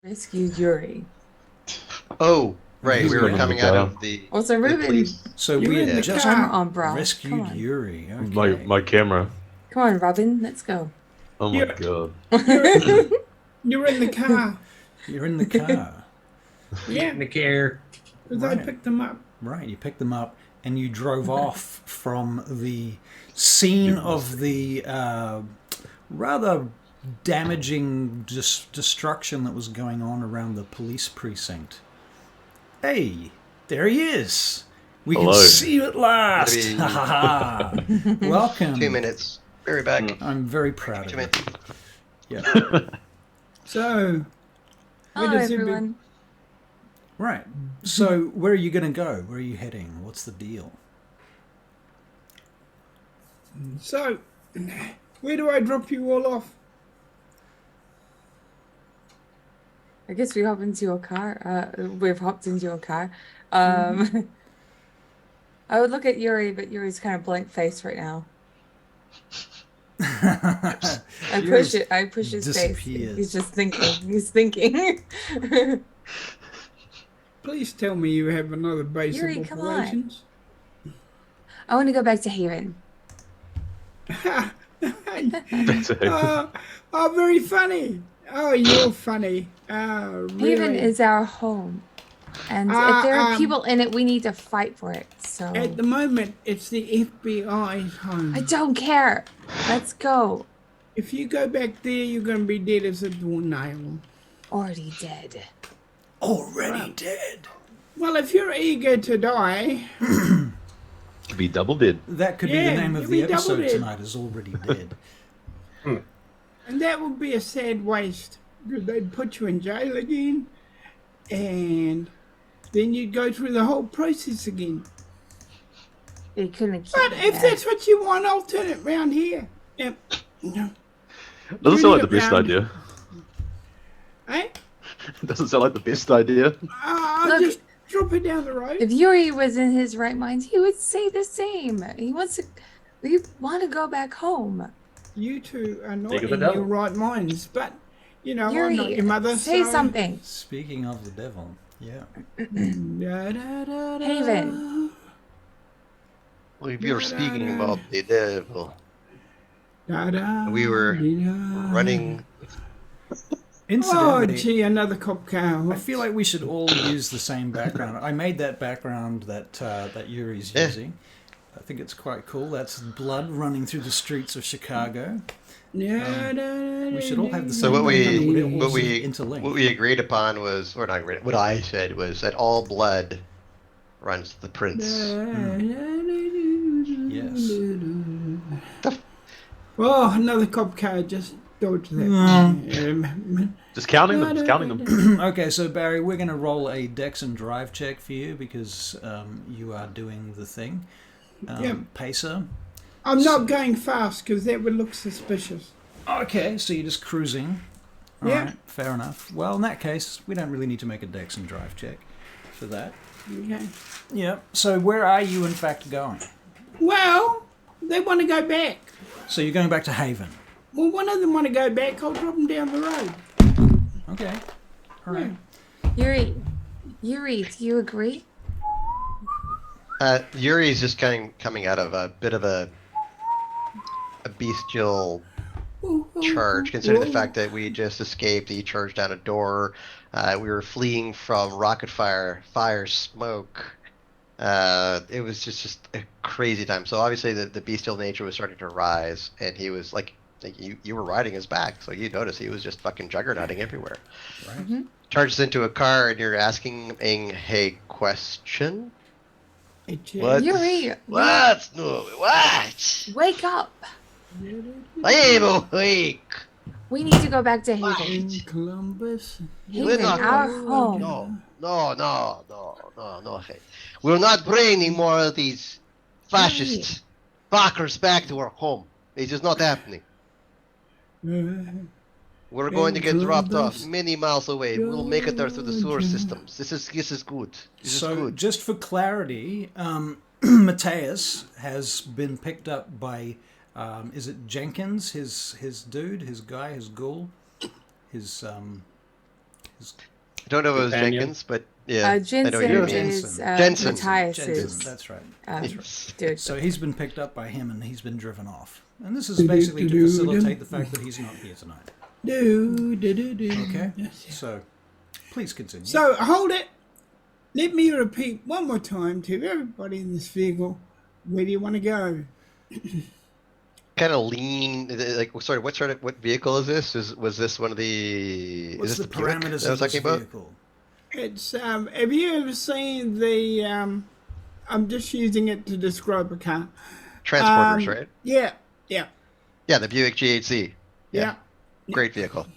rescued Yuri. Oh, right. He's We were in the coming out car. of the Also, the Ruben, police. So You're we in had the just come car. on, bro. rescued Come on. Yuri. Okay. My camera. Come on, Robin. Let's go. Oh my You're, god. you're in the car. You're in the car. Yeah, in the care. because I Right. picked them up. Right, you picked them up and you drove off from the scene of the rather damaging destruction that was going on around the police precinct. Hey, there he is. We Hello. can see you at last. Maybe- Ha ha ha. Welcome. 2 minutes. Be right back. I'm very proud of 2 you. minutes. Yeah. So, Hello, does it be- everyone. Right. So, where are you going to go? Where are you heading? What's the deal? so, where do I drop you all off? I guess we hop into your car. We've hopped into your car. I would look at Yuri, but Yuri's kind of blank faced right now. I push it. I push his face. disappears. He's just thinking. He's thinking. Please tell me you have another base Yuri, of come on. operations. I want to go back to Haven. That's it. Oh, very funny. Oh, you're funny. Really. Haven is our home, and if there are people in it, we need to fight for it. So At the moment, it's the FBI's home. I don't care. Let's go. If you go back there, you're going to be dead as a doornail. Already dead. Already dead. Well, if you're eager to die, Be double dead. That could be Yeah, the name of you'll the be double episode dead. tonight, is Already Dead. and that would be a sad waste, because they'd put you in jail again, and then you'd go through the whole process again. They couldn't keep But me if there. that's what you want, I'll turn it round here. Yep. No. Doesn't sound like the Turning it best round. idea. Eh? Doesn't sound like the best idea. I'll Look. just drop it down the road. If Yuri was in his right mind, he would say the same. He wants to. We want to go back home. You two are not Think of in the devil. your right minds, but, you know, Yuri, I'm not your mother, say so... something. Speaking of the devil, yeah. Da-da-da-da. Haven. Well, if you're speaking about the devil, Da-da, we were da-da. running. Oh, Incidentally, gee, another cop car. I feel like we should all use the same background. I made that background that Yuri's Yeah. using. I think it's quite cool. That's blood running through the streets of Chicago. We should all have the So same what background. Would it we all interlink? what we agreed upon was, or not agreed, what I said was that all blood runs to the prince. Yes. Oh, another cop car just dodged that. Just counting them. Just counting them. Okay, so Barry, we're going to roll a Dex and Drive check for you because you are doing the thing. Yep. Pacer. I'm not going fast because that would look suspicious. Okay, so you're just cruising. All Yeah. right, fair enough. Well, in that case, we don't really need to make a Dex and Drive check for that. Okay. Yeah. So where are you, in fact, going? Well, they want to go back. So you're going back to Haven. Well, one of them want to go back. I'll drop them down the road. Okay. All right. Yuri, do you agree? Yuri's just coming out of a bit of a bestial charge, considering the fact that we just escaped. He charged down a door. We were fleeing from rocket fire, smoke. It was just a crazy time. So obviously the bestial nature was starting to rise, and he was like you were riding his back, so you noticed he was just fucking juggernauting everywhere. Right. Mm-hmm. Charges into a car, and you're asking a question. What? Yuri, What? No, what? wake up. I am awake. We need to go back to Haven. In Columbus. We're Haven, not- our home. No. Okay. We're not bringing more of these fascist fuckers back to our home. It is not happening. We're going to get dropped off many miles away. We'll make it there through the sewer systems. This is good. This is So good. just for clarity, Mateus has been picked up by, is it Jenkins, his dude, his guy, his ghoul, his I don't know if it was Companion. Jenkins, but yeah, I know Jensen what you mean. is Jensen. Matthias's That's right. dude. So he's been picked up by him and he's been driven off. And this is basically to facilitate the fact that he's not here tonight. Okay? So, please continue. So, hold it. Let me repeat one more time to everybody in this vehicle. Where do you want to go? Kind of lean, like, sorry, what vehicle is this? Was this one of What's is this the Buick parameters that I of was this talking about? vehicle? It's, have you ever seen the, I'm just using it to describe a car. Transporters, right? Yeah. Yeah, the Buick GHC. Yeah. Great vehicle.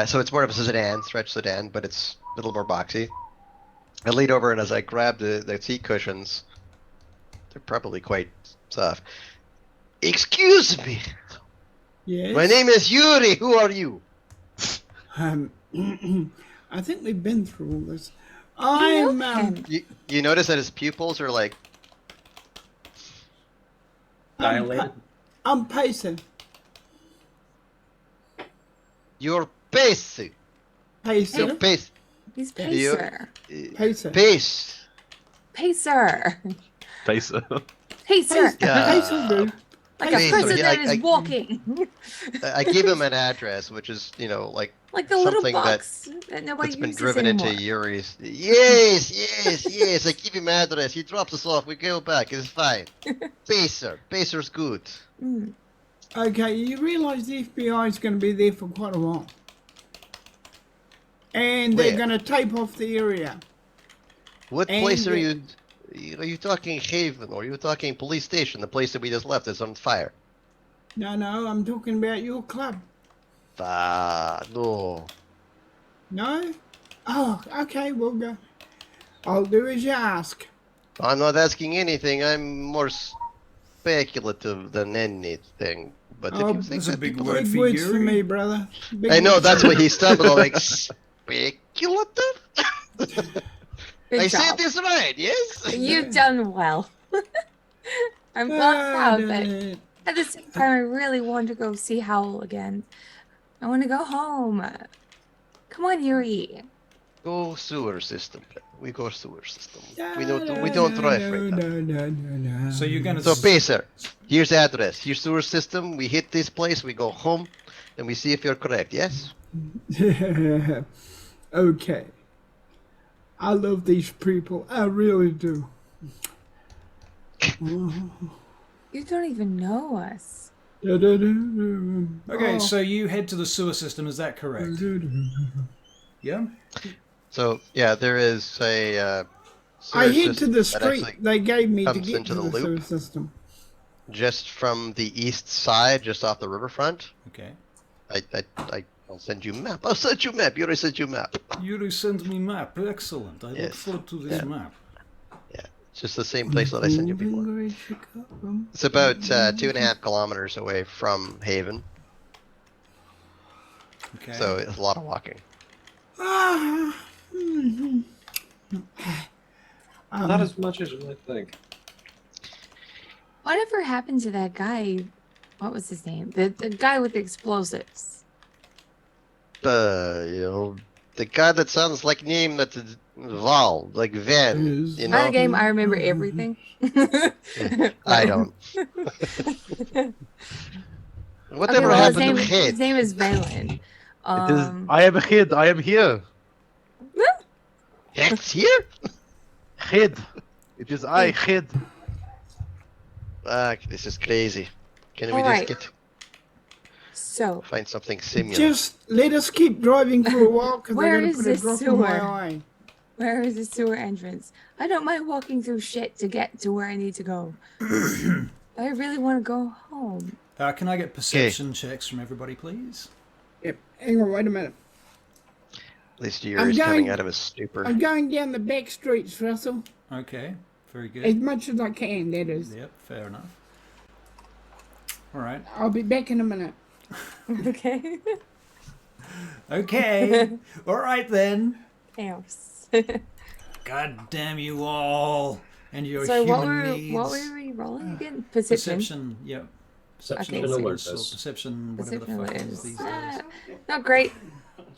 So it's more of a sedan, stretch sedan, but it's a little more boxy. I leaned over and as I grabbed the seat cushions, they're probably quite soft. Excuse me. Yes. My name is Yuri. Who are you? I think we've been through all this. I'm, You notice that his pupils are like Dilated. I'm Payson. you're Pace. Pacer. You're Pace. He's Pacer. Pacer. Pace. Pacer. Face. Pacer. Pacer, dude. Like Pacer. a person Yeah, that is walking. I gave him an address, which is, like Like the little something box that nobody that's been uses driven anymore. into Yuri's. Yes. I give him address. He drops us off. We go back. It's fine. Pacer. Pacer's good. Mm. Okay, you realise the FBI is going to be there for quite a while. And they're Where? going to tape off the area. What And place are the- you? Are you talking Haven or are you talking police station? The place that we just left is on fire. No, I'm talking about your club. No. No? Oh, okay, we'll go. I'll do as you ask. I'm not asking anything. I'm more speculative than anything. But if Oh, you think that's a that big people word. Big for words for Yuri? me, brother. Big I know words that's for what me. he stumbled on. Like speculative. Good I job. said this right, yes. You've done well. I'm not proud, but at the same time, I really want to go see Howl again. I want to go home. Come on, Yuri. Go sewer system. We go sewer system. We No, don't drive right now. No. So you're going to... So Pacer, here's the address. Here's sewer system. We hit this place. We go home, and we see if you're correct. Yes. Okay. I love these people. I really do. You don't even know us. Okay, so you head to the sewer system, is that correct? Yeah? So yeah, there is a. I sewer head to system the that street actually they gave me to comes get into to the the sewer loop. system. Just from the east side, just off the riverfront. Okay. I'll send you a map. I'll send you a map. You already sent you a map. Yuri sends me map. Excellent. I look Yes. forward to this map. It's just the same place that I sent you before. It's about 2.5 kilometers away from Haven, Okay. so it's a lot of walking. Not as much as you might think. Whatever happened to that guy? What was his name? The guy with the explosives. The guy that sounds like name that's Val, like Van. You Not a know, game. I remember everything. I don't. Okay, Whatever well, happened to his Head? name is Valen. It is, I am Head. I am here. Head's here? Head. It is I, Head. Fuck, this is crazy. Can we Alright. just So, find something similar? Just let us keep driving for a while because Where I'm going is to put a this drop in sewer? my eye. where is the sewer entrance? I don't mind walking through shit to get to where I need to go. I really want to go home. Can I get perception checks from everybody, please? Yep. Hang on, wait a minute. At least Yuri's coming out of his stupor. I'm going down the back streets, Russell. Okay, very good. As much as I can, that is. Yep, fair enough. All right. I'll be back in a minute. Okay. Okay. All right then. Else. God damn you all and your So human needs. what were we rolling again? Perception. Perception, yep. Perception Okay, and so- Or alertness. perception, whatever the fuck it is these days. Not great.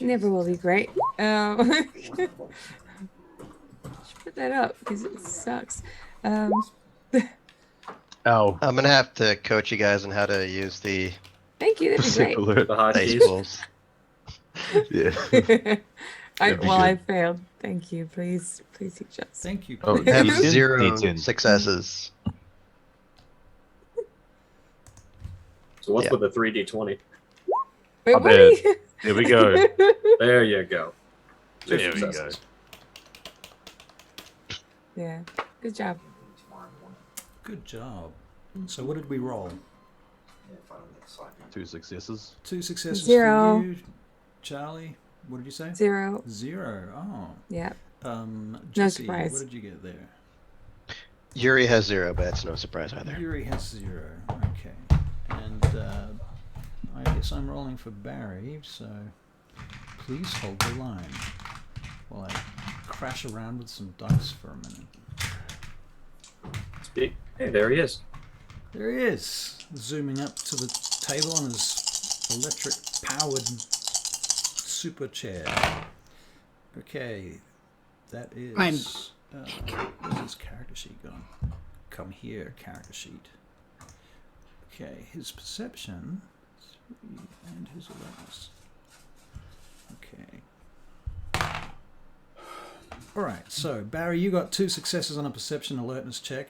Never will be great. Should put that up because it sucks. Ow. I'm gonna have to coach you guys on how to use the Thank you. That'd be Zip great. alert. The dice hotkeys. pools. Yeah. That'd be I good. failed. Thank you. Please teach us. Thank you. Oh, Have D10? 0 D10. successes. So what's Yeah. with the 3d20? Wait, I'm what? in. Here we go. There you go. Two There we go. successes. Yeah. Good job. Good job. So what did we roll? 2 successes. 2 successes 0. for you, Charlie. What did you say? 0. 0. Oh. Yeah. Jesse, surprise. what did you get there? Yuri has 0, but it's no surprise either. Yuri has 0. Okay. And I guess I'm rolling for Barry, so please hold the line while I crash around with some dice for a minute. Speak. Hey, there he is. There he is, zooming up to the table on his electric-powered super chair. Okay, that is... where's his character sheet gone? Come here, character sheet. Okay, his perception, 3, and his awareness. Okay. Alright, so Barry, you got 2 successes on a perception alertness check.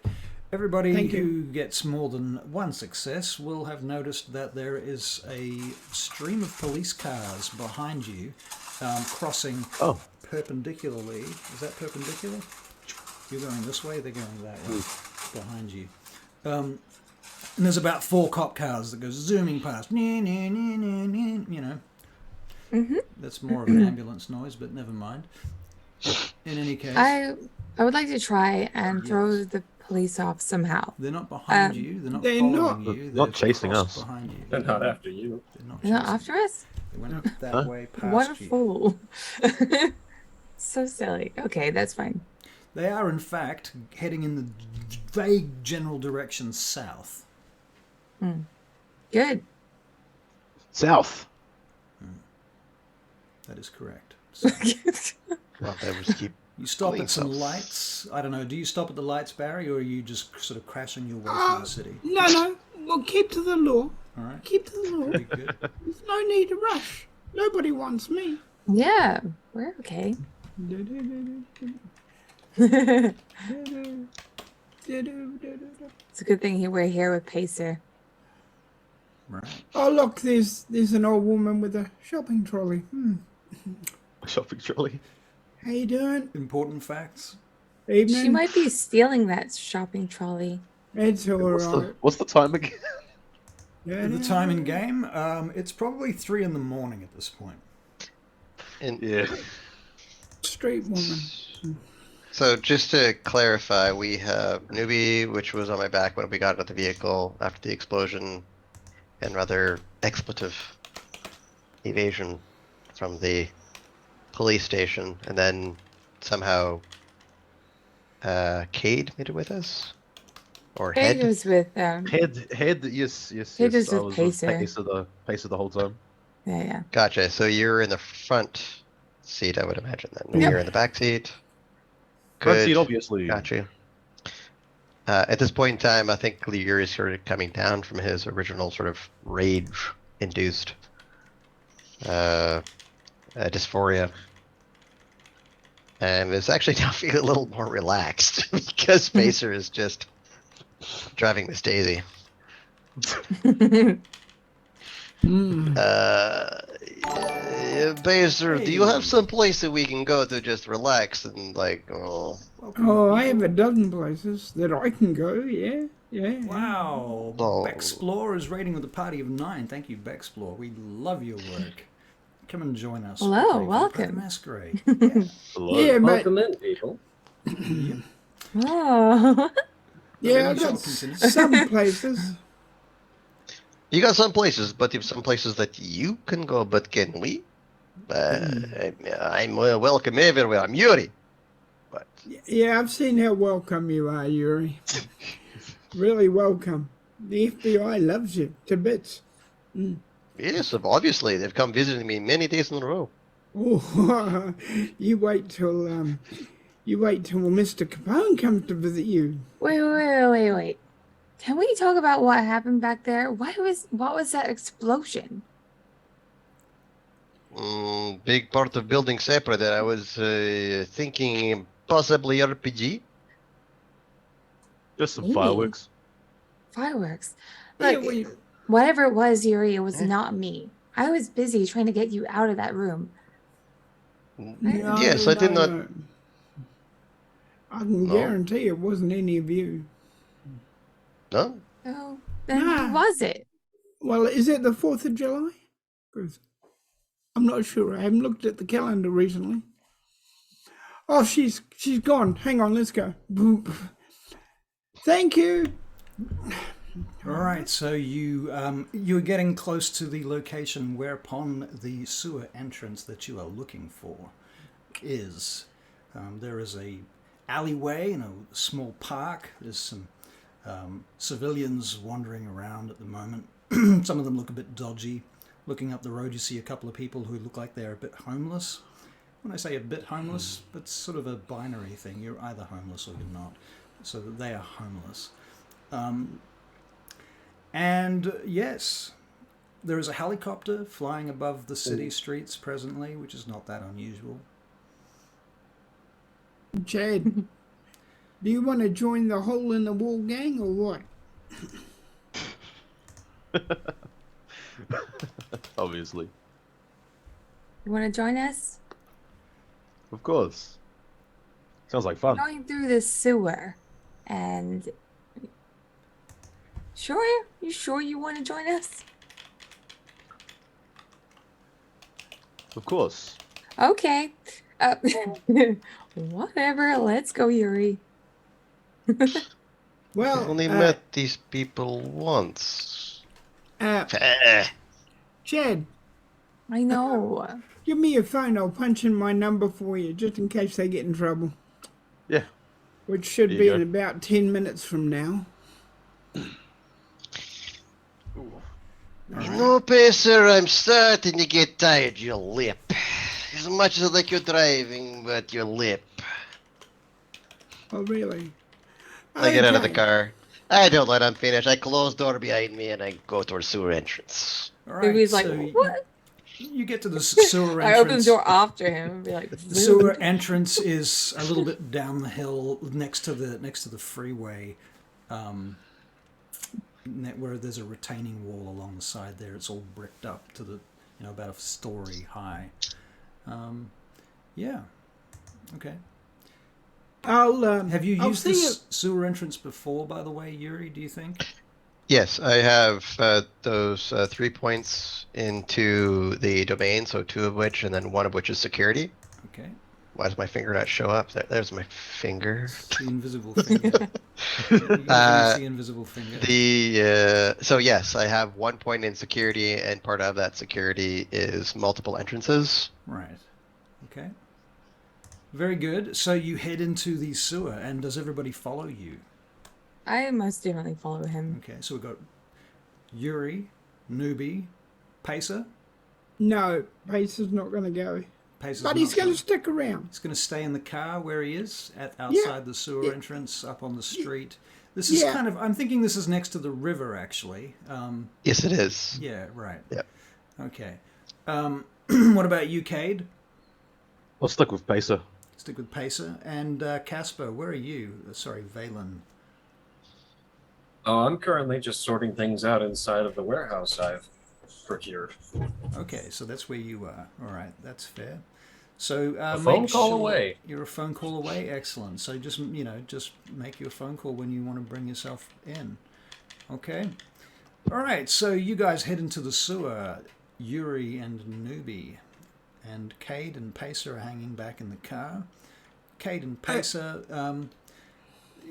Everybody Thank you. who gets more than 1 success will have noticed that there is a stream of police cars behind you, crossing Oh. perpendicularly. Is that perpendicular? You're going this way, they're going that way, behind you. And there's about 4 cop cars that go zooming past. You know. That's more of an ambulance noise, but never mind. In any case, I would like to try and throw Yes. the police off somehow. they're not behind you. They're not They're following not. you. Not They've chasing crossed us. behind you. They're not after you. They're not They're not chasing. after us? They went that Huh? way past What a you. fool. So silly. Okay, that's fine. They are, in fact, heading in the vague general direction south. Good. South. That is correct. So Well, they just keep. you stop Going at some south. lights. I don't know. Do you stop at the lights, Barry, or are you just sort of crashing your way through the city? No. We'll keep to the law. All right. Keep to the law. Very good. There's no need to rush. Nobody wants me. Yeah, we're okay. It's a good thing we're here with Pacer. Right. Oh look, there's an old woman with a shopping trolley. Shopping trolley. How you doing? Important facts. Evening. She might be stealing that shopping trolley. It's all right. What's the time again? The time in game, it's probably 3 in the morning at this point. And Yeah. Street woman. so, just to clarify, we have Newbie, which was on my back when we got out of the vehicle after the explosion, and rather expletive evasion from the police station, and then somehow Cade made it with us, or It Head. was with Head. Yes. Head is I with was Pacer. Pacer the whole time. yeah. Gotcha. So you're in the front seat, I would imagine. Then Yep. you're in the back seat. Front Good. seat, obviously. Gotcha. At this point in time, I think Yuri is sort of coming down from his original sort of rage-induced dysphoria, and is actually now feeling a little more relaxed because Pacer is just driving Miss Daisy. Pacer, do you have some place that we can go to just relax and Oh, I have a dozen places that I can go. Yeah. Wow. Oh. Bexplore is rating with a party of 9. Thank you, Bexplore. We love your work. Come and join us. Hello, Okay, for welcome. Masquerade. Yeah. Hello. Yeah, but Welcome in, people. Oh. yeah, Any I've got shopping centers? some places. You got some places, but you have some places that you can go, but can we? I'm welcome everywhere. I'm Yuri. But Yeah, I've seen how welcome you are, Yuri. Really welcome. The FBI loves you to bits. yes, obviously they've come visiting me many days in a row. Oh, you wait till Mr. Capone comes to visit you. Wait. Can we talk about what happened back there? What was that explosion? Big part of building separate that I was thinking possibly RPG. Just some Maybe. fireworks. Fireworks. Yeah, Look, whatever it was, Yuri, it was Yeah. not me. I was busy trying to get you out of that room. Yes, I did not. No. I can No? guarantee it wasn't any of you. No? So then Nah. who was it? Well, is it the 4th of July? 'Cause I'm not sure. I haven't looked at the calendar recently. Oh, she's gone. Hang on, let's go. Boom. Thank you. All right, so you're getting close to the location whereupon the sewer entrance that you are looking for is. There is a alleyway and a small park. There's some civilians wandering around at the moment. Some of them look a bit dodgy. Looking up the road, you see a couple of people who look like they're a bit homeless. When I say a bit homeless, it's sort of a binary thing. You're either homeless or you're not. So that they are homeless. And yes, there is a helicopter flying above the city streets presently, which is not that unusual. Chad, do you want to join the hole in the wall gang or what? Obviously. You want to join us? Of course. Sounds like fun. Going through the sewer, and you sure you want to join us? Of course. Okay. Whatever. Let's go, Yuri. Well, I only met these people once. Chad, I know. give me your phone. I'll punch in my number for you, just in case they get in trouble. Yeah. Which should There be you in go. about 10 minutes from now. No, Pacer, I'm starting to get tired, your lip. As much as I like your driving, but your lip. Oh, really? I get out of the Okay. car. I don't let him finish. I close the door behind me and I go towards sewer entrance. All right, Yubi's like, so what? you get to the sewer I open the entrance. door after him and be like, The sewer entrance is a little bit down the hill next to the freeway, where there's a retaining wall along the side there. It's all bricked up to about a story high. Yeah. Okay. Have you I'll used see this sewer entrance before, by the way, Yuri? Do you think? Yes, I have those 3 points into the domain, so 2 of which, and then 1 of which is security. Okay. Why does my finger not show up? There's my finger. It's the invisible finger. You can see invisible finger. So yes, I have 1 point in security, and part of that security is multiple entrances. Right. Okay. Very good. So you head into the sewer, and does everybody follow you? I most definitely follow him. Okay, so we've got Yuri, Newbie, Pacer. No, Pacer's not going to go. Pacer's But he's not going to stick around. He's going to stay in the car where he is, outside the sewer entrance, up on the street. This is kind of, I'm thinking this is next to the river, actually. Yes, it is. Yeah, right. Yep. Okay. What about you, Cade? I'll stick with Pacer. Stick with Pacer. And Casper, where are you? Sorry, Valen. Oh, I'm currently just sorting things out inside of the warehouse I've procured. Okay, so that's where you are. All right, that's fair. So A phone make call sure away. You're a phone call away. Excellent. So just make your phone call when you want to bring yourself in. Okay. All right. So you guys head into the sewer. Yuri and Newbie, and Cade and Pacer are hanging back in the car. Cade and Pacer.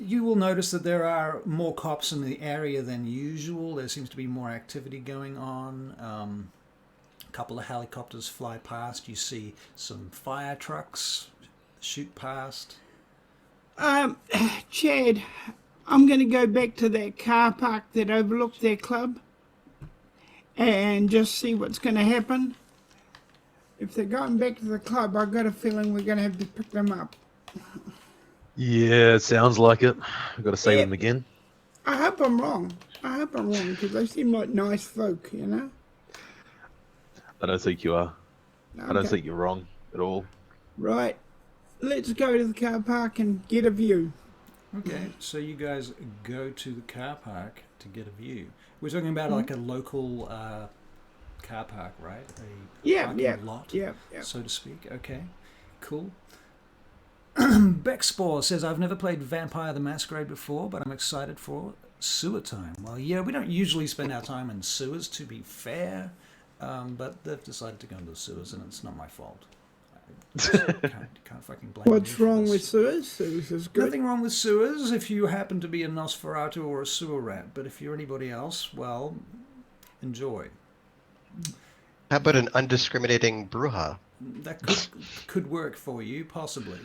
You will notice that there are more cops in the area than usual. There seems to be more activity going on. A couple of helicopters fly past. You see some fire trucks shoot past. Chad, I'm going to go back to that car park that overlooked their club and just see what's going to happen. if they're going back to the club, I got a feeling we're gonna have to pick them up. Yeah, it sounds like it. I've got to save Yeah. them again. I hope I'm wrong. Because they seem like nice folk, you know. I don't think you are. I don't Okay. think you're wrong at all. Right. Let's go to the car park and get a view. Okay, so you guys go to the car park to get a view. We're talking about like a local car park, right? A parking lot, Yeah. so to speak. Okay, cool. Bexpore says, I've never played Vampire the Masquerade before, but I'm excited for sewer time. Well, yeah, we don't usually spend our time in sewers, to be fair, but they've decided to go into the sewers, and it's not my fault. Can't fucking blame What's me for wrong this. with sewers? Sewers is good. Nothing wrong with sewers if you happen to be a Nosferatu or a sewer rat, but if you're anybody else, well, enjoy. How about an undiscriminating Bruja? That could work for you, possibly.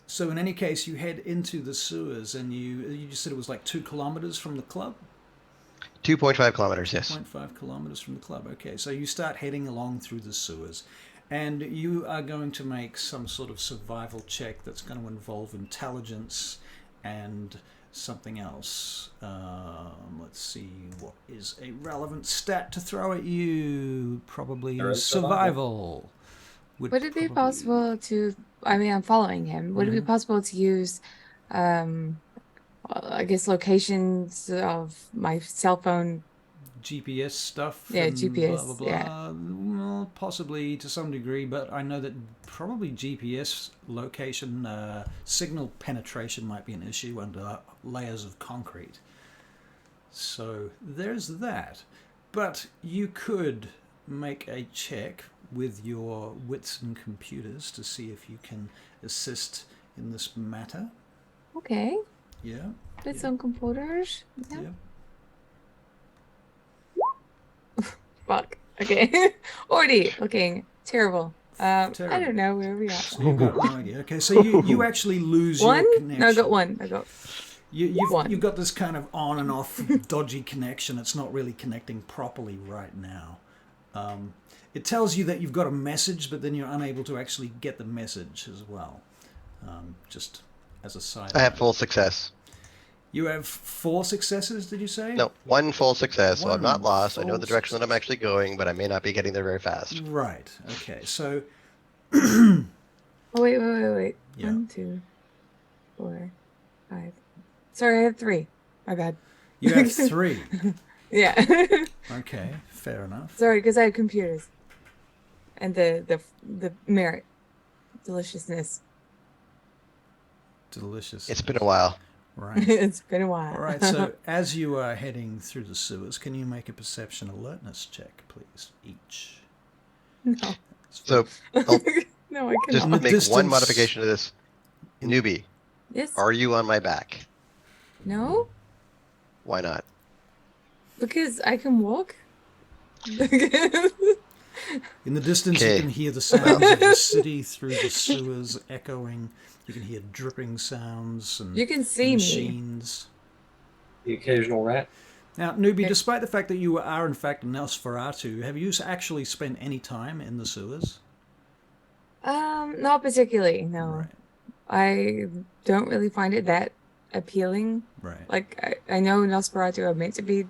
So in any case, you head into the sewers, and you just said it was like 2 kilometers from the club? 2.5 kilometers, yes. 2.5 kilometers from the club. Okay, so you start heading along through the sewers, and you are going to make some sort of survival check that's going to involve intelligence and something else. Let's see, what is a relevant stat to throw at you? Probably There is survival. Would it be possible to, I mean, I'm following him. Would it be possible to use, well, I guess, locations of my cell phone? GPS stuff? Yeah, and GPS, blah, blah, blah. yeah. Well, possibly to some degree, but I know that probably GPS location signal penetration might be an issue under layers of concrete. So there's that. But you could make a check with your wits and computers to see if you can assist in this matter. Okay, Yeah. with some computers. Yeah. Fuck. Okay. Already looking terrible. I don't know where we are. So you've got no idea. Okay, so you actually lose One? your connection. No, I got one. I got one. You've got this kind of on and off dodgy connection. It's not really connecting properly right now. It tells you that you've got a message, but then you're unable to actually get the message as well. Just as a side I have note. full success. You have 4 successes, did you say? No, 1 full success, so I'm not One lost. I know full the direction that I'm actually going, but I may not be getting there very fast. Right. Okay. So. Oh, wait. Yeah. 1, 2, 4, 5. Sorry, I have 3. My bad. You have 3. Yeah. Okay. Fair enough. Sorry, because I have computers. And the merit. Deliciousness. Delicious. It's been a while. Right. It's been a while. All right, so as you are heading through the sewers, can you make a perception alertness check, please, each? No. So I'll No, I just cannot. the make distance- one modification to this. Newbie, Yes. are you on my back? No? Why not? Because I can walk. In the distance, you Okay. can hear the sounds of the city through the sewers echoing. You can hear dripping sounds and You can see me. machines. The occasional rat. Now, Newbie, Okay. despite the fact that you are in fact Nosferatu, have you actually spent any time in the sewers? Not particularly, no. Right, I don't really find it that appealing. right. Like, I know Nosferatu are meant to be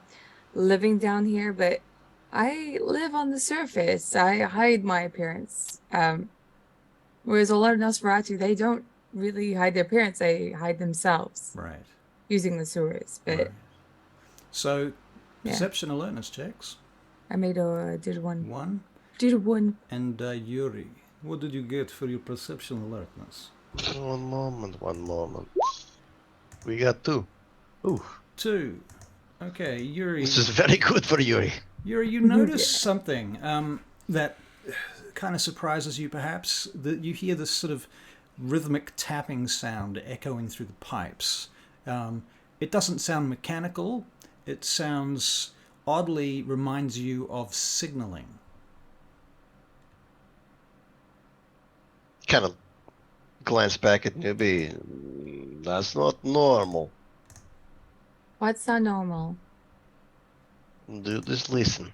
living down here, but I live on the surface. I hide my appearance. Whereas a lot of Nosferatu, they don't really hide their appearance. They hide themselves Right. using the sewers. But right. So, yeah. perception alertness checks. I did one. 1. Did one. And Yuri, what did you get for your perception alertness? One moment. We got 2. Ooh. 2. Okay, Yuri. This is very good for Yuri. Yuri, you notice something that kind of surprises you, perhaps. That you hear this sort of rhythmic tapping sound echoing through the pipes. It doesn't sound mechanical. It sounds oddly reminds you of signaling. Kind of glance back at Newbie. That's not normal. What's not normal? Do this, listen.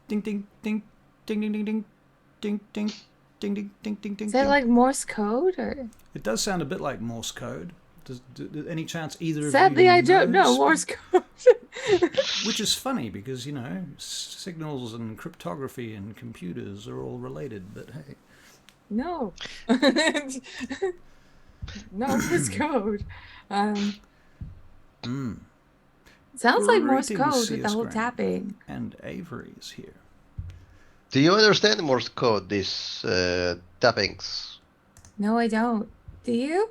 Ding, ding, ding, ding, ding, ding, ding. ding, ding, ding, ding, ding, ding, ding. Is that ding. like Morse code or? It does sound a bit like Morse code. Any chance either of Sadly, you I don't know knows- Morse code. Which is funny because, you know, signals and cryptography and computers are all related, but hey. No. No Morse code. Sounds like Morse Greetings, code with the whole CS tapping. And Avery is here. Do you understand Morse code, these tappings? No, I don't. Do you?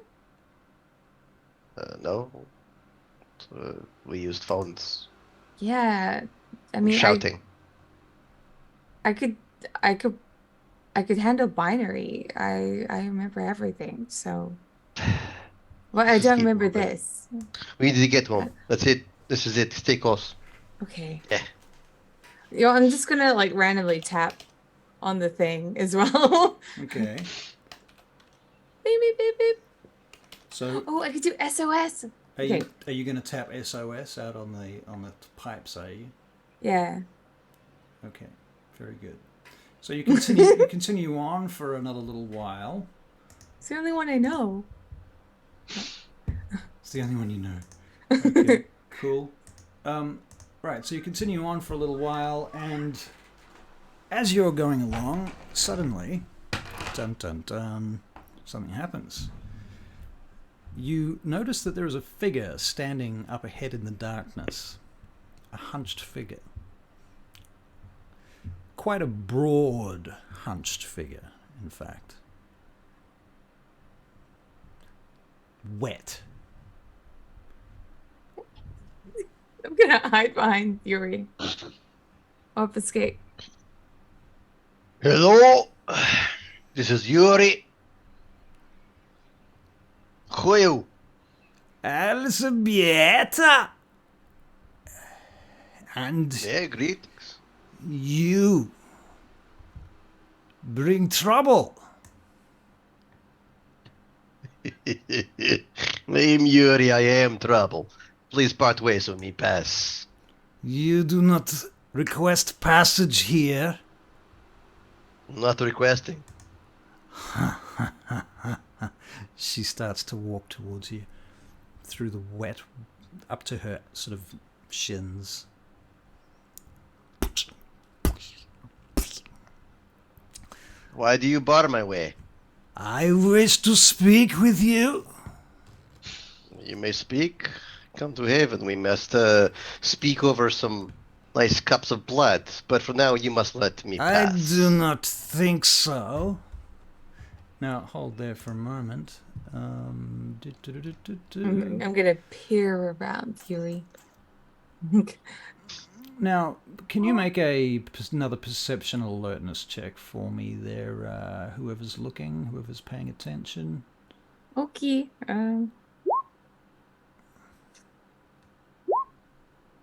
No. We used phones. Yeah. I mean, Shouting. I could handle binary. I remember everything. So, well, I Just don't keep remember moving. this. We need to get home. That's it. This is it. Stay close. Okay. Yeah. You know, I'm just gonna like randomly tap on the thing as well. Okay. Beep beep beep beep. So Oh, I could do SOS. are Okay. you going to tap SOS out on the pipes, are you? Yeah. Okay. Very good. So you continue on for another little while. It's the only one I know. It's the only one you know. Okay. Cool. Right, so you continue on for a little while, and as you're going along, suddenly, dun dun dun, something happens. You notice that there is a figure standing up ahead in the darkness. A hunched figure. Quite a broad, hunched figure, in fact. Wet. I'm gonna hide behind Yuri. Obfuscate. Hello. This is Yuri. Who are you? Elżbieta! And Yeah, greetings. you bring trouble. I'm Yuri, I am trouble. Please part ways with me, pass. You do not request passage here. Not requesting. She starts to walk towards you through the wet, up to her sort of shins. Why do you bar my way? I wish to speak with you. You may speak. Come to heaven. We must speak over some nice cups of blood. But for now, you must let me I pass. do not think so. Now, hold there for a moment. I'm gonna peer around Yuri. Now, can you make another perception alertness check for me there, whoever's looking, whoever's paying attention? Okay.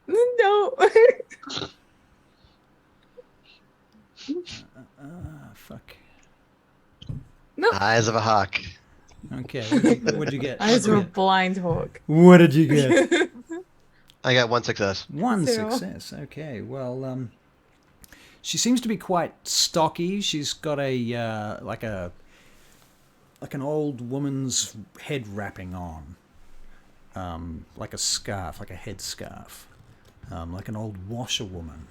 No. Fuck. Eyes of a hawk. Okay, what'd you get? Eyes of a blind hawk. What did you get? I got one success. One 0. success. Okay, well, she seems to be quite stocky. She's got a like an old woman's head wrapping on, like a scarf, like a head scarf, like an old washerwoman,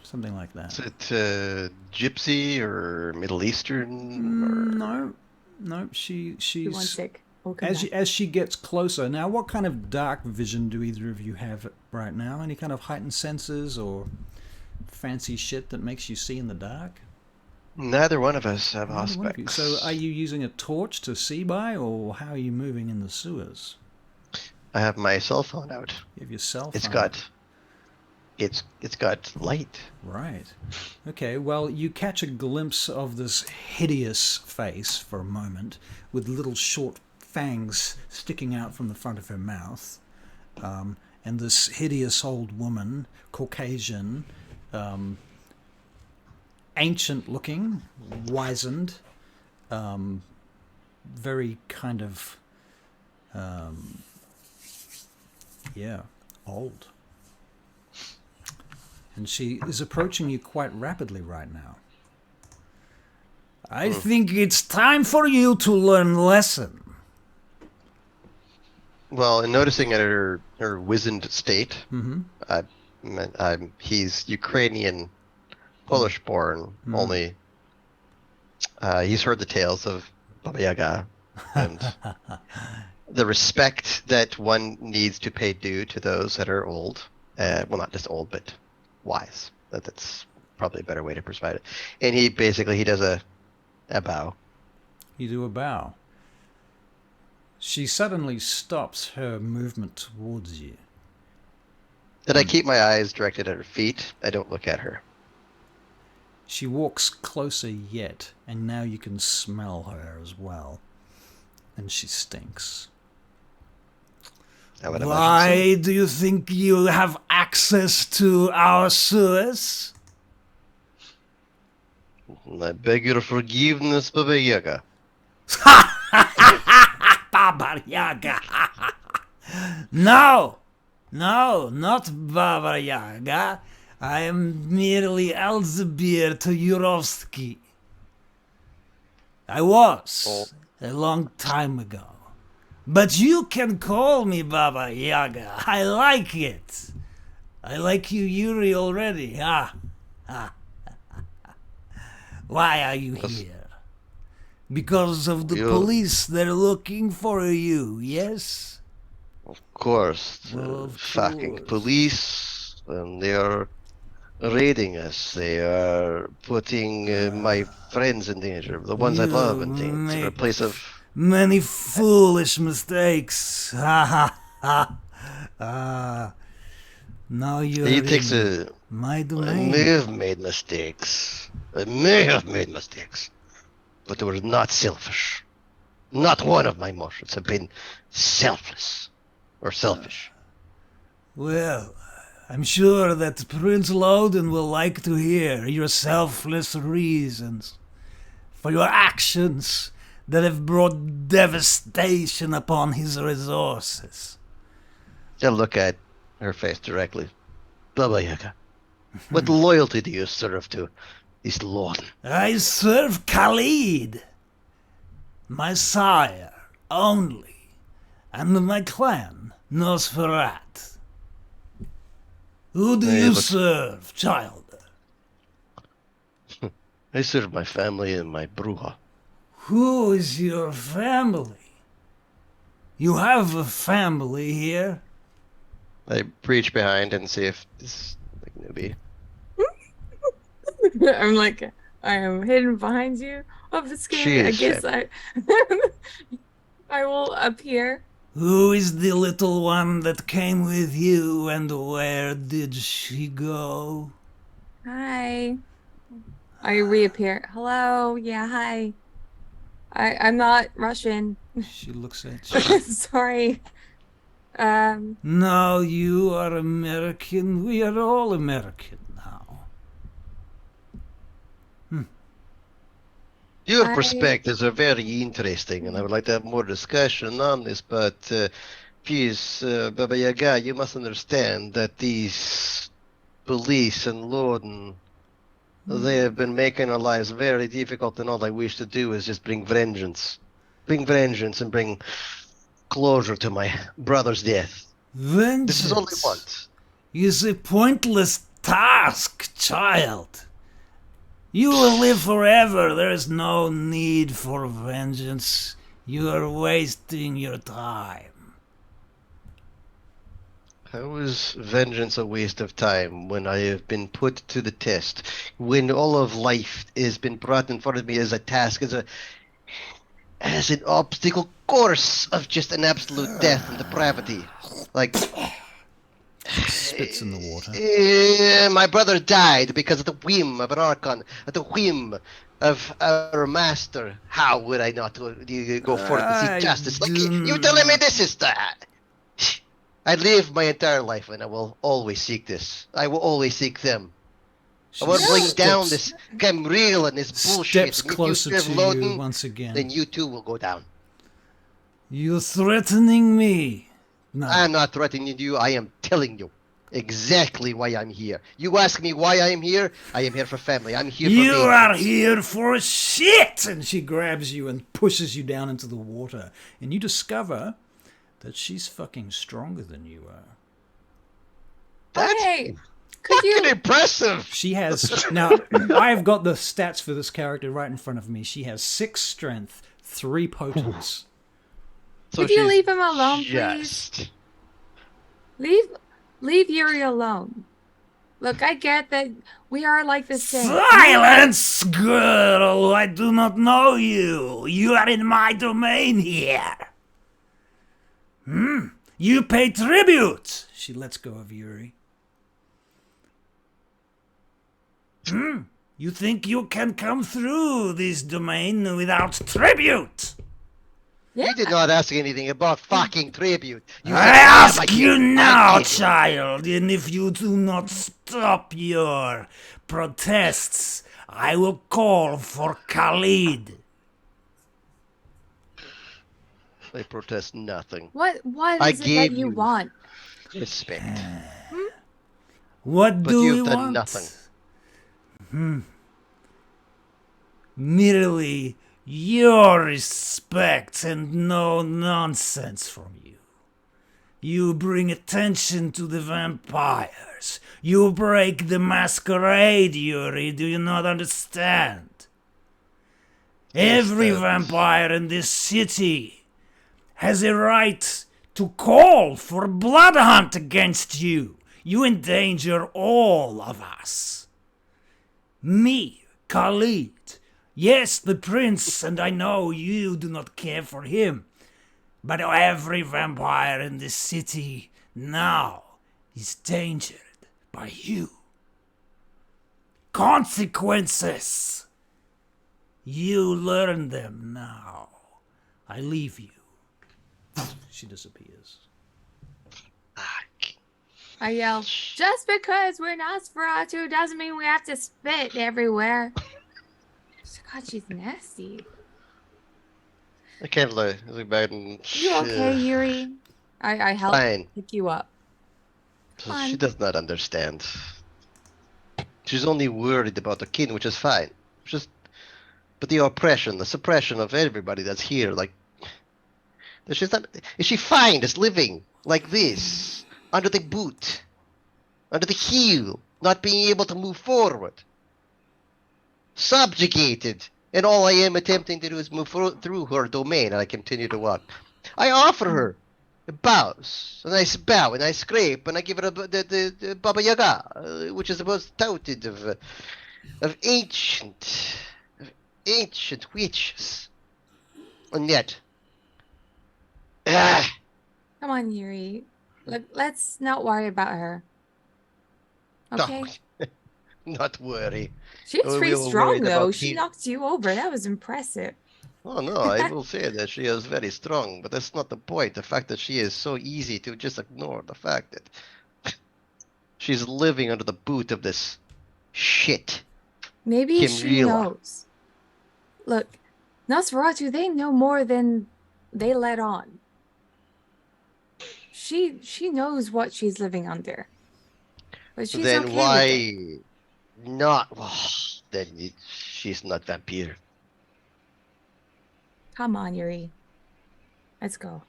something like that. Is it gypsy or Middle Eastern? Or... No, she's One sick. We'll come as back. as she gets closer. Now, what kind of dark vision do either of you have right now? Any kind of heightened senses or fancy shit that makes you see in the dark? Neither one of us have Neither one of you. aspects. So, are you using a torch to see by, or how are you moving in the sewers? I have my cell phone out. You have your cell phone. It's got light. Right. Okay, well, you catch a glimpse of this hideous face for a moment, with little short fangs sticking out from the front of her mouth. And this hideous old woman, Caucasian, ancient looking, wizened, very kind of, old. And she is approaching you quite rapidly right now. I think it's time for you to learn lesson. Well, in noticing at her wizened state, Mm-hmm. he's Ukrainian, Polish-born. Only he's heard the tales of Baba Yaga and the respect that one needs to pay due to those that are old. Well, not just old, but wise. That's probably a better way to prescribe it. And he does a bow. You do a bow. She suddenly stops her movement towards you. Did I keep my eyes directed at her feet? I don't look at her. She walks closer yet, and now you can smell her as well. And she stinks. I would imagine Why do you think you have access to our sewers? so. I beg your forgiveness, Baba Yaga. Baba Yaga! No! No, not Baba Yaga. I am merely Elzebir to Yurovsky. I was, a long time ago. But you can call me Baba Yaga. I like it. I like you, Yuri, already. Why are you here? Because of the police, they're looking for you, yes? Of course. Well, of fucking course. police. And they are raiding us. They are putting my friends in danger. The ones I love in danger. A place of... Many foolish mistakes. Ha ha ha. Now you're He takes in a... my I domain. may have made mistakes. I may have made mistakes. But they were not selfish. Not one of my emotions have been selfless. Or selfish. Well, I'm sure that Prince Loden will like to hear your selfless reasons for your actions that have brought devastation upon his resources. I'll look at her face directly. Baba Yaga, what loyalty do you serve to this lord? I serve Khalid, my sire only, and my clan, Nosferat. Who do Hey, you look- serve, child? I serve my family and my bruja. Who is your family? You have a family here? I reach behind and see if this like newbie. I'm like, I am hidden behind you, obfuscated. I Jeez. guess I will appear. Who is the little one that came with you, and where did she go? Hi. I reappear. Hello. Yeah. Hi. I'm not Russian. She looks at you. Sorry. No, you are American. We are all American now. Your I- perspectives are very interesting, and I would like to have more discussion on this, but please, Baba Yaga, you must understand that these police and Lorden, they have been making our lives very difficult, and all I wish to do is just bring vengeance. Bring vengeance and bring closure to my brother's death. Vengeance This is all I want. is a pointless task, child. You will live forever. There is no need for vengeance. You are wasting your time. How is vengeance a waste of time when I have been put to the test? When all of life has been brought in front of me as a task, as an obstacle course of just an absolute death and depravity. Like, Spits in the water. my brother died because of the whim of an Archon, at the whim of our master. How would I not go forth to I seek justice? Like, do you telling me not- this is that? I live my entire life and I will always seek this. I will always seek them. I will bring down this Gamriel and this bullshit. Steps And if closer you to serve you Loden, once again. then you too will go down. You're threatening me. No. I am not threatening you, I am telling you. Exactly why I'm here. You ask me why I am here? I am here for family. I'm here for You are vengeance. here for shit! And she grabs you and pushes you down into the water. And you discover that she's fucking stronger than you are. That's Hey, could fucking you? impressive. She has... Now, I've got the stats for this character right in front of me. She has 6 strength, 3 potence. So Could you she's leave him alone, please? just... Leave Yuri alone. Look, I get that we are like the same. Silence, girl! I do not know you. You are in my domain here. You pay tribute. She lets go of Yuri. You think you can come through this domain without tribute? You did not ask anything about fucking tribute. You said, I "Why am ask here?" you now, I did. child, and if you do not stop your protests, I will call for Khalid. I protest nothing. What I is it that gave you you- want? Respect. What But do you've you done want? nothing. Merely your respect and no nonsense from you. You bring attention to the vampires. You break the masquerade, Yuri. Do you not understand? Every vampire in this city has a right to call for a blood hunt against you. You endanger all of us. Me, Khalid. Yes, the prince, and I know you do not care for him. But every vampire in this city now is endangered by you. Consequences! You learn them now. I leave you. She disappears. Fuck. I yell, just because we're Nosferatu doesn't mean we have to spit everywhere. God, she's nasty. I can't look back and... You okay, Yuri? I help Fine. pick you up. So Fine. she does not understand. She's only worried about the king, which is fine. But the oppression, the suppression of everybody that's here, like... She's not... Is she fine just living like this? Under the boot? Under the heel? Not being able to move forward? Subjugated, and all I am attempting to do is move through her domain, and I continue to walk. I offer her bows, a nice bow, and I scrape, and I give her the Baba Yaga, which is the most touted of ancient witches, and yet, Come on, Yuri. Let's not worry about her. Okay? not worry. She's We pretty were strong, worried though. about She him. knocked you over. That was impressive. Oh no, I will say that she is very strong, but that's not the point. The fact that she is so easy to just ignore the fact that she's living under the boot of this shit. Maybe she Kimrila. knows. Look, Nosferatu, they know more than they let on. She knows what she's living under. But she's Then okay why with it. not? Then she's not vampire. Come on, Yuri. Let's go.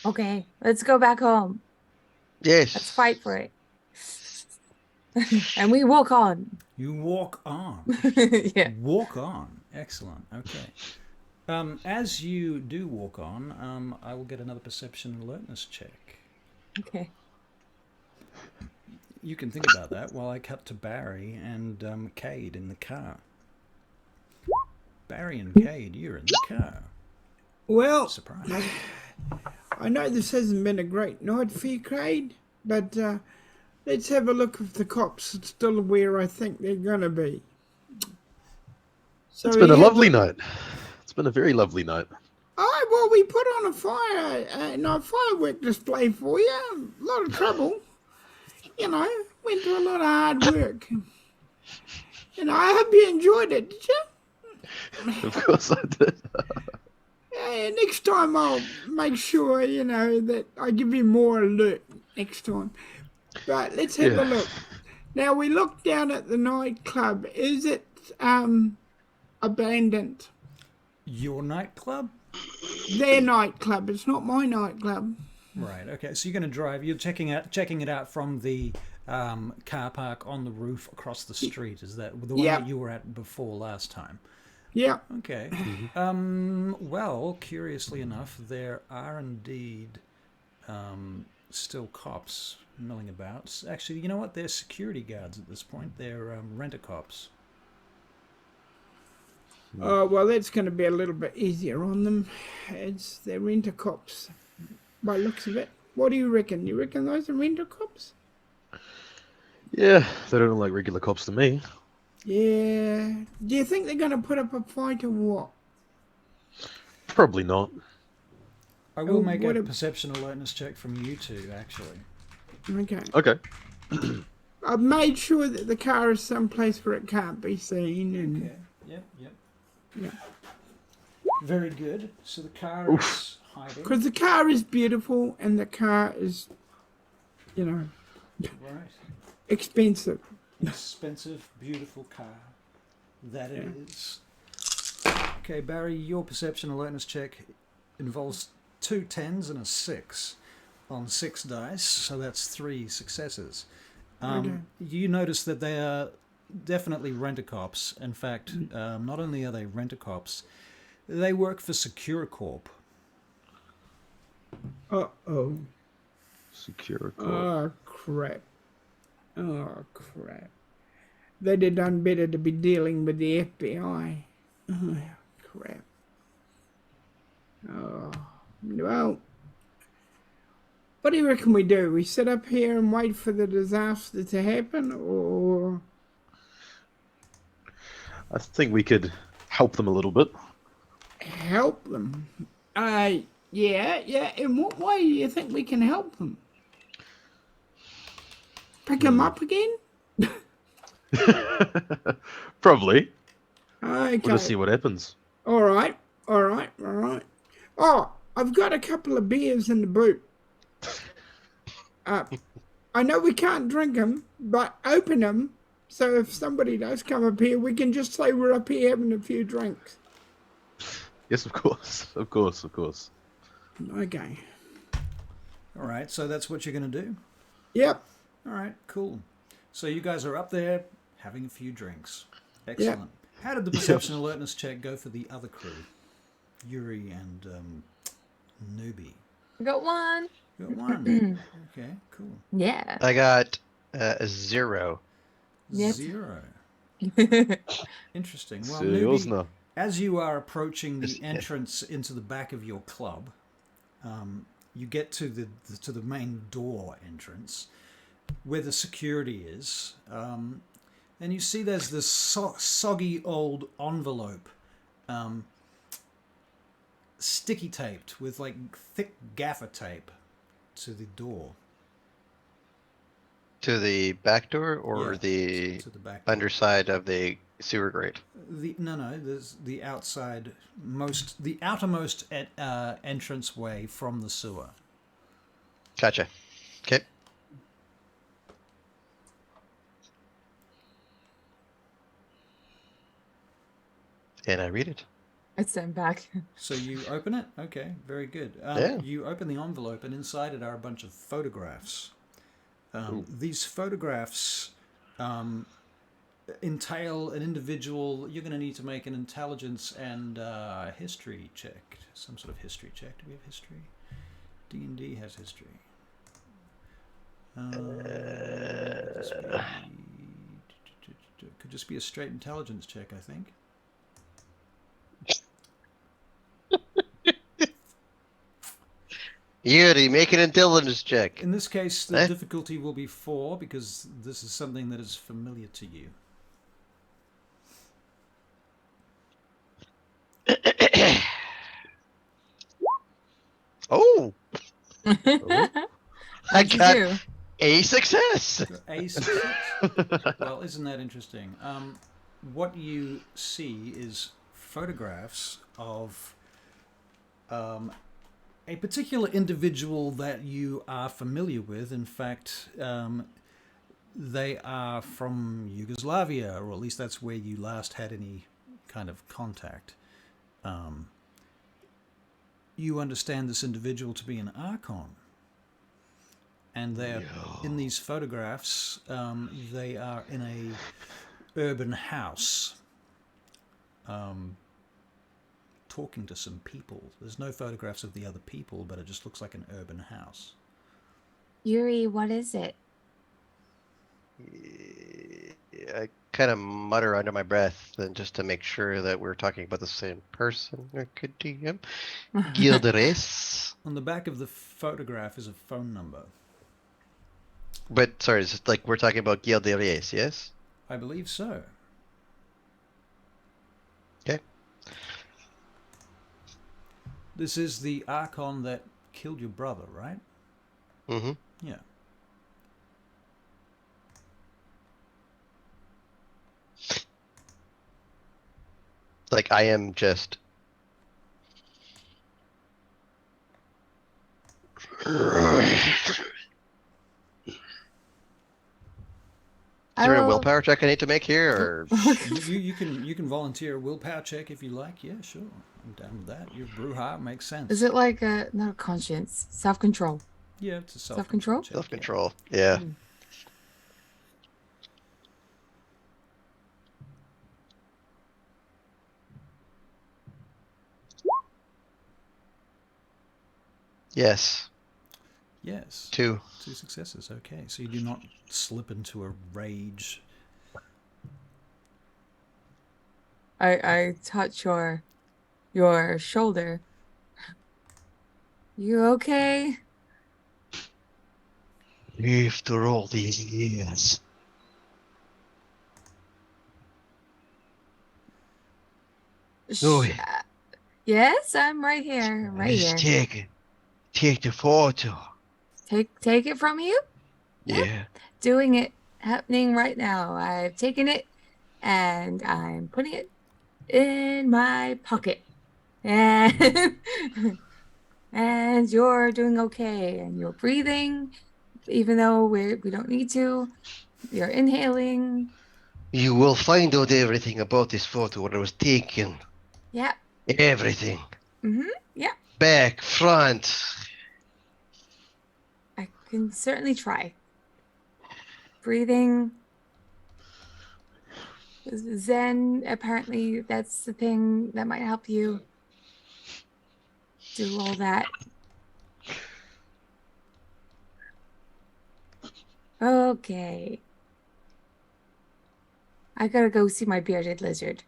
Okay, let's go back home. Yes. Let's fight for it. And we walk on. You walk on. Yeah. Walk on. Excellent. Okay. As you do walk on, I will get another perception and alertness check. Okay. You can think about that while I cut to Barry and Cade in the car. Barry and Cade, you're in the car. Well, Surprise. I know this hasn't been a great night for you, Craig, but let's have a look if the cops are still where I think they're going to be. So It's been a we had lovely the- night. It's been a very lovely night. Oh, well, we put on a firework display for you. A lot of trouble. You know, went through a lot of hard work. And I hope you enjoyed it, did you? Of course I did. Next time I'll make sure, you know, that I give you more alert next time. Right, let's have a look. Now we look down at the nightclub. Is it abandoned? Your nightclub? Their nightclub. It's not my nightclub. Right. Okay. So you're going to drive. You're checking it out from the car park on the roof across the street. Is that the one that you were at before last time? Yeah. Okay. Well, curiously enough, there are indeed still cops milling about. Actually, you know what? They're security guards at this point. They're rent-a-cops. Oh, well, that's going to be a little bit easier on them. They're rent-a-cops, by looks of it. What do you reckon? You reckon those are rent-a-cops? Yeah, they don't look like regular cops to me. Yeah. Do you think they're going to put up a fight or what? Probably not. I will make a perception alertness check from you two, actually. Okay. Okay. I've made sure that the car is someplace where it can't be seen. And Okay. Yep. Yeah. Very good. So the car is hiding. Because the car is beautiful and the car is, Right. expensive. Expensive, beautiful car. That it is. Okay, Barry, your perception alertness check involves 2 10s and a 6 on 6 dice, so that's 3 successes. You notice that they are definitely rent-a-cops. In fact, not only are they rent-a-cops, they work for Secure Corp. Uh-oh. Secure. Oh, crap. They'd have done better to be dealing with the FBI. Oh, crap. Oh, well, what do you reckon we do? We sit up here and wait for the disaster to happen, or... I think we could help them a little bit. Help them? Yeah. In what way do you think we can help them? Pick them up again? Probably. Okay. We'll just see what happens. All right. Oh, I've got a couple of beers in the boot. I know we can't drink them, but open them, so if somebody does come up here, we can just say we're up here having a few drinks. Yes, of course. Of course. Okay. All right, so that's what you're going to do? Yep. All right, cool. So you guys are up there having a few drinks. Excellent. Yep. How did the perception alertness check go for the other crew? Yuri and Newbie. Got one. You got one. Okay, cool. Yeah. I got a 0. Yep. 0. Interesting. Well, Seriously. Newbie, as you are approaching the entrance into the back of your club, you get to the main door entrance where the security is, and you see there's this soggy old envelope, sticky taped with like thick gaffer tape to the door. To the back door or Yeah, the to the back door. underside of the sewer grate? There's the outermost entranceway from the sewer. Gotcha. Okay. And I read it. I stand back. So you open it? Okay, very good. Yeah. You open the envelope, and inside it are a bunch of photographs. These photographs entail an individual. You're going to need to make an intelligence and history check. Some sort of history check. Do we have history? D&D has history. Could just be a straight intelligence check, I think. Yuri, make an intelligence check. In this case, the difficulty will be 4 because this is something that is familiar to you. Oh! I What'd you got do? a success! A success. Well, isn't that interesting? What you see is photographs of a particular individual that you are familiar with. In fact, they are from Yugoslavia, or at least that's where you last had any kind of contact. You understand this individual to be an Archon. And they're in these photographs. They are in a urban house, talking to some people. There's no photographs of the other people, but it just looks like an urban house. Yuri, what is it? I kind of mutter under my breath, and just to make sure that we're talking about the same person. RKDM. Gilderes. On the back of the photograph is a phone number. But sorry, it's like we're talking about Gilderes, yes? I believe so. Okay. This is the Archon that killed your brother, right? Mm-hmm. Yeah. Like I am just. Is there a willpower check I need to make here, or you can volunteer a willpower check if you like. Yeah, sure. I'm down with that. Your Bruja makes sense. Is it like not a conscience, self-control? Yeah, it's a Self-control? check, self-control? Yeah. Yes. Yes. 2. 2 successes. Okay, so you do not slip into a rage. I touch your shoulder. You okay? After all these years. Oh, Yes, I'm right here. I'm right here. Take the photo. Take it from you? Yeah. Doing it, happening right now. I've taken it and I'm putting it in my pocket. And and you're doing okay, and you're breathing, even though we don't need to. You're inhaling. You will find out everything about this photo, what it was taken. Yeah. Everything. Yeah. Back, front. I can certainly try. Breathing. Zen, apparently that's the thing that might help you do all that. Okay. I gotta go see my bearded lizard.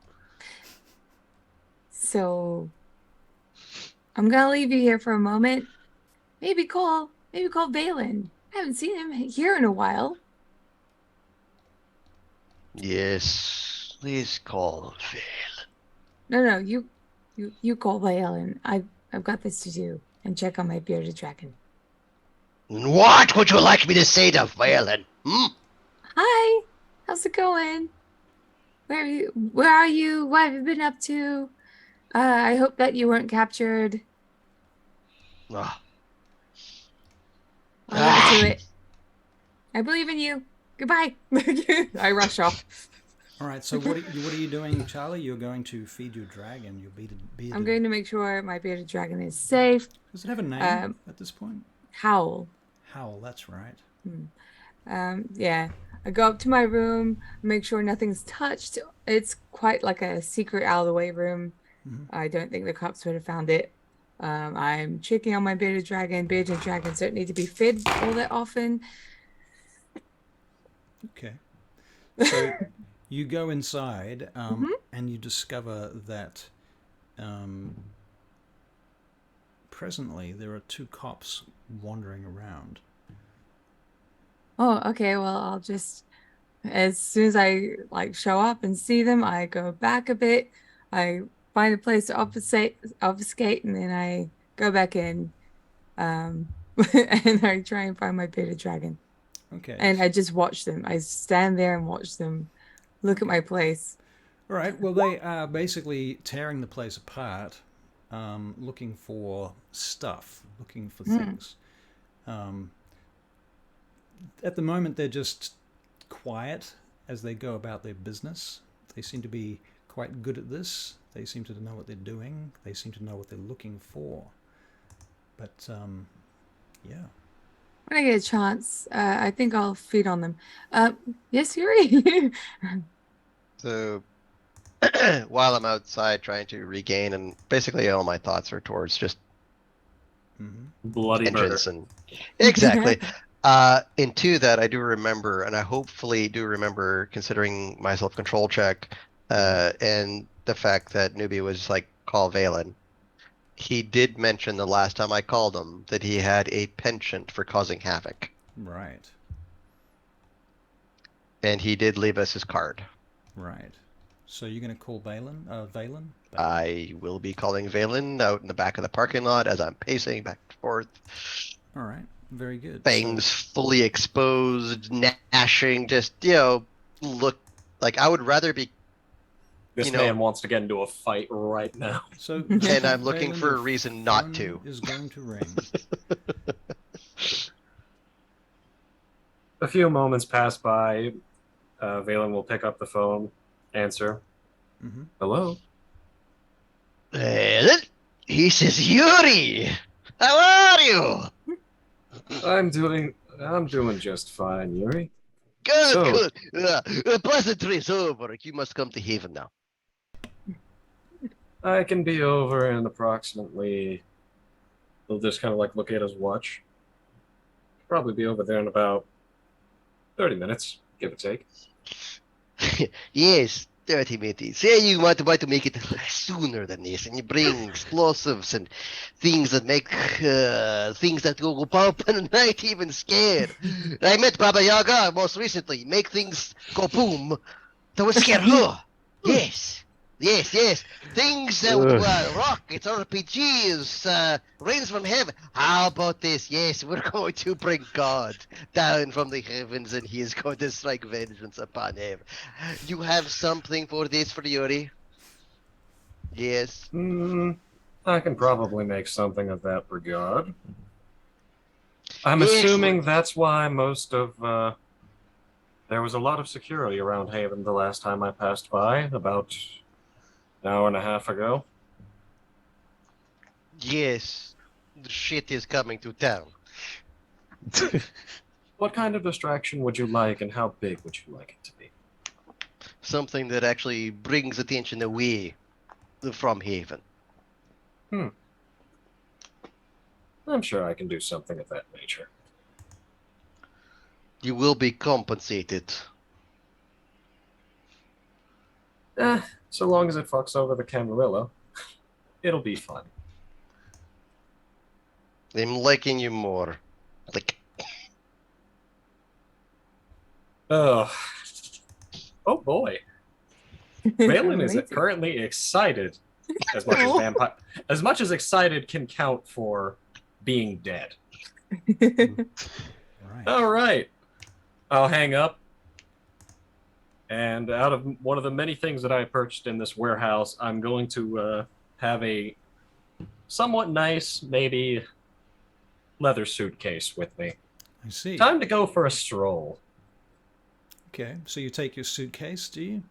So I'm gonna leave you here for a moment. Maybe call Valen. I haven't seen him here in a while. Yes, please call Phil. No, you call Valen. I've got this to do and check on my bearded dragon. What would you like me to say to Valen? Hi, how's it going? Where are you? What have you been up to? I hope that you weren't captured. Ah. I'll get to it. I believe in you. Goodbye. I rush off. All right. So what are you doing, Charlie? You're going to feed your dragon. Your bearded. I'm going to make sure my bearded dragon is safe. Does it have a name at this point? Howl. Howl. That's right. Yeah. I go up to my room, make sure nothing's touched. It's quite like a secret out of the way room. I don't think the cops would have found it. I'm checking on my bearded dragon. Bearded dragons don't need to be fed all that often. Okay. So you go inside and you discover that presently there are 2 cops wandering around. Oh, okay. Well, I'll just, as soon as I show up and see them, I go back a bit. I find a place to obfuscate, and then I go back in, and I try and find my bearded dragon. Okay. And I just watch them. I stand there and watch them look at my place. All right. Well, they are basically tearing the place apart. looking for stuff, looking for things. At the moment, they're just quiet as they go about their business. They seem to be quite good at this. They seem to know what they're doing. They seem to know what they're looking for. But, yeah. When I get a chance, I think I'll feed on them. Yes, Yuri? So while I'm outside trying to regain, and basically all my thoughts are towards just Bloody murder. vengeance and exactly. Into that, I do remember, and I hopefully do remember, considering my self-control check, and the fact that Newbie was like, call Valen. He did mention the last time I called him that he had a penchant for causing havoc. Right. And he did leave us his card. Right. So you're going to call Valen? Valen? I will be calling Valen out in the back of the parking lot as I'm pacing back and forth. All right. Very good. Fangs fully exposed, gnashing, just, look like I would rather be. This man wants to get into a fight right now. So, and I'm looking Valen, for a the reason not phone to. Is going to ring. A few moments pass by. Valen will pick up the phone, answer. Hello? Valen? He says, Yuri! How are you? I'm doing just fine, Yuri. Good, good. Pleasantry's over. You must come to Haven now. I can be over in approximately. He'll just kind of like look at his watch. Probably be over there in about 30 minutes, give or take. Yes, 30 minutes. Say you want to make it sooner than this, and you bring explosives and things that make things that go pop and not even scared. I met Baba Yaga most recently. Make things go boom. That would scare her. Yes. Things that rockets, RPGs, rains from heaven. How about this? Yes, we're going to bring God down from the heavens, and he is going to strike vengeance upon him. You have something for this for Yuri? Yes. I can probably make something of that regard. I'm assuming that's why most of there was a lot of security around Haven the last time I passed by, about an hour and a half ago. Yes. The shit is coming to town. What kind of distraction would you like, and how big would you like it to be? Something that actually brings attention away from Haven. I'm sure I can do something of that nature. You will be compensated. So long as it fucks over the Camarillo, it'll be fun. I'm liking you more. Like. Oh boy. Valen is Amazing. currently excited as much as excited can count for being dead. Right. All right. I'll hang up. And out of one of the many things that I purchased in this warehouse, I'm going to have a somewhat nice, maybe leather suitcase with me. I see. Time to go for a stroll. Okay, so you take your suitcase, do you?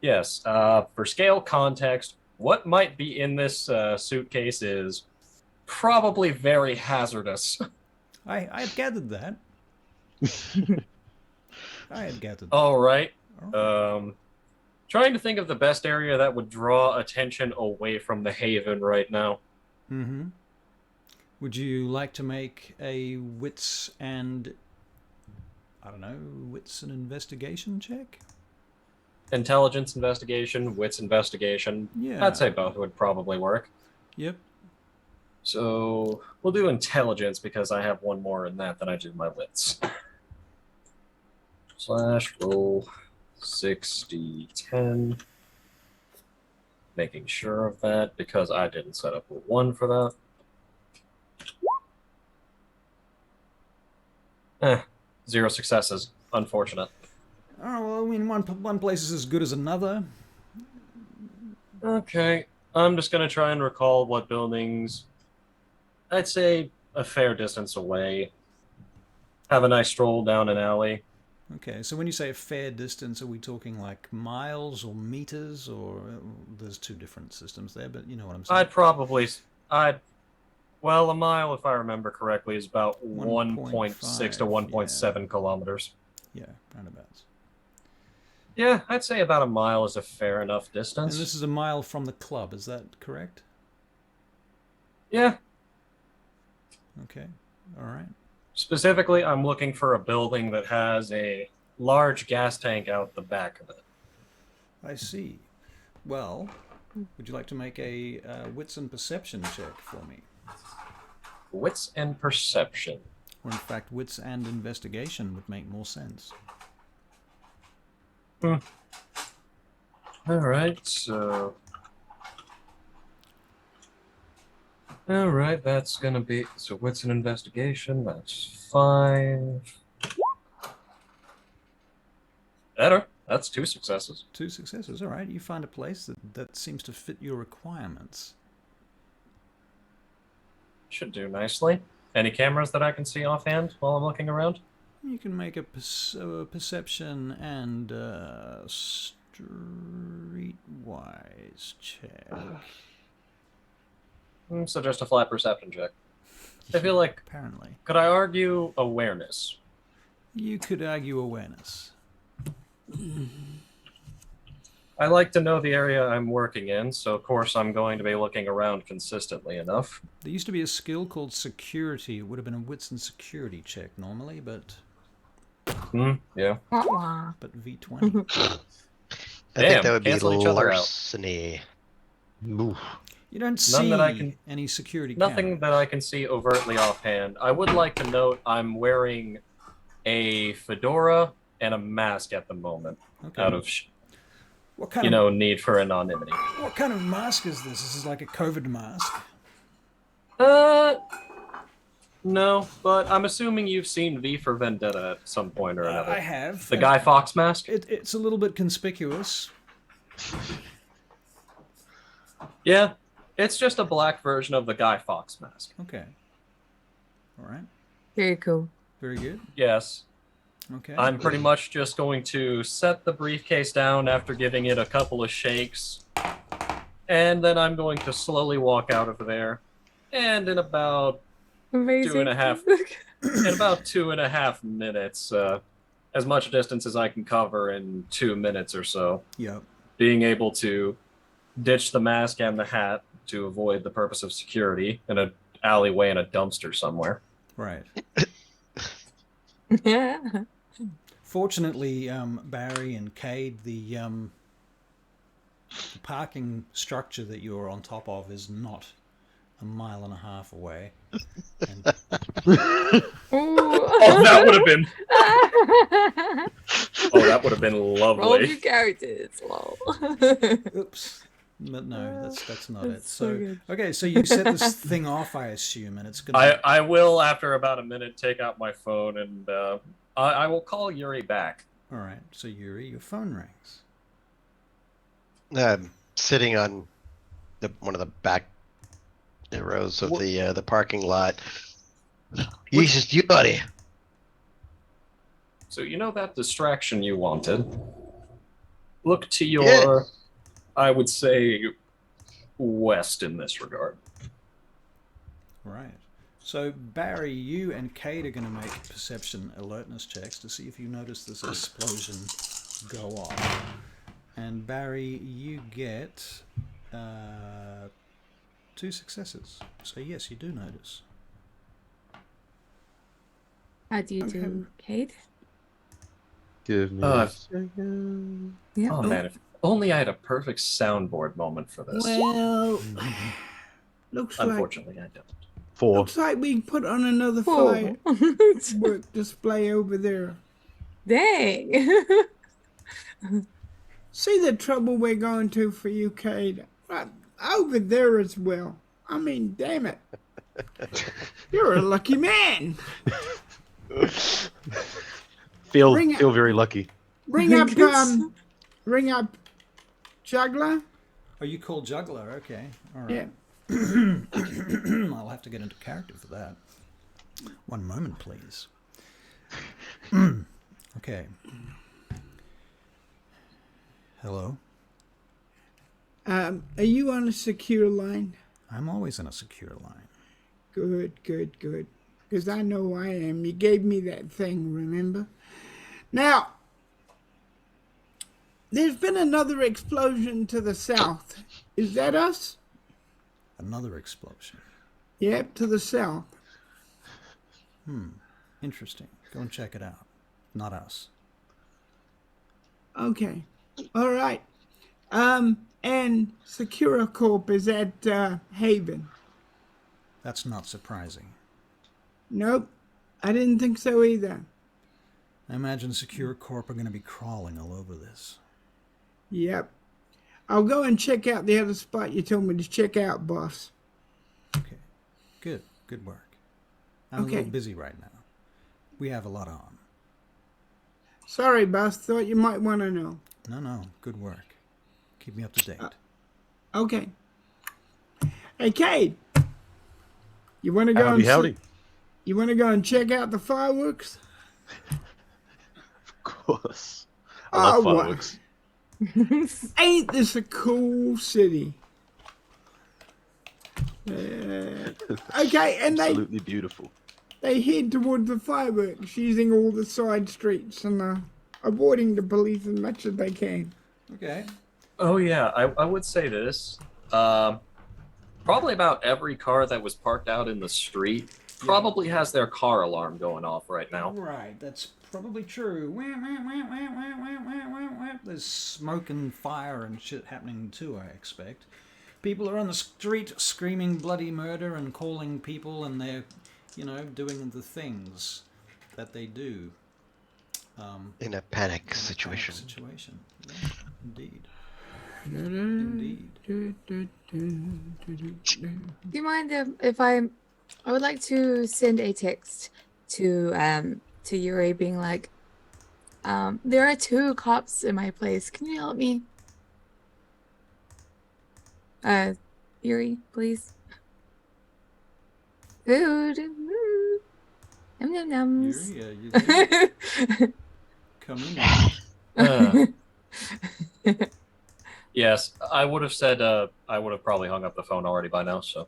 Yes. For scale context, what might be in this suitcase is probably very hazardous. I had gathered that. I had gathered that. All right. Oh. Trying to think of the best area that would draw attention away from the Haven right now. Would you like to make a wits and investigation check? Intelligence investigation, wits investigation. Yeah. I'd say both would probably work. Yep. So we'll do intelligence because I have one more in that than I do my wits. / roll 6010. Making sure of that because I didn't set up a 1 for that. 0 successes. Unfortunate. Oh, well, I mean, one place is as good as another. Okay. I'm just going to try and recall what buildings, I'd say a fair distance away. Have a nice stroll down an alley. Okay, so when you say a fair distance, are we talking like miles or meters, or there's two different systems there, but you know what I'm saying? Well, a mile, if I remember correctly, is about 1.6 to 1.7 yeah. kilometers. Yeah, roundabouts. Yeah, I'd say about a mile is a fair enough And distance. this is a mile from the club, is that correct? Yeah. Okay, all right. Specifically, I'm looking for a building that has a large gas tank out the back of it. I see. Well, would you like to make a wits and perception check for me? Wits and perception. Or in fact, wits and investigation would make more sense. All right, so... All right, that's going to be... So wits and investigation, that's 5. Better. That's 2 successes. 2 successes, all right. You find a place that seems to fit your requirements. Should do nicely. Any cameras that I can see offhand while I'm looking around? You can make a perception and streetwise check. So just a flat perception check. I feel like... Apparently. Could I argue awareness? You could argue awareness. I like to know the area I'm working in, so of course I'm going to be looking around consistently enough. There used to be a skill called security. It would have been a wits and security check normally, but... Yeah. But V20. I think that would be cancel each other out. larceny. Ooh. You don't see any security Nothing camera. that I can see overtly offhand. I would like to note I'm wearing a fedora and a mask at the moment. Okay. Out of, what kind of need for anonymity. What kind of mask is this? This is like a COVID mask. No, but I'm assuming you've seen V for Vendetta at some point or another. I have. The Guy Fawkes mask? It's a little bit conspicuous. Yeah, it's just a black version of the Guy Fawkes mask. Okay. All right. Very cool. Very good. Yes. Okay. I'm pretty much just going to set the briefcase down after giving it a couple of shakes. And then I'm going to slowly walk out of there. And in about Amazing. 2.5 minutes, as much distance as I can cover in 2 minutes or so. Yep. Being able to ditch the mask and the hat to avoid the purpose of security in an alleyway in a dumpster somewhere. Right. Yeah. Fortunately, Barry and Cade, the parking structure that you're on top of is not 1.5 miles away. And Oh, that would have been. Oh, that would have been Roll lovely. your characters. Lol. oops. But no, that's not That's it. so So good. okay, so you set this thing off, I assume, and it's gonna. I will, after about a minute, take out my phone and I will call Yuri back. All right. So Yuri, your phone rings. Sitting on one of the back rows of the parking lot. Jesus, you buddy. So you know that distraction you wanted? Look to your, Yes. I would say, west in this regard. Right. So Barry, you and Kate are going to make perception alertness checks to see if you notice this explosion go off. And Barry, you get 2 successes. So yes, you do notice. How do you do, Kate? Give me Uh, a second. Yeah. Oh man, if only I had a perfect soundboard moment for this. Well, looks Unfortunately, I don't. 4. we put on another Whoa. firework display over there. Dang. See the trouble we're going to for you, Cade? Right over there as well. I mean, damn it. You're a lucky man. Feel Bring it. very lucky. Ring up Juggler. Oh, you call juggler? Okay, all right. Yeah. I'll have to get into character for that. One moment, please. Okay. Hello. Are you on a secure line? I'm always in a secure line. Good, good, good. Because I know I am. You gave me that thing, remember? Now, there's been another explosion to the south. Is that us? Another explosion. Yep, to the south. Interesting. Go and check it out. Not us. Okay. All right. And Secura Corp is at Haven. That's not surprising. Nope. I didn't think so either. I imagine Secure Corp are going to be crawling all over this. Yep. I'll go and check out the other spot you told me to check out, boss. Okay. Good. Good work. I'm a Okay. little busy right now. We have a lot on. Sorry, boss. Thought you might want to know. No. Good work. Keep me up to date. Okay. Hey, Cade. You want to go and Howdy. You want to go and check out the fireworks? Of course. I love Oh, wow. fireworks. Ain't this a cool city? Okay, and Absolutely beautiful. they head toward the fireworks using all the side streets and avoiding the police as much as they can. Okay. Oh yeah, I would say this. Probably about every car that was parked out in the street probably has their car alarm going off right now. Right, that's probably true. There's smoke and fire and shit happening too, I expect. People are on the street screaming bloody murder and calling people, and they're, doing the things that they do. In a panic In a situation. panic situation. Yeah, indeed. Indeed. Do you mind if I would like to send a text to Yuri being like, there are 2 cops in my place. Can you help me? Yuri, please. Food. Yum yum yums. Yuri, you there? Come in. Yes, I would have said I would have probably hung up the phone already by now. So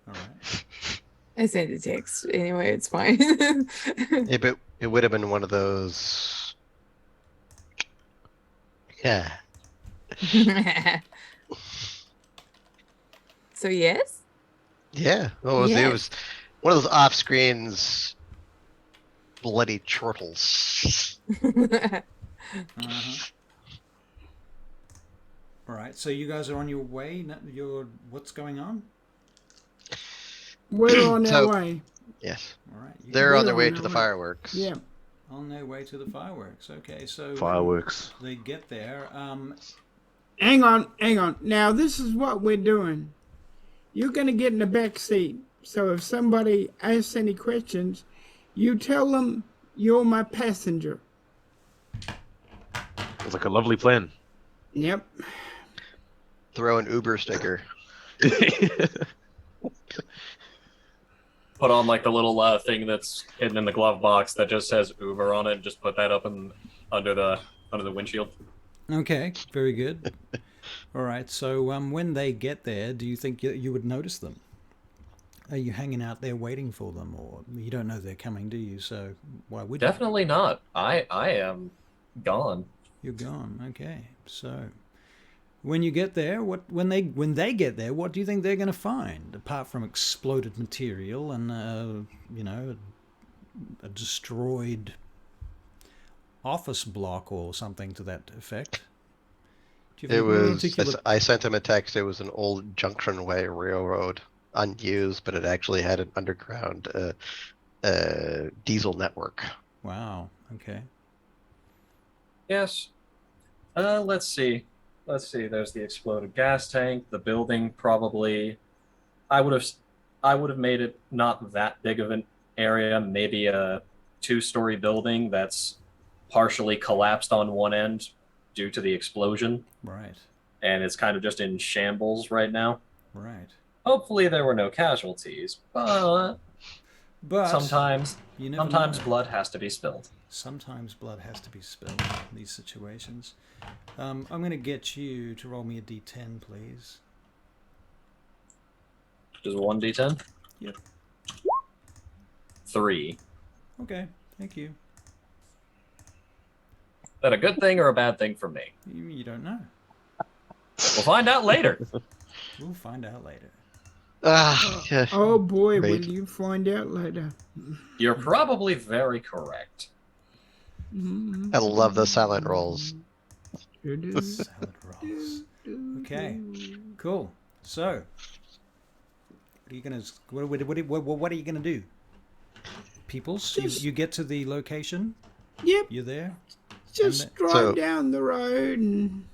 All right. I sent a text. Anyway, it's fine. Yeah, but it would have been one of those. Yeah. So yes? Yeah. What was it? It was one of those off screens bloody chortles. Uh-huh. All right. So you guys are on your way. What's going on? We're on So- our way. Yes. All right. They're on their We're way on to our the way. fireworks. Yeah. On their way to the fireworks. Okay. So Fireworks. they get there. Hang on. Now, this is what we're doing. You're going to get in the back seat. So if somebody asks any questions, you tell them you're my passenger. It's like a lovely plan. Yep. Throw an Uber sticker. put on like the little thing that's hidden in the glove box that just says Uber on it. And just put that up under the windshield. Okay. Very good. All right. So when they get there, do you think you would notice them? Are you hanging out there waiting for them, or you don't know they're coming, do you? So why would Definitely not. I am gone. You're gone. Okay. So when you get there, when they get there, what do you think they're going to find apart from exploded material and a destroyed office block or something to that effect? Do you It have any was. particular- I sent him a text. It was an old Junction Way railroad, unused, but it actually had an underground diesel network. Wow. Okay. Yes. Let's see. There's the exploded gas tank. The building probably. I would have made it not that big of an area. Maybe a 2-story building that's partially collapsed on one end due to the explosion, Right. and it's kind of just in shambles right now. Right. Hopefully there were no casualties, but sometimes you never know. blood has to be spilled. Sometimes blood has to be spilled in these situations. I'm going to get you to roll me a d10, please. Just 1d10? Yep. 3. Okay, thank you. Is that a good thing or a bad thing for me? You don't know. We'll find out later. We'll find out later. Yeah. Oh boy, Great. will you find out later. You're probably very correct. I love those silent rolls. Salad rolls. Okay, cool. So, what are you gonna? What are you gonna do? Peoples, you get to the location. Yep, You're there. just drive So- down the road and,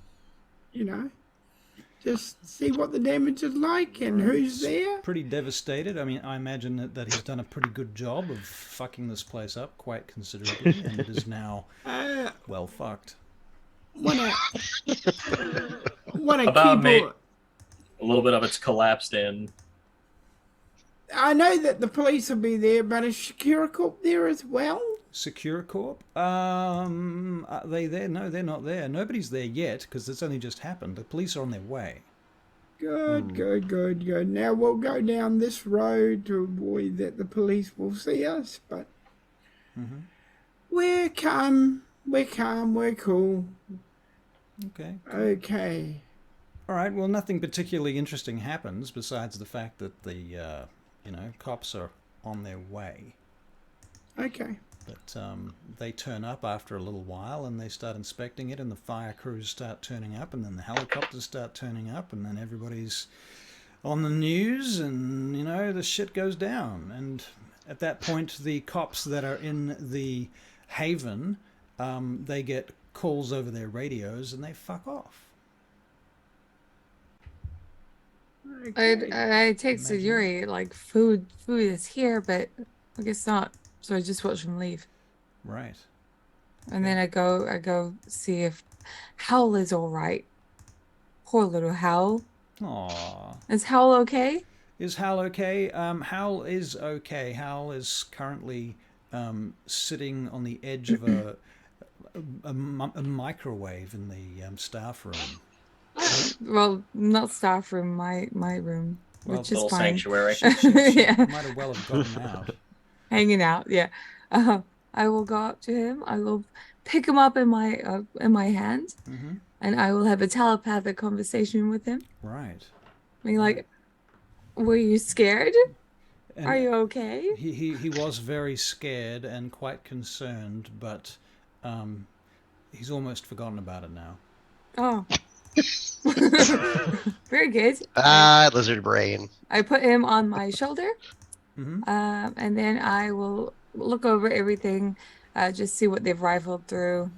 just see what the damage is like and who's there. Pretty devastated. I mean, I imagine that he's done a pretty good job of fucking this place up quite considerably, and it is now well fucked. Wanna About keep me. all- A little bit of it's collapsed in. I know that the police will be there, but is Shakira Corp there as well? Secure Corp? Are they there? No, they're not there. Nobody's there yet because it's only just happened. The police are on their way. Good. Now we'll go down this road to avoid that the police will see us, but we're calm, we're cool. Okay. Okay. All right. Well, nothing particularly interesting happens besides the fact that the cops are on their way. Okay. But they turn up after a little while and they start inspecting it, and the fire crews start turning up, and then the helicopters start turning up, and then everybody's on the news, and the shit goes down. And at that point, the cops that are in the haven, they get calls over their radios and they fuck off. I texted Yuri like food is here, but I guess not. So I just watched him leave, Right. and then I go see if Howl is all right. Poor little Howl. Aww. Is Howl okay? Is Hal okay? Hal is okay. Hal is currently sitting on the edge of a microwave in the staff room. Well, not staff room, my room, Well, which is Little fine. sanctuary. She Yeah. might have well have gotten out. Hanging out. Yeah. I will go up to him. I will pick him up in my hand, Mm-hmm. and I will have a telepathic conversation with him. Right. Being like, "Were you scared? And Are you okay?" he was very scared and quite concerned, but he's almost forgotten about it now. Oh. Very good. Lizard brain. I put him on my shoulder, Mm-hmm. and then I will look over everything, just see what they've rifled through.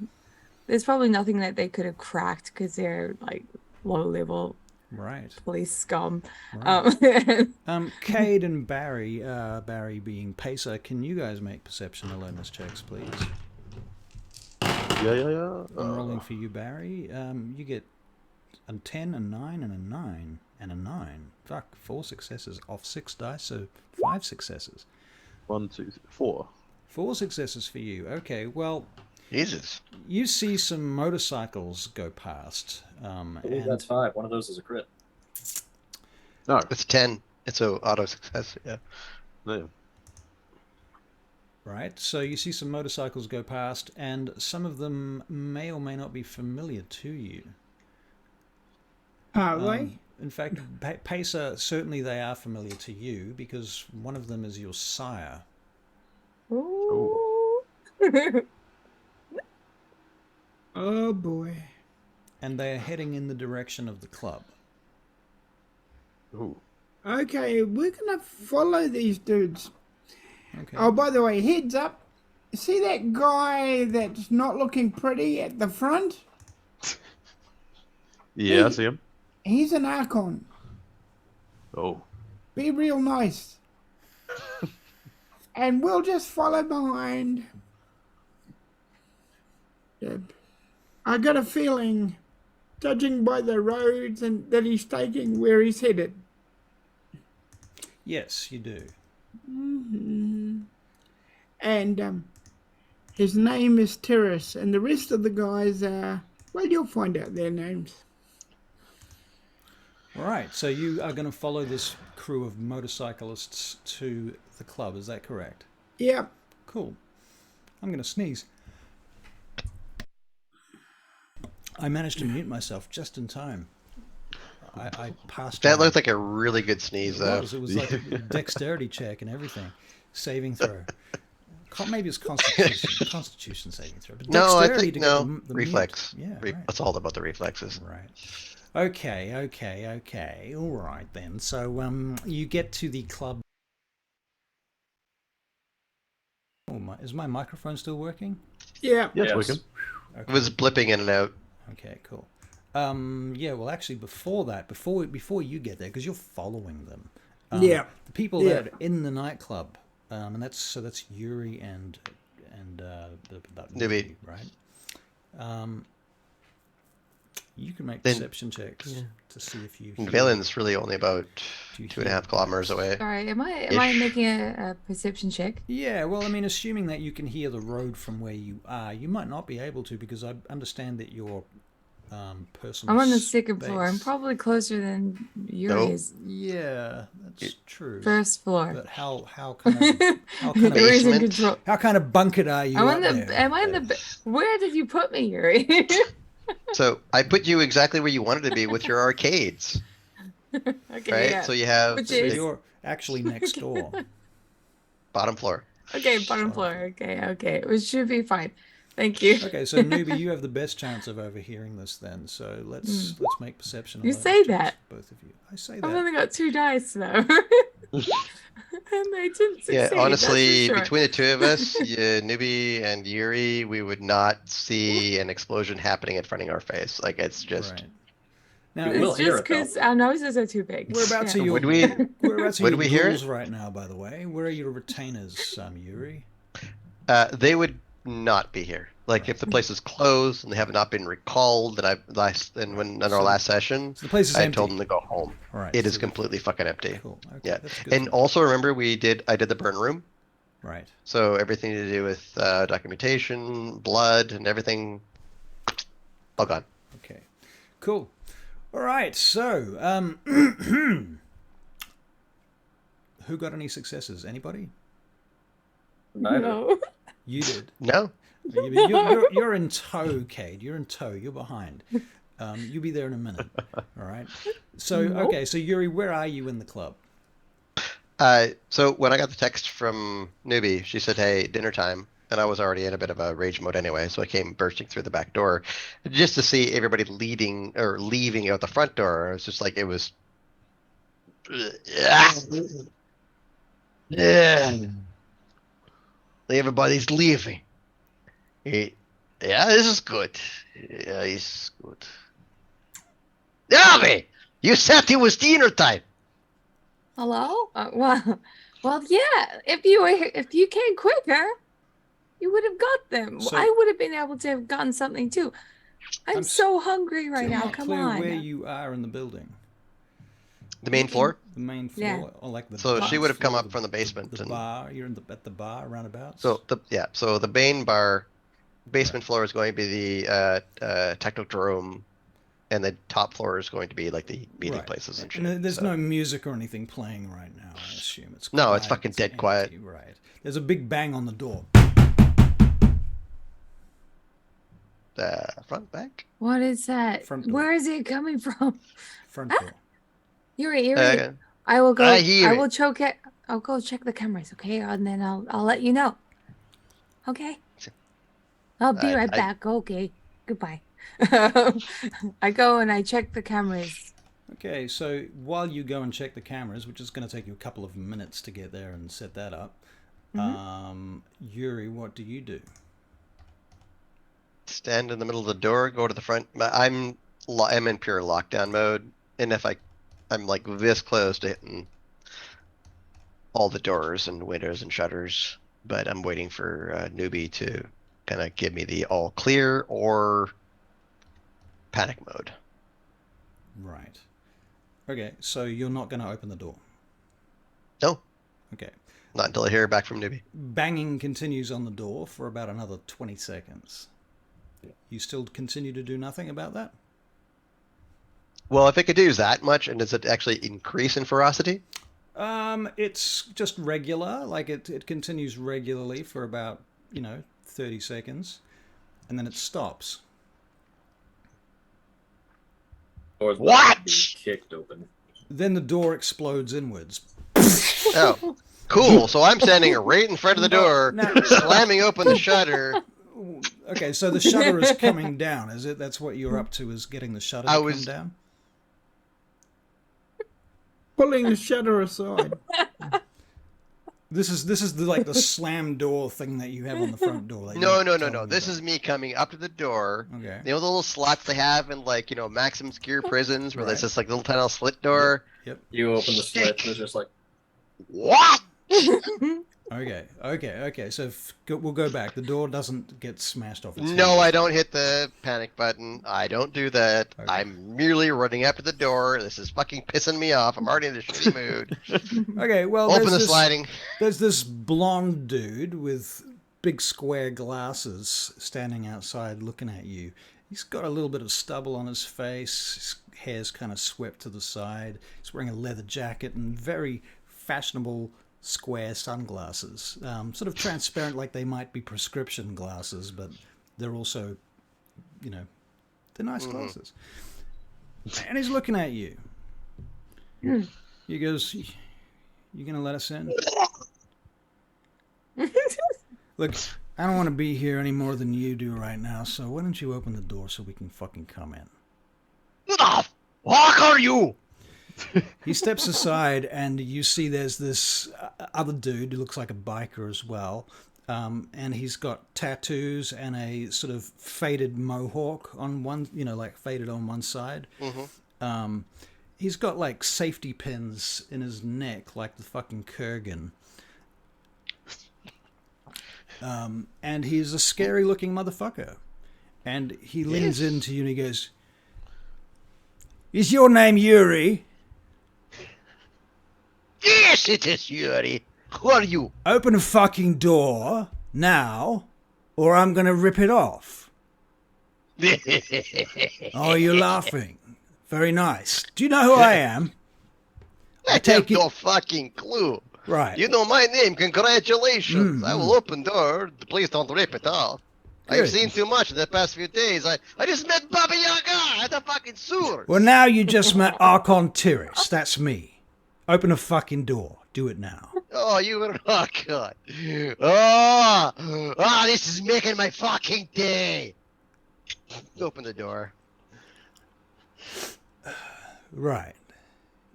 There's probably nothing that they could have cracked because they're like low-level Right. police scum. Right. Cade and Barry, Barry being Pacer, can you guys make perception awareness checks, please? Yeah. I'm rolling for you, Barry. You get a 10, a 9, and a 9, and a 9. Fuck, 4 successes off 6 dice, so 5 successes. 1, 2, 4. 4 successes for you. Okay, well, Jesus. you see some motorcycles go past. Ooh, And that's 5. One of those is a crit. No, It's 10. It's a auto success. Yeah. no. right, so you see some motorcycles go past, and some of them may or may not be familiar to you. Are they? In fact, Pacer, certainly they are familiar to you because one of them is your sire. Ooh. Oh boy. And they are heading in the direction of the club. Ooh. Okay, we're gonna follow these dudes. Okay. Oh, by the way, heads up. See that guy that's not looking pretty at the front? Yeah, I see him. He's an Archon. Oh. Be real nice. And we'll just follow behind. Yeah. I got a feeling judging by the roads and that he's taking, where he's headed. Yes, you do. And his name is Terrace, and the rest of the guys are, well, you'll find out their names. All right, so you are going to follow this crew of motorcyclists to the club, is that correct? Yeah. Cool. I'm going to sneeze. I managed to mute myself just in time. I passed. That looked like a really good sneeze, though. It was like a dexterity check and everything. Saving throw. Maybe it's Constitution saving throw. But No, I dexterity think to get no. the Reflex. mute. Yeah, right. It's all about the reflexes. Right. Okay. All right then. So you get to the club. Is my microphone still working? Yeah. Yes, we can. Okay. It was blipping in and out. Okay, cool. Yeah, well, actually, before you get there, because you're following them. The people that are in the nightclub, and that's Yuri and Newbie, right? You can make perception checks to see if you. Valen's really only about 2.5 kilometers away. Sorry, am I making a perception check? Yeah, well, I mean, assuming that you can hear the road from where you are, you might not be able to, because I understand that your personal. I'm on the second floor. I'm probably closer than Yuri's. Yeah, that's true. First floor. But how kind Yuri's in Basement? control. how kind of bunkered are you? Am I in the? Where did you put me, Yuri? So I put you exactly where you wanted to be with your arcades, Okay, right? yeah. So you have Which So is- you're actually next door. bottom floor. Okay, bottom floor. Okay. It should be fine. Thank you. Okay, so Newbie, you have the best chance of overhearing this then. So let's make perception. You awareness say checks, that. both of you. I say I've that. only got 2 dice though. And I didn't succeed. Yeah, that's for honestly, sure. between the two of us, Newbie and Yuri, we would not see an explosion happening in front of our face. Like, it's just. Right. Now, We'll It's hear just it, though. because our noses are too big. whereabouts Yeah. are you? Would we? Whereabouts are would your we hear it? ghouls right now? By the way, where are your retainers, Yuri? They would not be here. Like, if the place is closed and they have not been recalled, in our last session, So the place is I empty. told them to go home. All right. It is so- completely fucking empty. Cool. Okay, Yeah, that's good and to know. also remember I did the burn room, Right. so everything to do with documentation, blood, and everything, all gone. Okay. Cool. All right. So, who got any successes? Anybody? No. You did. No, You're in tow, Cade. You're in tow. You're behind. You'll be there in a minute. All right. So, okay. So, Yuri, where are you in the club? so when I got the text from Newbie, she said, "Hey, dinner time," and I was already in a bit of a rage mode anyway, so I came bursting through the back door, just to see everybody leaving out the front door. It was just like it was. Yeah. Everybody's leaving. Yeah, this is good. Yeah, it's good. Navi, you said it was dinner time. Hello? Well, yeah. If you came quicker, you would have got them. So- I would have been able to have gotten something too. I'm so hungry right Still now. not Come clear on. where you are in the building. The main floor. The main floor, Yeah. or like the. So she dance would have come floor, up from the basement. The and bar. You're at the bar roundabouts. So the main bar, basement floor is going to be the technodrome, and the top floor is going to be like the meeting Right. places and shit. And there's so. no music or anything playing right now. I assume it's No, it's quiet, fucking dead quiet. empty, Right. There's a big bang on the door. Front, back. What is that? Front door. Where is it coming from? Front door. Yuri, Uh, I will go. I hear I it. will choke it. I'll go check the cameras, okay? And then I'll let you know. Okay. I'll be right I- back. Okay. Goodbye. I go and I check the cameras. Okay, so while you go and check the cameras, which is going to take you a couple of minutes to get there and set that up, Yuri, what do you do? Stand in the middle of the door, go to the front. I'm in pure lockdown mode, and if I'm like this close to hitting all the doors and windows and shutters, but I'm waiting for Newbie to kind of give me the all clear or panic mode. Right. Okay, so you're not going to open the door. No, Okay. not until I hear back from Newbie. Banging continues on the door for about another 20 seconds. You still continue to do nothing about that? Well, if it continues that much, and does it actually increase in ferocity? It's just regular. Like it continues regularly for about, 30 seconds. And then it stops. Door's about What? to be kicked open. Then the door explodes inwards. Oh, cool. So I'm standing right in front of the door, Now- slamming open the shutter. Okay, so the shutter is coming down, is it? That's what you're up to, is getting the shutter to come down? Pulling the shutter aside. This is the slam door thing that you have on the front door. Like No. you're telling me This about. is me coming up to the door. Okay. You know the little slots they have in maximum secure prisons where there's Right. just like little tiny slit door? Yep. You open the slit, and it's just like, What? Okay. So we'll go back. The door doesn't get smashed off. Its No, hinges. I don't hit the panic button. I don't do that. Okay. I'm merely running up to the door. This is fucking pissing me off. I'm already in a shitty mood. Okay, well, Open the sliding. There's this blonde dude with big square glasses standing outside looking at you. He's got a little bit of stubble on his face. His hair's kind of swept to the side. He's wearing a leather jacket and very fashionable square sunglasses. Sort of transparent, like they might be prescription glasses, but they're also, they're nice glasses. And he's looking at you. He goes, "You gonna let us in?" Look, I don't want to be here any more than you do right now, so why don't you open the door so we can fucking come in? Who the fuck are you? He steps aside, and you see there's this other dude who looks like a biker as well, and he's got tattoos and a sort of faded mohawk on one, like faded on one side. Mm-hmm. He's got like safety pins in his neck, like the fucking Kurgan. And he's a scary-looking motherfucker. And he leans into you and he goes, "Is your name Yuri? Yes, it is Yuri. Who are you? Open a fucking door now, or I'm gonna rip it off." Oh, you're laughing. Very nice. Do you know who I am? I take have it- no fucking clue. Right. You know my name. Congratulations. I Mm. will open door. Please don't rip it off. I've Good. seen too much in the past few days. I just met Baba Yaga at the fucking sewer. Well, now you just met Archon Tiris. That's me. Open a fucking door. Do it now. Oh, you were. Oh, God. Oh, this is making my fucking day. Open the door. Right.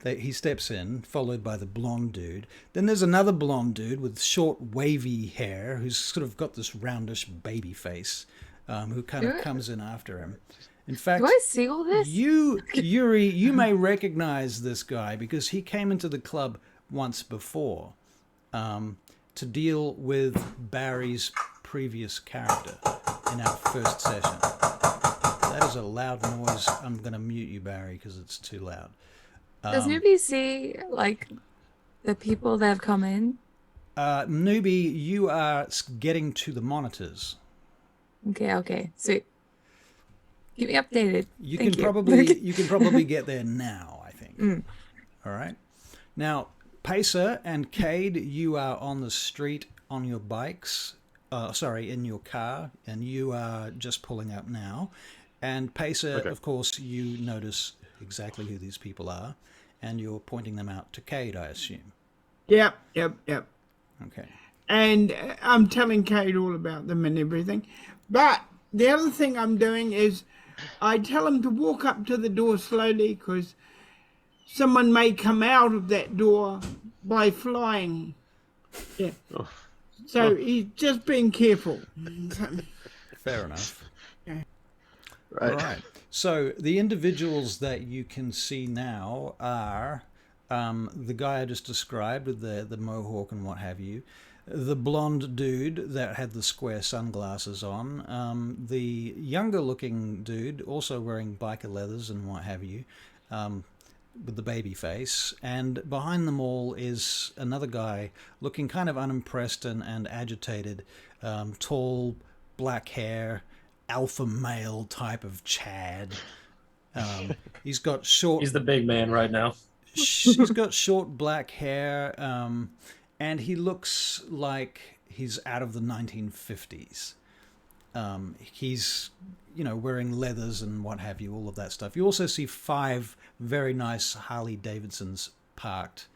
He steps in, followed by the blonde dude. Then there's another blonde dude with short, wavy hair who's sort of got this roundish baby face, who kind of comes in after him. In fact, Do I see all this? Yuri, you may recognize this guy because he came into the club once before to deal with Barry's previous character in our first session. That is a loud noise. I'm going to mute you, Barry, because it's too loud. Does newbie see like the people that have come in? Newbie, you are getting to the monitors. Okay. Sweet. Keep me updated. You Thank can probably get there now, I think. Mm. All right. Now, Pacer and Cade, you are on the street on your bikes. In your car, and you are just pulling up now. And Pacer, Okay. of course, you notice exactly who these people are, and you're pointing them out to Cade, I assume. Yep. Okay. And I'm telling Kate all about them and everything. But the other thing I'm doing is I tell him to walk up to the door slowly because someone may come out of that door by flying. Yeah. So he's just being careful. Fair enough. Right. All right. So the individuals that you can see now are the guy I just described with the mohawk and what have you, the blonde dude that had the square sunglasses on, the younger looking dude also wearing biker leathers and what have you, with the baby face, and behind them all is another guy looking kind of unimpressed and agitated, tall, black hair, alpha male type of Chad. He's got short. He's the big man right now. He's got short black hair, and he looks like he's out of the 1950s. He's, wearing leathers and what have you, all of that stuff. You also see 5 very nice Harley Davidsons parked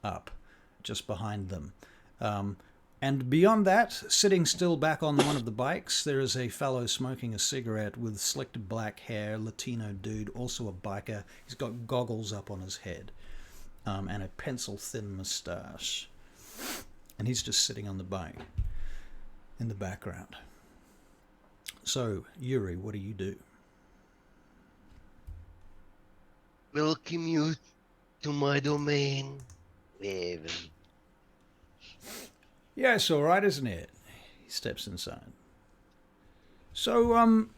up just behind them. And beyond that, sitting still back on one of the bikes, there is a fellow smoking a cigarette with slicked black hair, Latino dude, also a biker. He's got goggles up on his head, and a pencil-thin mustache. And he's just sitting on the bike in the background. So, Yuri, what do you do? Welcome you to my domain, Raven. Yeah, it's all right, isn't it? He steps inside. So,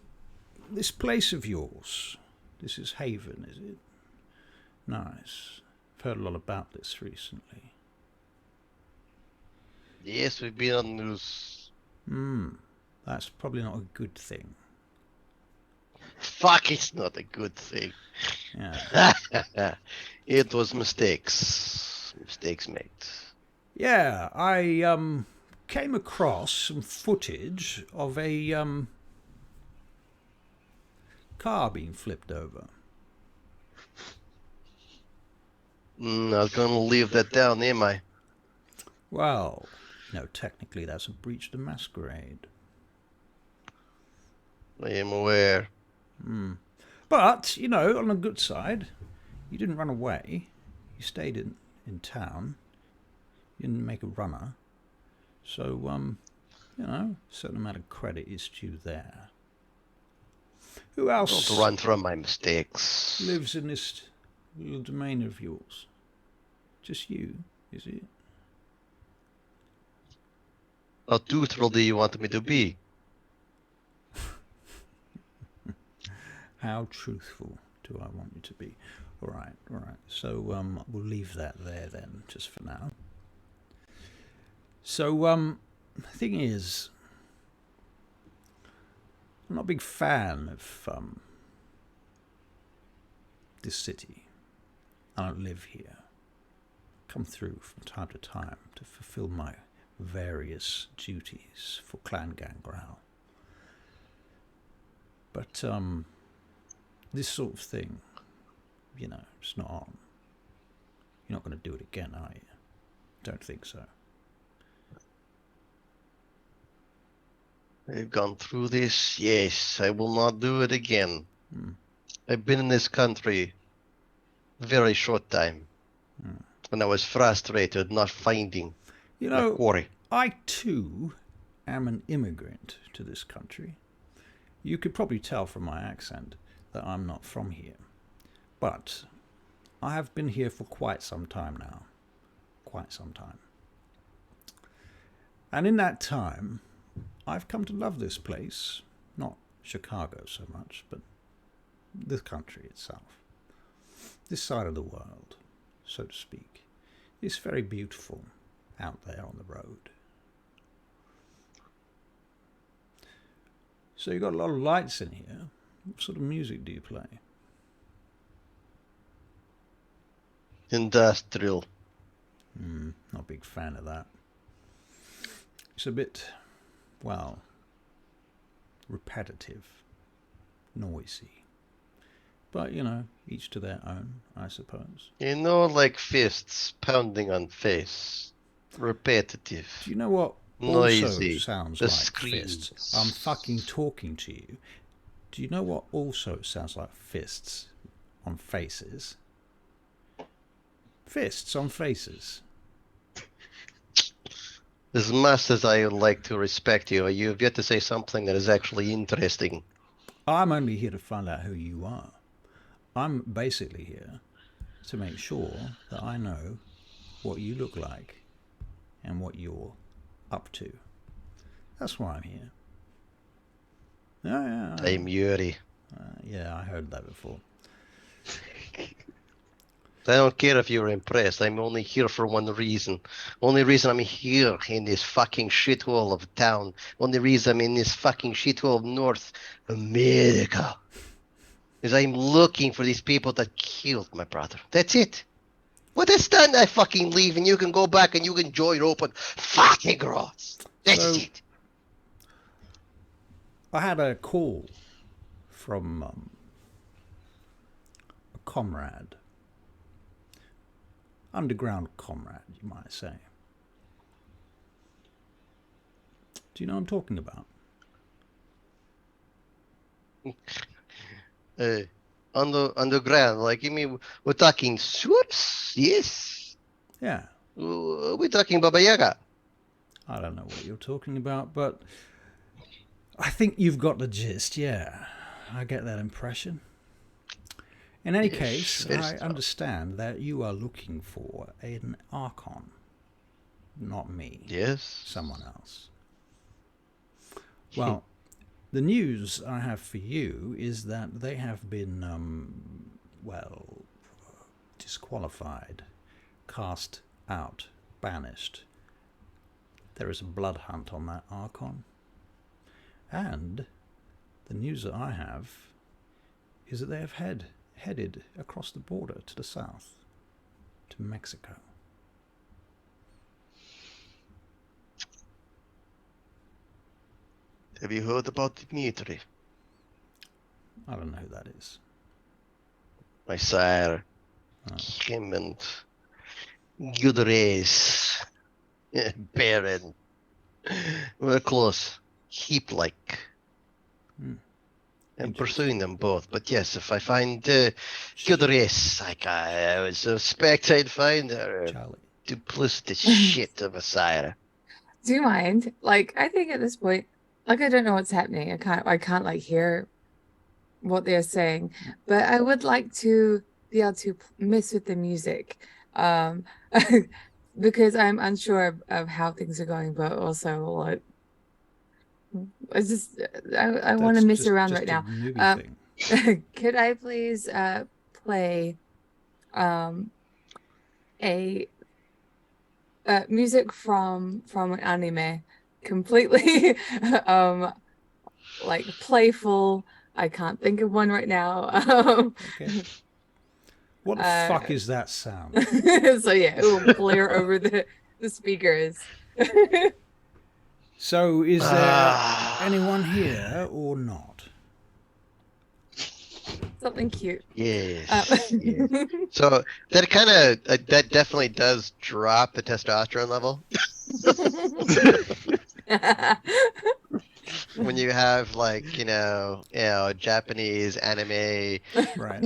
this place of yours, this is Haven, is it? Nice. I've heard a lot about this recently. Yes, we've been on news. That's probably not a good thing. Fuck, it's not a good thing. Yeah. It was mistakes. Mistakes made. Yeah, I came across some footage of a car being flipped over. Not gonna leave that down, am I? Well, technically that's a breach of the Masquerade. I am aware. But, on the good side, you didn't run away. You stayed in town. You didn't make a runner. So, a certain amount of credit is due there. Who else Don't run from my mistakes. lives in this little domain of yours? Just you, is it? How truthful do you want me to be? How truthful do I want you to be? All right. So we'll leave that there then, just for now. So the thing is, I'm not a big fan of this city. I don't live here. I come through from time to time to fulfill my various duties for Clan Gangrel. But this sort of thing, it's not on. You're not going to do it again, are you? Don't think so. I've gone through this. Yes, I will not do it again. I've been in this country a very short time. And I was frustrated not finding my quarry. I too am an immigrant to this country. You could probably tell from my accent that I'm not from here. But I have been here for quite some time now. Quite some time. And in that time, I've come to love this place. Not Chicago so much, but this country itself. This side of the world, so to speak. It's very beautiful out there on the road. So you've got a lot of lights in here. What sort of music do you play? Industrial. Not a big fan of that. It's a bit, repetitive, noisy. But, each to their own, I suppose. Like fists pounding on face. Repetitive. Do you know what Noisy. also sounds The like screams. fists? I'm fucking talking to you. Do you know what also sounds like fists on faces? Fists on faces. As much as I would like to respect you, you've yet to say something that is actually interesting. I'm only here to find out who you are. I'm basically here to make sure that I know what you look like and what you're up to. That's why I'm here. Yeah. I'm Yuri. Yeah, I heard that before. I don't care if you're impressed. I'm only here for one reason. Only reason I'm here in this fucking shithole of town. Only reason I'm in this fucking shithole of North America is I'm looking for these people that killed my brother. That's it. When that's done, I fucking leave and you can go back and you can enjoy your open fucking gross. That's So- it. I had a call from a comrade. Underground comrade, you might say. Do you know what I'm talking about? Underground, like you mean we're talking sewers? Yes. Yeah. We're talking Baba Yaga. I don't know what you're talking about, but I think you've got the gist, yeah. I get that impression. In any Yes, case, very I strong. understand that you are looking for an Archon. Not me. Yes. Someone else. Well, the news I have for you is that they have been, well, disqualified, cast out, banished. There is a blood hunt on that Archon. And the news that I have is that they have headed across the border to the south, to Mexico. Have you heard about Dmitri? I don't know who that is. My sire. Oh. Him and good race. Baron. We're close. Heap-like. Hmm. I'm pursuing them both, but yes, if I find good race, like I would suspect I'd find her Charlie. duplicitous shit of a sire. Do you mind? Like, I think at this point, like, I don't know what's happening. I can't like hear what they're saying, but I would like to be able to mess with the music, because I'm unsure of how things are going, but also like, I just I want to That's mess around just right a now. newbie thing. Could I please play a music from an anime, completely like playful. I can't think of one right now. Okay. What the fuck is that sound? So yeah, it will blare over the speakers. So, is there anyone here or not? Something cute. Yes. Yes. So that kind of that definitely does drop the testosterone level when you have like Japanese anime. Right.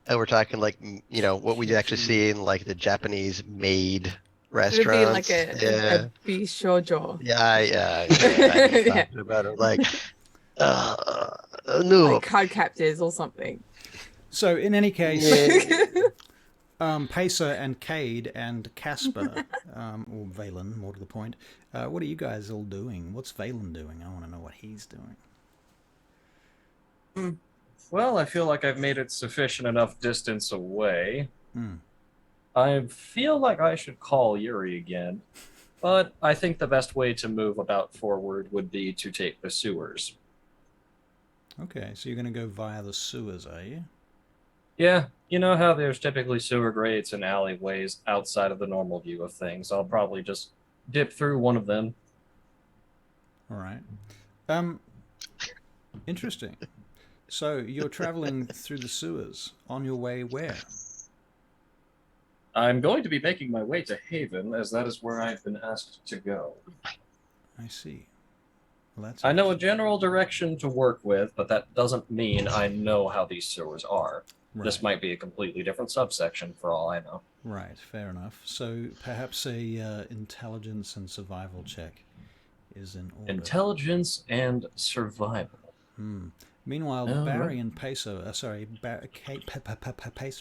And we're talking like what we actually see in like the Japanese made It restaurants. would be like yeah. a bishoujo. Yeah. I was talking about it like no. Like card captors or something. So, in any case, Yeah. Pacer and Cade and Casper, or Valen, more to the point, what are you guys all doing? What's Valen doing? I want to know what he's doing. Well, I feel like I've made it sufficient enough distance away. Hmm. I feel like I should call Yuri again, but I think the best way to move about forward would be to take the sewers. Okay, so you're going to go via the sewers, are you? Yeah, you know how there's typically sewer grates and alleyways outside of the normal view of things. I'll probably just dip through one of them. All right. Interesting. So you're traveling through the sewers on your way where? I'm going to be making my way to Haven, as that is where I've been asked to go. I see. Well, that's I know a interesting. general direction to work with, but that doesn't mean I know how these sewers are. Right. This might be a completely different subsection for all I know. Right, fair enough. So perhaps a intelligence and survival check is in order. Intelligence and survival. Hmm. Meanwhile, All Barry right. and Pacer, Pacer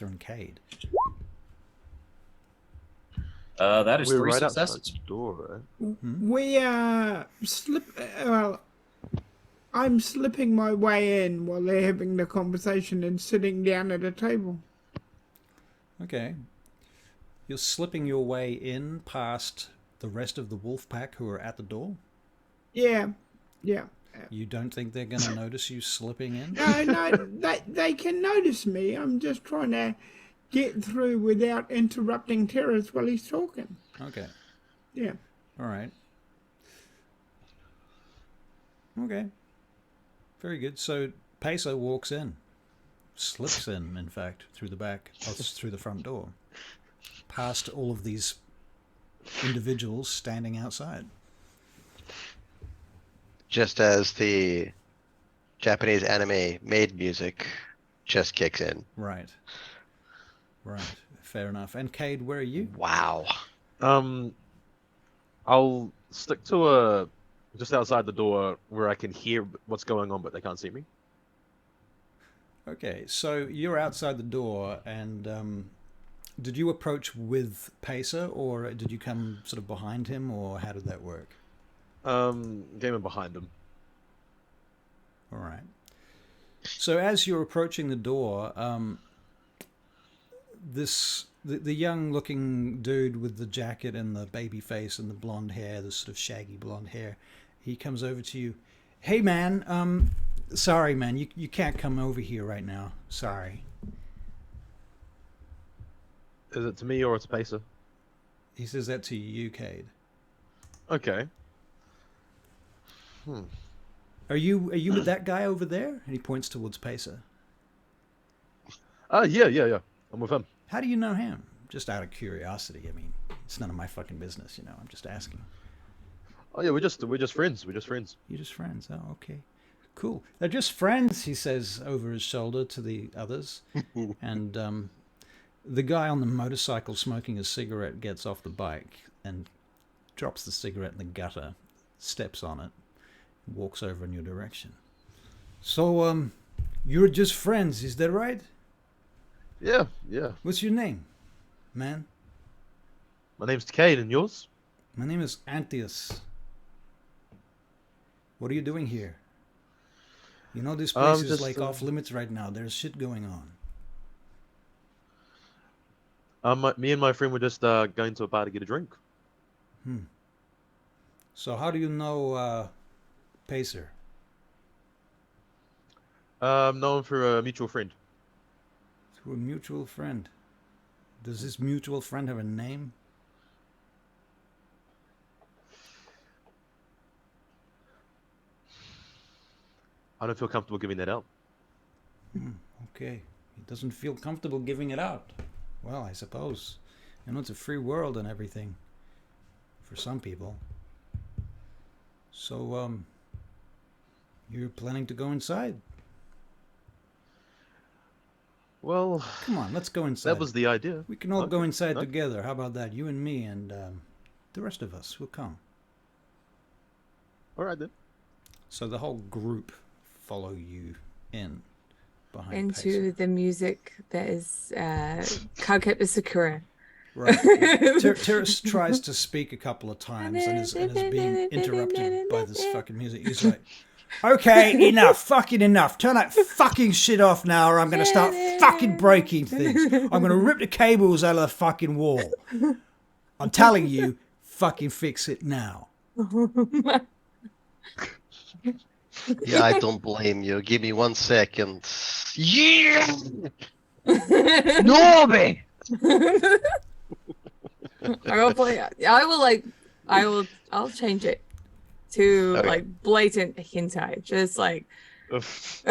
and Cade. That is We're 3 right outside successes. the door, right? We I'm slipping my way in while they're having the conversation and sitting down at a table. Okay. You're slipping your way in past the rest of the wolf pack who are at the door? Yeah. You don't think they're going to notice you slipping in? No, they can notice me. I'm just trying to get through without interrupting Terrace while he's talking. Okay. Yeah. All right. Okay. Very good. So Peso walks in. Slips in fact, through the back, or through the front door. Past all of these individuals standing outside. Just as the Japanese anime made music just kicks in. Right. Fair enough. And Cade, where are you? Wow. I'll stick to just outside the door where I can hear what's going on, but they can't see me. Okay, so you're outside the door, and did you approach with Pacer, or did you come sort of behind him, or how did that work? Came in behind him. All right. So as you're approaching the door, the young-looking dude with the jacket and the baby face and the blonde hair, the sort of shaggy blonde hair, he comes over to you. Hey, man. Sorry, man. You can't come over here right now. Sorry. Is it to me or it's Pacer? He says that to you, Cade. Okay. Are you with that guy over there? And he points towards Pacer. Yeah. I'm with him. How do you know him? Just out of curiosity. I mean, it's none of my fucking business, I'm just asking. Oh yeah, we're just friends. We're just friends. You're just friends. Oh, okay. Cool. They're just friends, he says over his shoulder to the others. And the guy on the motorcycle smoking a cigarette gets off the bike and drops the cigarette in the gutter, steps on it, walks over in your direction. So, you're just friends, is that right? Yeah. What's your name, man? My name's Cade, and yours? My name is Antius. What are you doing here? This place is like off limits right now. There's shit going on. Me and my friend were just going to a bar to get a drink. So how do you know Pacer? Known for a mutual friend. Through a mutual friend. Does this mutual friend have a name? I don't feel comfortable giving that out. Okay. He doesn't feel comfortable giving it out. Well, I suppose. It's a free world and everything. For some people. So, you're planning to go inside? Well, come on, let's go inside. That was the idea. We can all go inside together. How about that? You and me and the rest of us will come. All right, then. So the whole group follow you in behind into Pacer. the music that is KIRKBY Sakura. Right. Terrace tries to speak a couple of times and is being interrupted by this fucking music. He's like, okay, enough, fucking enough. Turn that fucking shit off now or I'm going to start fucking breaking things. I'm going to rip the cables out of the fucking wall. I'm telling you, fucking fix it now. Yeah, I don't blame you. Give me 1 second. Yeah! Norby! I'll change it to Okay. like blatant hentai. Just like That's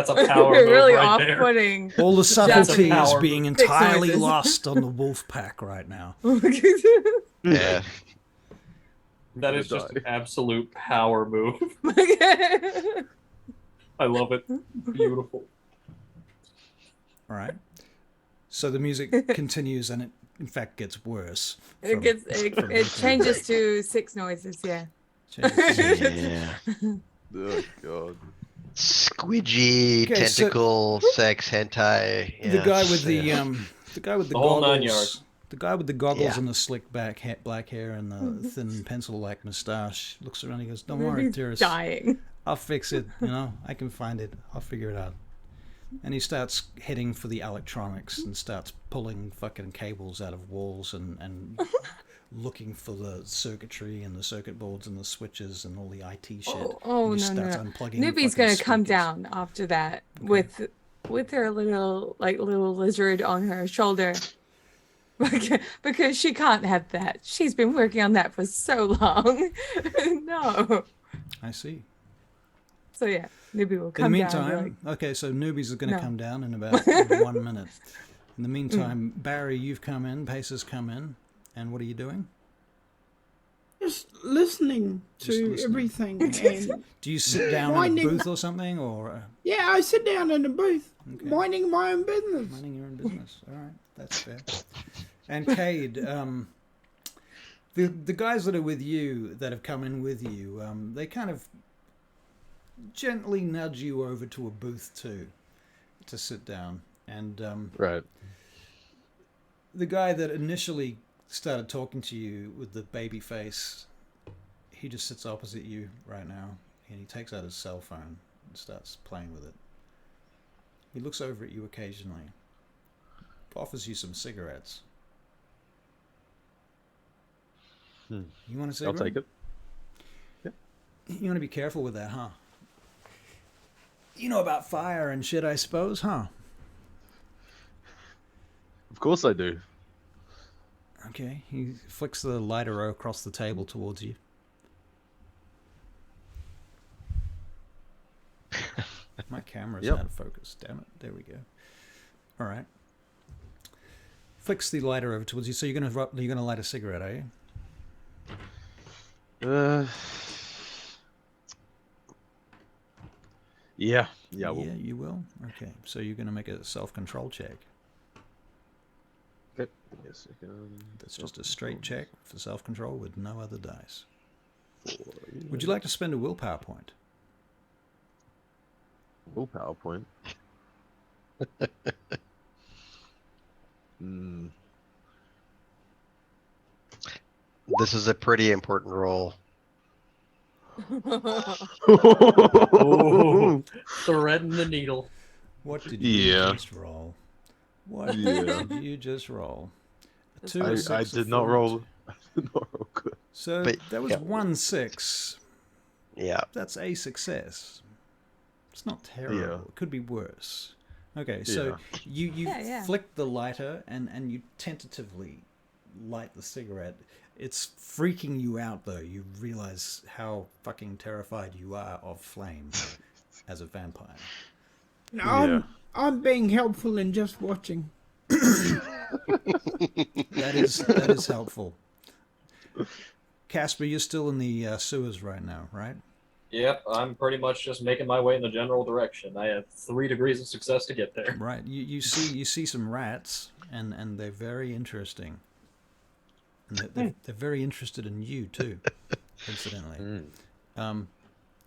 a power move really right there. off-putting. All the subtleties power being move. Fix entirely noises. lost on the wolf pack right now. Yeah. That is just an absolute power move. I love it. Beautiful. All right. So the music continues and it, in fact, gets worse. It changes to 6 noises. Yeah. Yeah. Oh, God. Squidgy, Okay, so- tentacle, sex, hentai. The yes, guy with the yeah. the whole goggles. 9 yards. The guy with the goggles Yeah. and the slick black hair and the thin pencil-like mustache looks around and goes, "Don't worry, Terrace. Dying. I'll fix it. I can find it. I'll figure it out. And he starts heading for the electronics and starts pulling fucking cables out of walls and looking for the circuitry and the circuit boards and the switches and all the IT shit. Oh and no, he no, starts no. unplugging Newbie's fucking gonna come speakers. down after that with her little lizard on her shoulder. Because she can't have that. She's been working on that for so long. No. I see. So yeah, Newbie will In the come down and be meantime, okay, so newbies are going to No. come down in about 1 minute. In the meantime, Barry, you've come in, Pace has come in, and what are you doing? Just listening to Just listening. everything. And Do you sit down in a Winding- booth or something, or yeah, I sit down in a booth, Okay. minding my own business. minding your own business? All right, that's fair. And Cade, the guys that are with you, that have come in with you, they kind of gently nudge you over to a booth too, to sit down. And Right. the guy that initially started talking to you with the baby face, he just sits opposite you right now, and he takes out his cell phone and starts playing with it. He looks over at you occasionally, offers you some cigarettes. You want a cigarette? I'll take it. You want to be careful with that, huh? You know about fire and shit, I suppose, huh? Of course I do. Okay, he flicks the lighter across the table towards you. My camera's Yep. out of focus, damn it. There we go. All right. Flicks the lighter over towards you. So you're gonna light a cigarette, are you? Yeah. Yeah. Well, Yeah, you will. Okay, so you're gonna make a self-control check. okay. Give me a second. That's just a straight check for self-control with no other dice. 4, Would you like to spend a willpower point? Oh, PowerPoint. Hmm. This is a pretty important role. Oh, threading the needle. What did you Yeah. just roll? What Yeah. did you just roll? A That's 2, a I 6, a did not 4. roll. I did not roll good. So But, that was yeah. 1 6. Yeah. That's a success. It's not terrible. Yeah. It could be worse. Okay, so you Yeah. flick the lighter and you tentatively light the cigarette. It's freaking you out though. You realize how fucking terrified you are of flame as a vampire. No, I'm being helpful in just watching. That is helpful. Casper, you're still in the sewers right now, right? Yep, I'm pretty much just making my way in the general direction. I have 3 degrees of success to get there. Right. You see some rats, and they're very interesting. And they're very interested in you too, incidentally.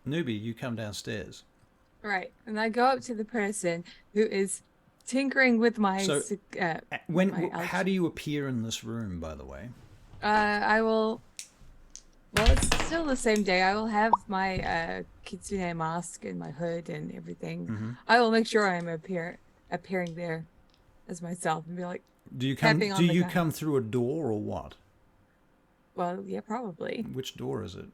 Newbie, you come downstairs. Right, and I go up to the person who is tinkering with my. So, my how do you appear in this room, by the way? I will. Well, it's still the same day. I will have my kitsune mask and my hood and everything. Mm-hmm. I will make sure I'm appearing there as myself and be like, Do you come? Tapping on Do the you guy. come through a door or what? well, yeah, probably. Which door is it?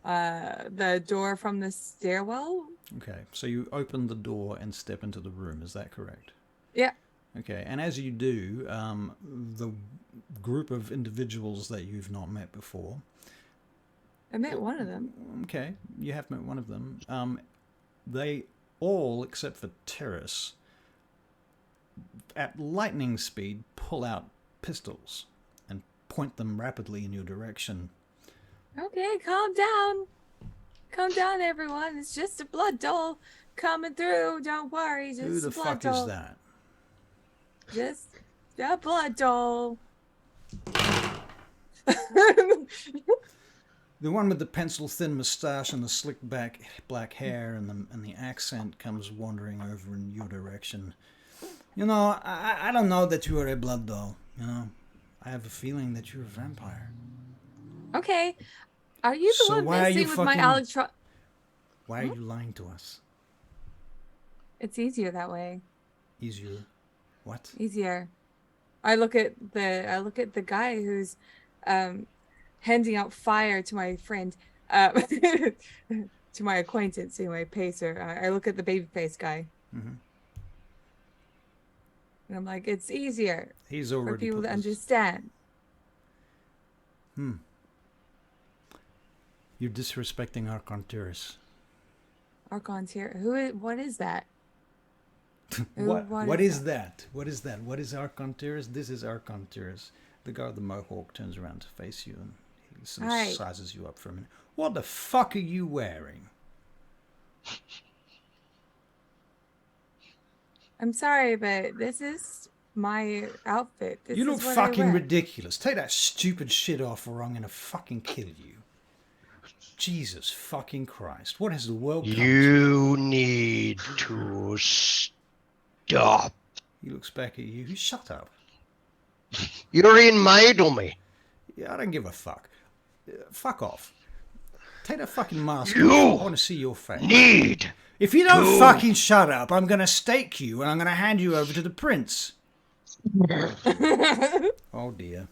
The door from the stairwell. Okay, so you open the door and step into the room. Is that correct? Yeah. Okay, and as you do, the group of individuals that you've not met before. I met one of them. Okay, you have met one of them. They all, except for Terrace, at lightning speed, pull out pistols and point them rapidly in your direction. Okay, calm down. Calm down, everyone. It's just a blood doll coming through. Don't worry. Just Who the a blood fuck doll. is that? Just a blood doll. The one with the pencil-thin moustache and the slick back black hair and the accent comes wandering over in your direction. You know, I don't know that you are a blood doll. You know, I have a feeling that you're a vampire. Okay. Are you the So one why are you messing with my fucking- electro? Why are you lying to us? It's easier that way. Easier. What? Easier. I look at the guy who's handing out fire to my friend, to my acquaintance, my pacer. I look at the babyface guy. Mm-hmm. And I'm like, it's easier He's for already people put to this- understand. You're disrespecting Archonturus. Archon's here. What is that? What is that? What is that? What is Archonturus? This is Archonturus. The guy with the mohawk turns around to face you and he sort of Hi. sizes you up for a minute. What the fuck are you wearing? I'm sorry, but this is my outfit. This You is look what I fucking wear. ridiculous. Take that stupid shit off or I'm gonna fucking kill you. Jesus fucking Christ. What has the world come to? You need to stop. He looks back at you. You shut up. You're in me. Yeah, I don't give a fuck. Fuck off. Take that fucking mask You off. I want to see your face. Need. If you don't to- fucking shut up, I'm going to stake you and I'm going to hand you over to the prince. Oh, dear.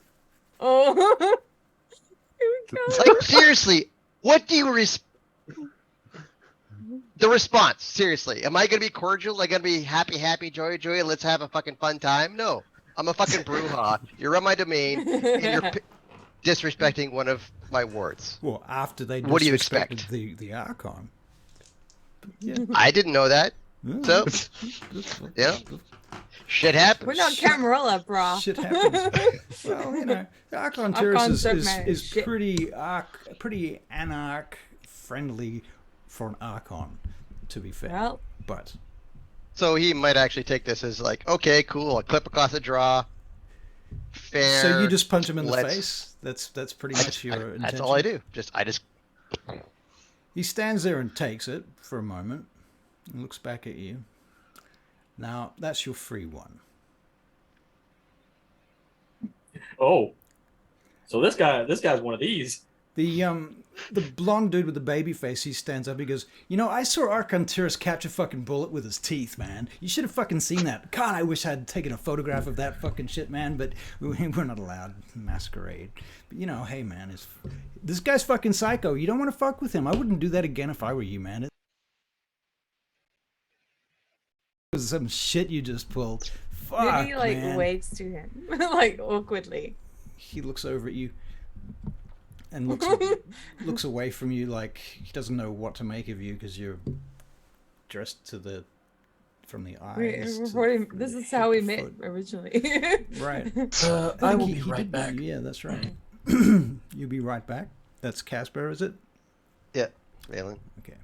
Oh. Here we go. Like, seriously, what do you the response, seriously. Am I gonna be cordial? Like, gonna be happy, joy, let's have a fucking fun time? No. I'm a fucking brouhaha. You're on my domain, and you're disrespecting one of my wards. Well, after they What do you disrespected expect? the Archon. Yeah. I didn't know that. So, yeah. Shit happens. We're not Camarilla, brah. Shit happens. Well, you know, the Archonturus Archons don't matter. is Shit. pretty anarch friendly for an Archon, to be fair. Well, But So he might actually take this as like, okay, cool, a clip across the draw. Fair. so you just punch him in the let's- face. That's pretty much your intention. That's all I do. I just He stands there and takes it for a moment and looks back at you. Now, that's your free one. Oh, so this guy's one of these. The blonde dude with the baby face, he stands up, he goes, you know, I saw Archonturus catch a fucking bullet with his teeth, man. You should have fucking seen that. God, I wish I'd taken a photograph of that fucking shit, man, but we're not allowed. Masquerade. But, you know, hey, man, this guy's fucking psycho. You don't want to fuck with him. I wouldn't do that again if I were you, man. It was some shit you just pulled. Fuck, maybe like man. waves to him, like awkwardly. He looks over at you and looks away from you like he doesn't know what to make of you because you're dressed from the eyes. This is how we met foot. originally. Right. I will He be did right know back. you. Yeah, that's right. You'll be right back. That's Casper, is it? yeah, Valen. Okay.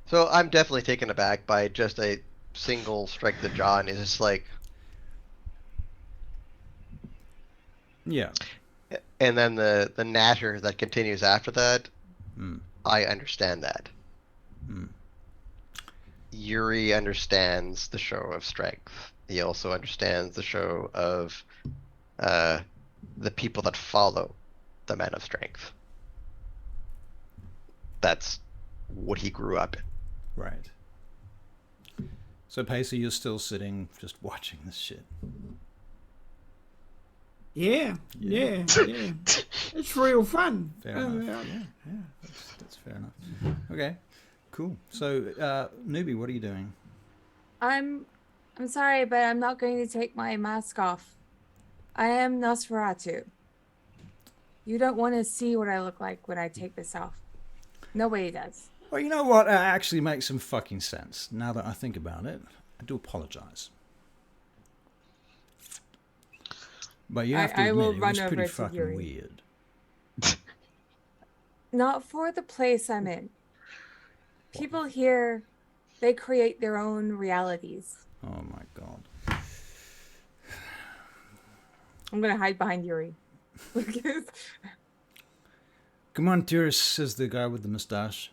So I'm definitely taken aback by just a single strike to the jaw, and it's just like, Yeah. and then the natter that continues after that. Mm. I understand that. Mm. Yuri understands the show of strength. He also understands the show of the people that follow the man of strength. That's what he grew up in. Right. So, Pacey, you're still sitting just watching this shit. Yeah. It's real fun. Fair enough. Yeah, that's fair enough. Okay, cool. So, Newbie, what are you doing? I'm sorry, but I'm not going to take my mask off. I am Nosferatu. You don't want to see what I look like when I take this off. Nobody does. Well, you know what? That actually makes some fucking sense. Now that I think about it, I do apologize. But you have to I will admit, it run was over pretty to fucking Yuri. weird. Not for the place I'm in. People here, they create their own realities. Oh my god. I'm gonna hide behind Yuri. Come on, Tyrus, says the guy with the mustache.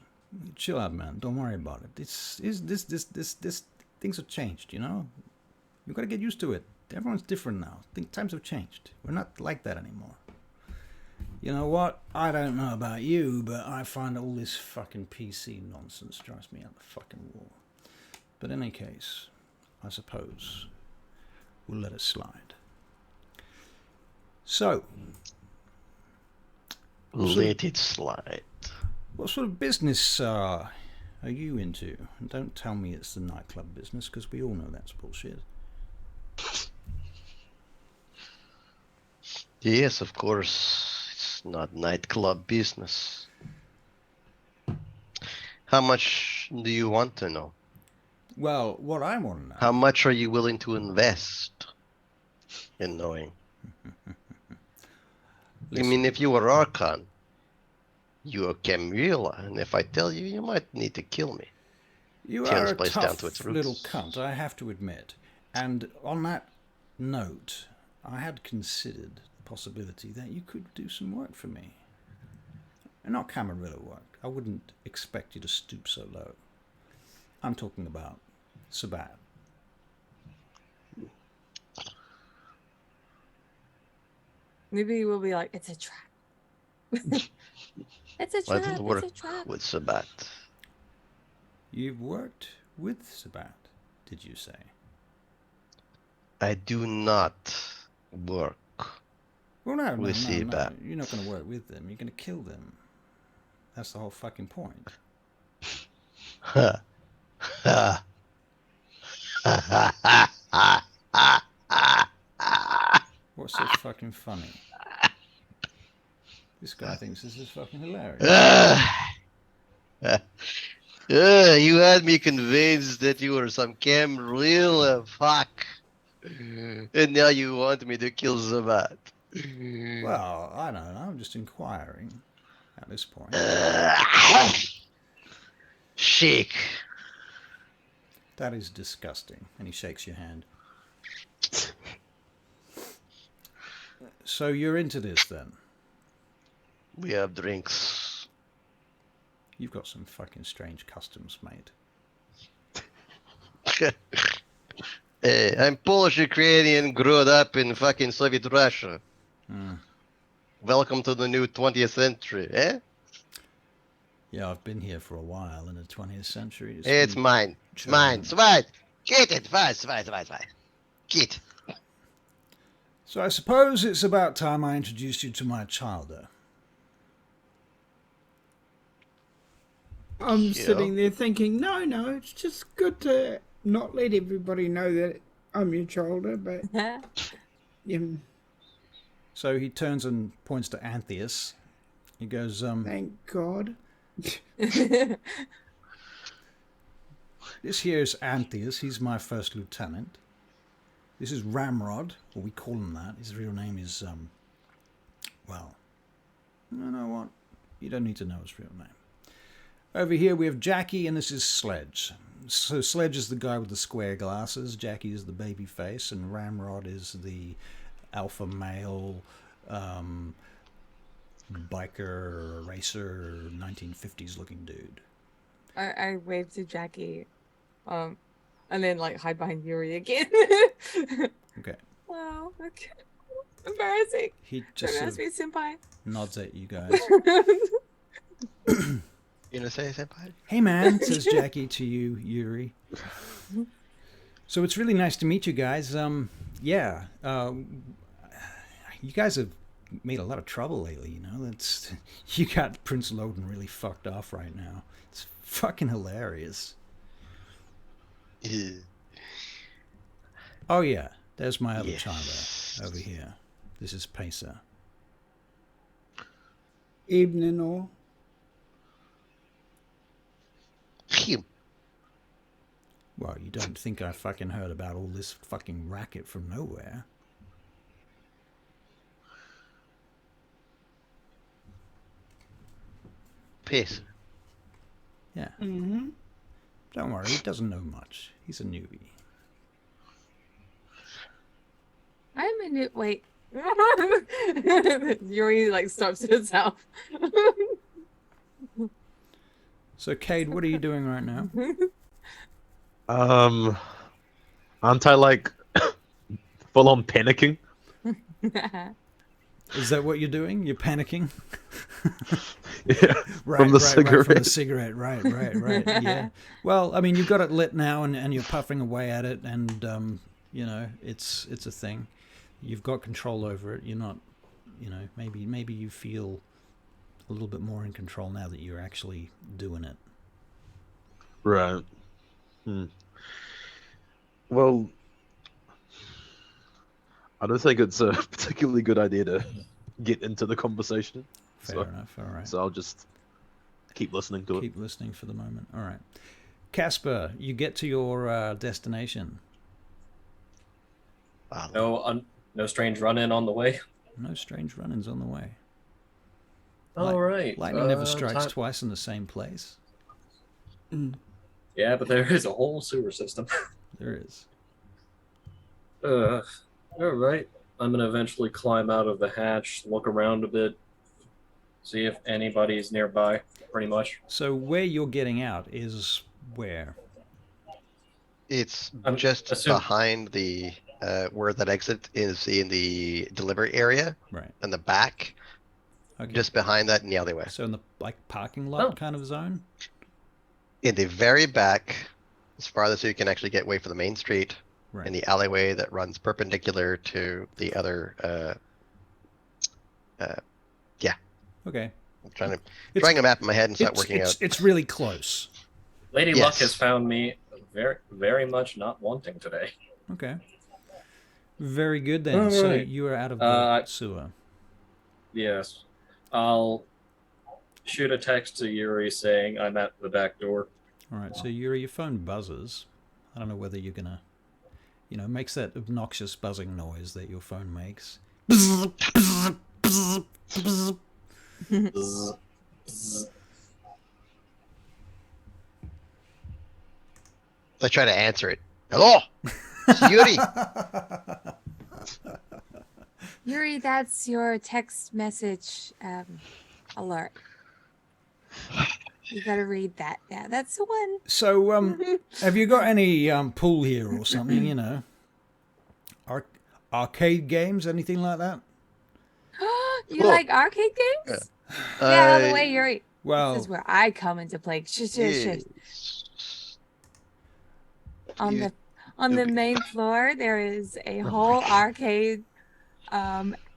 Chill out, man. Don't worry about it. This things have changed, you know? You gotta get used to it. Everyone's different now. Times have changed. We're not like that anymore. You know what? I don't know about you, but I find all this fucking PC nonsense drives me out the fucking wall. But in any case, I suppose we'll let it slide. So, Let it slide. what sort of business are you into? And don't tell me it's the nightclub business, because we all know that's bullshit. Yes, of course. It's not nightclub business. How much do you want to know? Well, what I want to know... How much are you willing to invest in knowing? I mean, if you were Archon, you are Camilla, and if I tell you, you might need to kill me. You Tear are this a place down to its tough roots. little cunt, I have to admit. And on that note, I had considered the possibility that you could do some work for me. And not Camarilla work. I wouldn't expect you to stoop so low. I'm talking about Sabat. Maybe we'll be like, it's a trap. It's a I trap. didn't work It's a trap. with Sabat. You've worked with Sabat, did you say? I do not work Well, no. with Sabat. You're not going to work with them. You're going to kill them. That's the whole fucking point. Ha. Ha. Ha. Ha. Ha. Ha. Ha. What's so fucking funny? This guy thinks this is fucking hilarious. You had me convinced that you were some Camarilla fuck. And now you want me to kill Sabat. Well, I don't know. I'm just inquiring at this point. Shake. That is disgusting. And he shakes your hand. So you're into this then? We have drinks. You've got some fucking strange customs, mate. Hey, I'm Polish Ukrainian, grew up in fucking Soviet Russia. Welcome to the new 20th century, eh? Yeah, I've been here for a while in the 20th century. It's mine. It's mine. It's mine. Get it. Fine. Get. So I suppose it's about time I introduced you to my childer. I'm sitting there thinking, no, it's just good to not let everybody know that I'm your shoulder, but So he turns and points to Antheus. He goes, thank God. This here is Antheus. He's my first lieutenant. This is Ramrod, or we call him that. His real name is, well, you know what? You don't need to know his real name. Over here we have Jackie, and this is Sledge. So Sledge is the guy with the square glasses, Jackie is the baby face, and Ramrod is the alpha male biker, racer, 1950s looking dude. I wave to Jackie, and then like hide behind Yuri again. Okay. Wow, okay. Embarrassing. He Don't just ask me, senpai. nods at you guys. You gonna say senpai? Hey man, says Jackie to you, Yuri. So it's really nice to meet you guys. You guys have made a lot of trouble lately, you know. You got Prince Loden really fucked off right now. It's fucking hilarious. Oh yeah, there's my other child over here. This is Pacer. Evening all. Him. Well, you don't think I fucking heard about all this fucking racket from nowhere? Piss. Yeah. Mm-hmm. Don't worry, he doesn't know much. He's a newbie. I'm a new wait. Yuri like stops himself. So, Cade, what are you doing right now? Aren't I like full on panicking? Is that what you're doing? You're panicking? Yeah, Right, from the right, cigarette. right, from the cigarette. Right. Yeah. Well, I mean, you've got it lit now, and you're puffing away at it, and you know, it's a thing. You've got control over it. You're not, you know, maybe you feel a little bit more in control now that you're actually doing it. Right. Well, I don't think it's a particularly good idea to get into the conversation. Fair enough. All right. So I'll just keep listening to it. Keep listening for the moment. All right. Casper, you get to your destination. No strange run-in on the way. No strange run-ins on the way. All right. Lightning never strikes twice in the same place. Yeah, but there is a whole sewer system. There is. All right. I'm gonna eventually climb out of the hatch, look around a bit, see if anybody's nearby. Pretty much. So where you're getting out is where? It's I'm just assuming- behind the where that exit is in the delivery area, Right. in the back, Okay. just behind that in the alleyway. So in the parking lot Oh. kind of zone? In the very back, as farthest you can actually get away from the main street, Right. in the alleyway that runs perpendicular to the other. Okay. I'm trying It's- a map in my head and start working out. It's really close. Lady Yes. Luck has found me very, very much not wanting today. Okay. Very good then. All So right. you are out of the sewer. Yes. I'll shoot a text to Yuri saying I'm at the back door. All right. So your phone buzzes. I don't know whether you're gonna, you know, makes that obnoxious buzzing noise that your phone makes. I try to answer it. Hello, it's Yuri. Yuri, that's your text message alert. You gotta read that. Yeah, that's the one. So have you got any pool here or something? You know, arcade games, anything like that? You Cool. like arcade games? Get out of the way, Yuri. Well, This is where I come into play. Shush. On the main floor, there is a whole arcade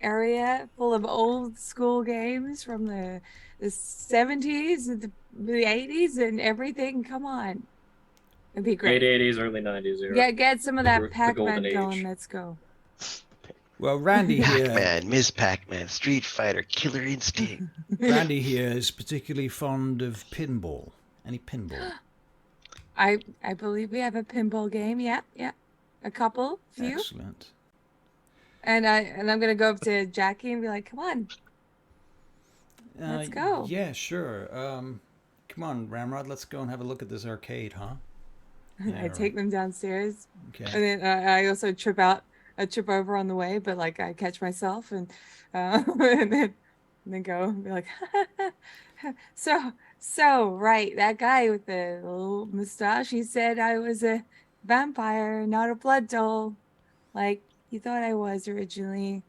area full of old school games from the 70s and the 80s and everything. Come on. It'd be great. Late 80s, early 90s era. Yeah, get some of that The Pac-Man golden going. age. Let's go. well, Randy here. Pac-Man, Ms. Pac-Man, Street Fighter, Killer Instinct. Randy here is particularly fond of pinball. Any pinball? I believe we have a pinball game. Yeah. A couple, few. Excellent. And I'm gonna go up to Jackie and be like, "Come on, let's go." Yeah, sure. Come on, Ramrod, let's go and have a look at this arcade, huh? Yeah, I take them downstairs, Okay. and then I also trip over on the way, but like I catch myself and and then go and be like, so right, that guy with the little mustache, he said I was a vampire, not a blood doll, like he thought I was originally.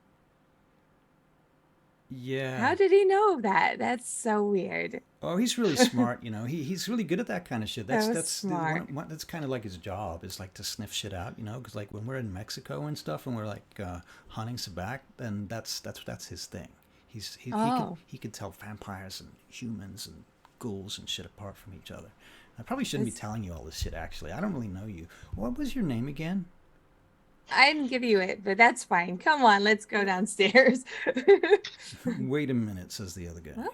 Yeah. How did he know that? That's so weird. Oh, he's really smart, you know. He's really good at that kind of shit. That's was that's smart. that's kind of like his job is like to sniff shit out, you know. Because like when we're in Mexico and stuff, and we're like hunting sabac, then that's his thing. He can tell vampires and humans and ghouls and shit apart from each other. I probably shouldn't be telling you all this shit. Actually, I don't really know you. What was your name again? I didn't give you it, but that's fine. Come on, let's go downstairs. Wait a minute, says the other guy. Huh?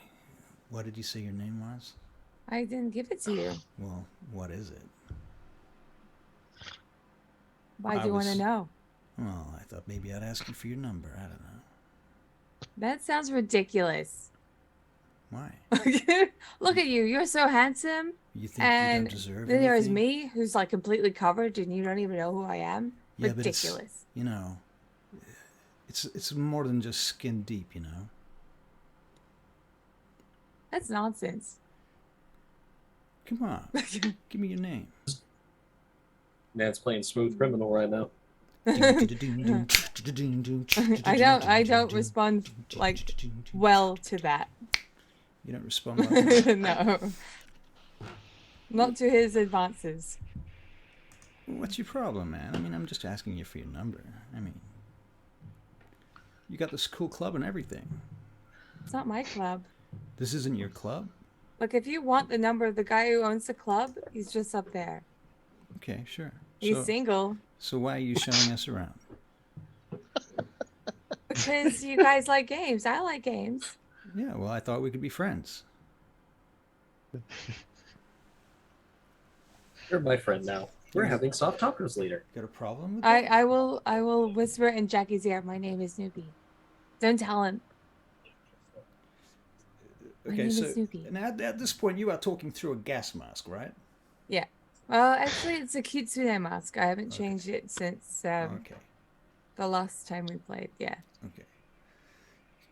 What did you say your name was? I didn't give it to you. Well, what is it? Why do I you want to was- know? Well, I thought maybe I'd ask you for your number. I don't know. That sounds ridiculous. Why? Look at you. You're so handsome. You think you And don't deserve then there's anything? me, who's like completely covered, and you don't even know who I am. Yeah, but it's, Ridiculous. you know, it's more than just skin deep, you know. That's nonsense. Come on, give me your name. Man's playing smooth criminal right now. I don't respond like well to that. You don't respond well to that. No. Not to his advances. What's your problem, man? I mean, I'm just asking you for your number. I mean, you got this cool club and everything. It's not my club. This isn't your club? Look, if you want the number of the guy who owns the club, he's just up there. Okay, sure. He's single. So why are you showing us around? Because you guys like games. I like games. Yeah, well, I thought we could be friends. You're my friend now. We're having soft tacos later. Got a problem with that? I will whisper in Jackie's ear. My name is Snoopy. Don't tell him. My name is Snoopy. now at this point you are talking through a gas mask, right? Yeah. Well, actually, it's a Kitsune mask. I haven't changed it since Okay. the last time we played. Yeah. Okay.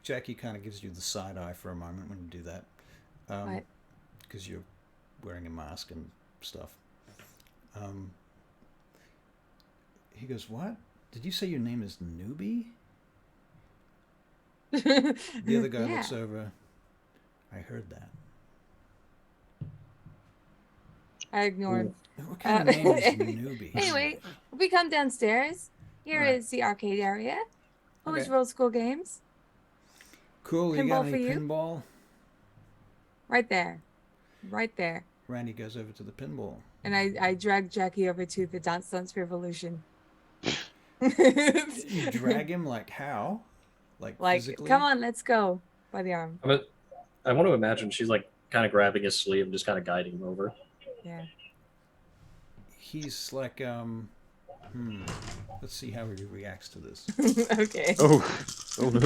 Jackie kind of gives you the side eye for a moment when you do that. What? Because you're wearing a mask and stuff. He goes, what? Did you say your name is Newbie? The other guy looks over. I heard that. I ignored. What kind of name is Newbie? Anyway, we come downstairs. Here is the arcade area. Who's Roll School Games? Cool. You Pinball got for any you? pinball? Right there. Right there. Randy goes over to the pinball. And I drag Jackie over to the Dance Revolution. You drag him like how? Like physically? Come on, let's go. By the arm. But I want to imagine she's like kind of grabbing his sleeve and just kind of guiding him over. Yeah. He's like, let's see how he reacts to this. Okay. Oh no.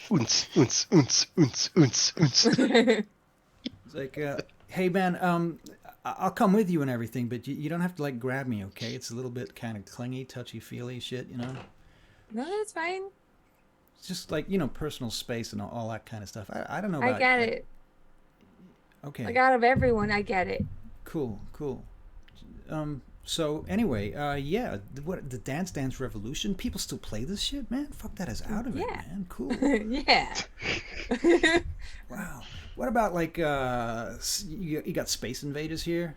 Unz. It's like, hey man, I'll come with you and everything, but you don't have to like grab me, okay? It's a little bit kind of clingy, touchy-feely shit, you know? No, that's fine. It's just like, personal space and all that kind of stuff. I don't know about I get it. Okay. Like out of everyone, I get it. Cool. So anyway, yeah, what the Dance Revolution? People still play this shit, man. Fuck that is out of it, man. Cool. Yeah. Wow. What about like you got Space Invaders here?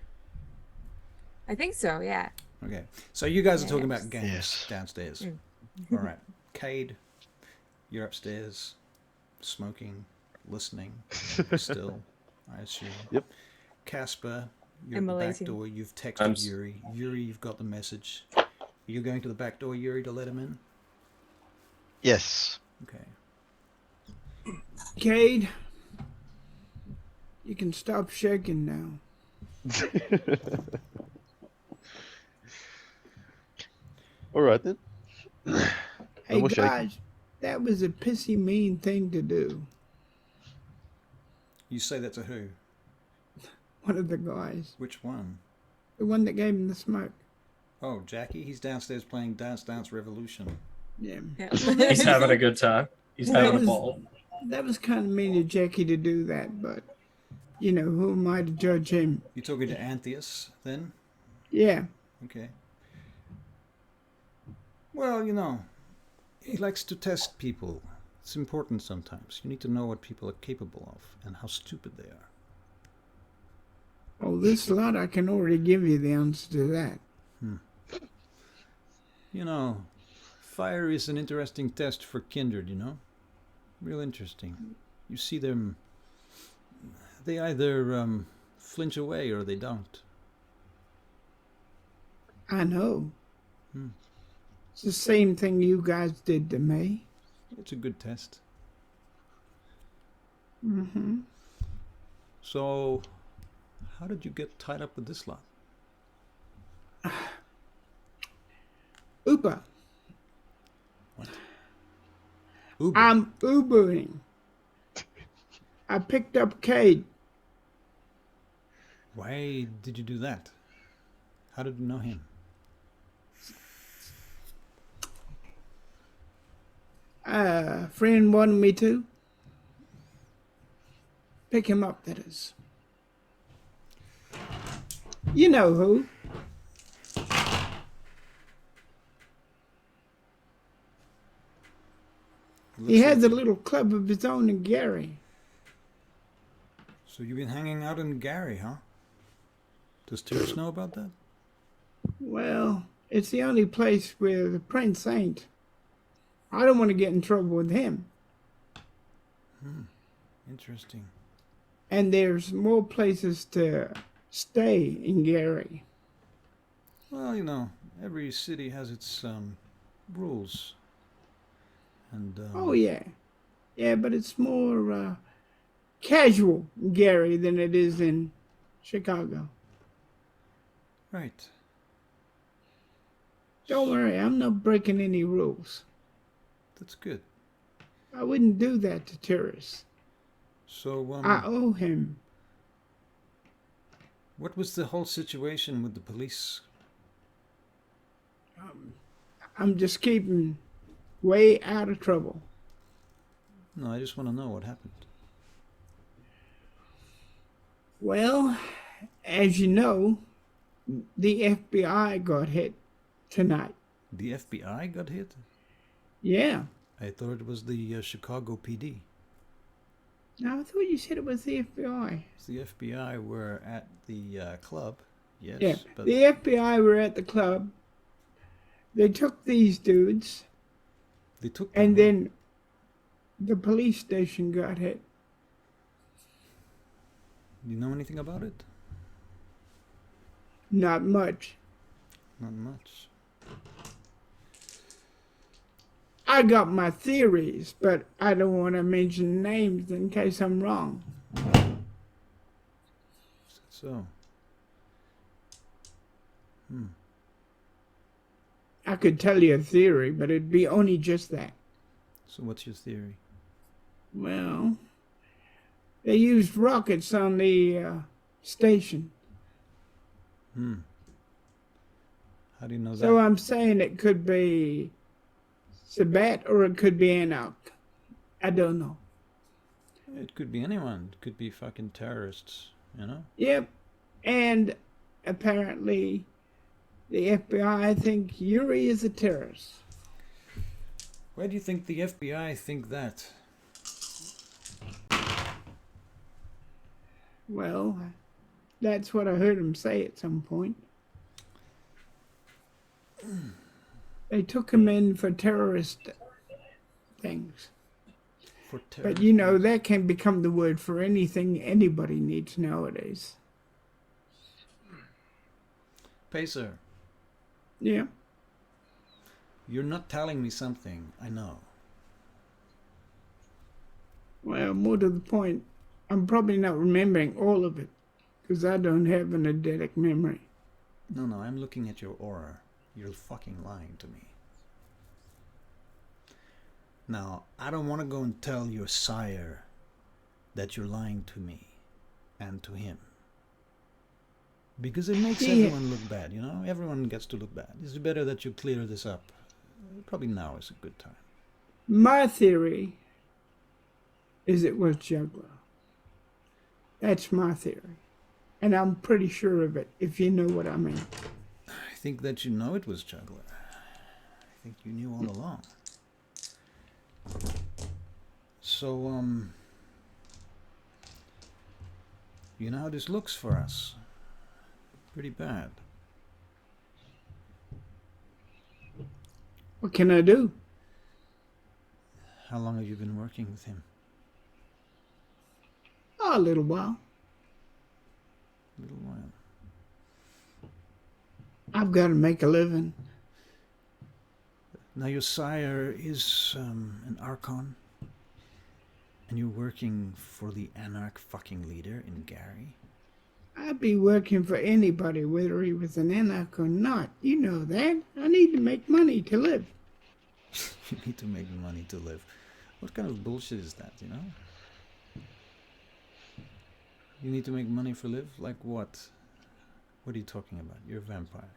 I think so. Yeah. Okay. So you guys are talking about games Yes. downstairs. All right. Cade, you're upstairs, smoking, listening, still, I assume. Yep. Casper, you're at the back Immolating. door. You've texted Yuri. Yuri, you've got the message. Are you going to the back door, Yuri, to let him in? Yes. Okay. Cade, you can stop shaking now. All right then. Hey will shake. guys, that was a pissy mean thing to do. You say that to who? One of the guys, Which one? the one that gave him the smoke. Oh, Jackie. He's downstairs playing Dance Revolution. Yeah. He's having a good time. He's having a ball. That was kind of mean of Jackie to do that, but who am I to judge him? You talking to Antheus then? Yeah. Okay. Well, he likes to test people. It's important sometimes. You need to know what people are capable of and how stupid they are. Oh, this lot, I can already give you the answer to that. Fire is an interesting test for kindred, Real interesting. You see them, they either flinch away or they don't. I know. It's the same thing you guys did to me. It's a good test. Mm-hmm. So, how did you get tied up with this lot? Uber. What? Uber? I'm Ubering. I picked up Cade. Why did you do that? How did you know him? A friend wanted me to. Pick him up, that is. You know who. He has a little club of his own in Gary. So you've been hanging out in Gary, huh? Does Terrace know about that? Well, it's the only place where the prince ain't. I don't want to get in trouble with him. Interesting. And there's more places to stay in Gary. Well, you know, every city has its rules. And Oh, yeah. Yeah, but it's more casual in Gary than it is in Chicago. right. Don't worry, I'm not breaking any rules. That's good. I wouldn't do that to tourists. So I owe him. what was the whole situation with the police? I'm just keeping way out of trouble. No, I just want to know what happened. Well, as you know, the FBI got hit tonight. The FBI got hit? Yeah. I thought it was the Chicago PD. Now, I thought you said it was the FBI. The FBI were at the club, yes. Yeah, But the FBI were at the club. They took these dudes, they took and them, huh? then the police station got hit. Do you know anything about it? Not much. Not much. I got my theories, but I don't want to mention names in case I'm wrong. So. I could tell you a theory, but it'd be only just that. So what's your theory? Well, they used rockets on the station. How do you know that? So I'm saying it could be Sabat or it could be Anarch. I don't know. It could be anyone. It could be fucking terrorists, you know? Yep. And apparently the FBI think Yuri is a terrorist. Why do you think the FBI think that? Well, that's what I heard him say at some point. They took him in for terrorist things. For But you know, that can become the word for anything anybody needs nowadays. Pacer, Yeah. you're not telling me something. I know. Well, more to the point, I'm probably not remembering all of it because I don't have an eidetic memory. No, I'm looking at your aura. You're fucking lying to me. Now, I don't want to go and tell your sire that you're lying to me and to him. Because it makes everyone look bad, you know? Everyone gets to look bad. It's better that you clear this up. Probably now is a good time. My theory is it was Juggler. That's my theory. And I'm pretty sure of it, if you know what I mean. I think that you know it was Juggler. I think you knew all along. So, you know how this looks for us. Pretty bad. What can I do? How long have you been working with him? Oh, a little while. A little while. I've got to make a living. Now your sire is an Archon, and you're working for the Anarch fucking leader in Gary. I'd be working for anybody, whether he was an Anarch or not. You know that. I need to make money to live. You need to make money to live. What kind of bullshit is that, you know? You need to make money for live? Like what? What are you talking about? You're a vampire.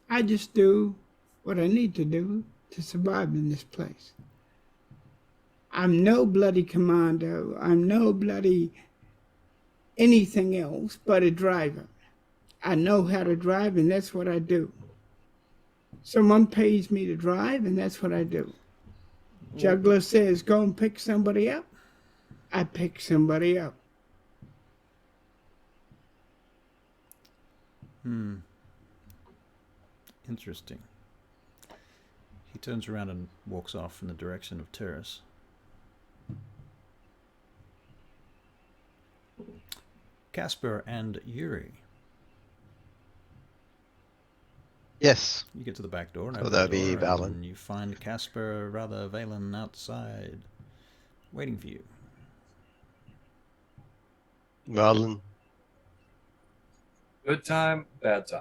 I just do what I need to do to survive in this place. I'm no bloody commando. I'm no bloody anything else but a driver. I know how to drive, and that's what I do. Someone pays me to drive, and that's what I do. Juggler says, go and pick somebody up. I pick somebody up. Interesting. He turns around and walks off in the direction of terrace. Casper and Yuri. Yes. You get to the back door and So open that'd the be door, Valen. and you find Casper, rather Valen, outside, waiting for you. Marlon. Good time, bad time.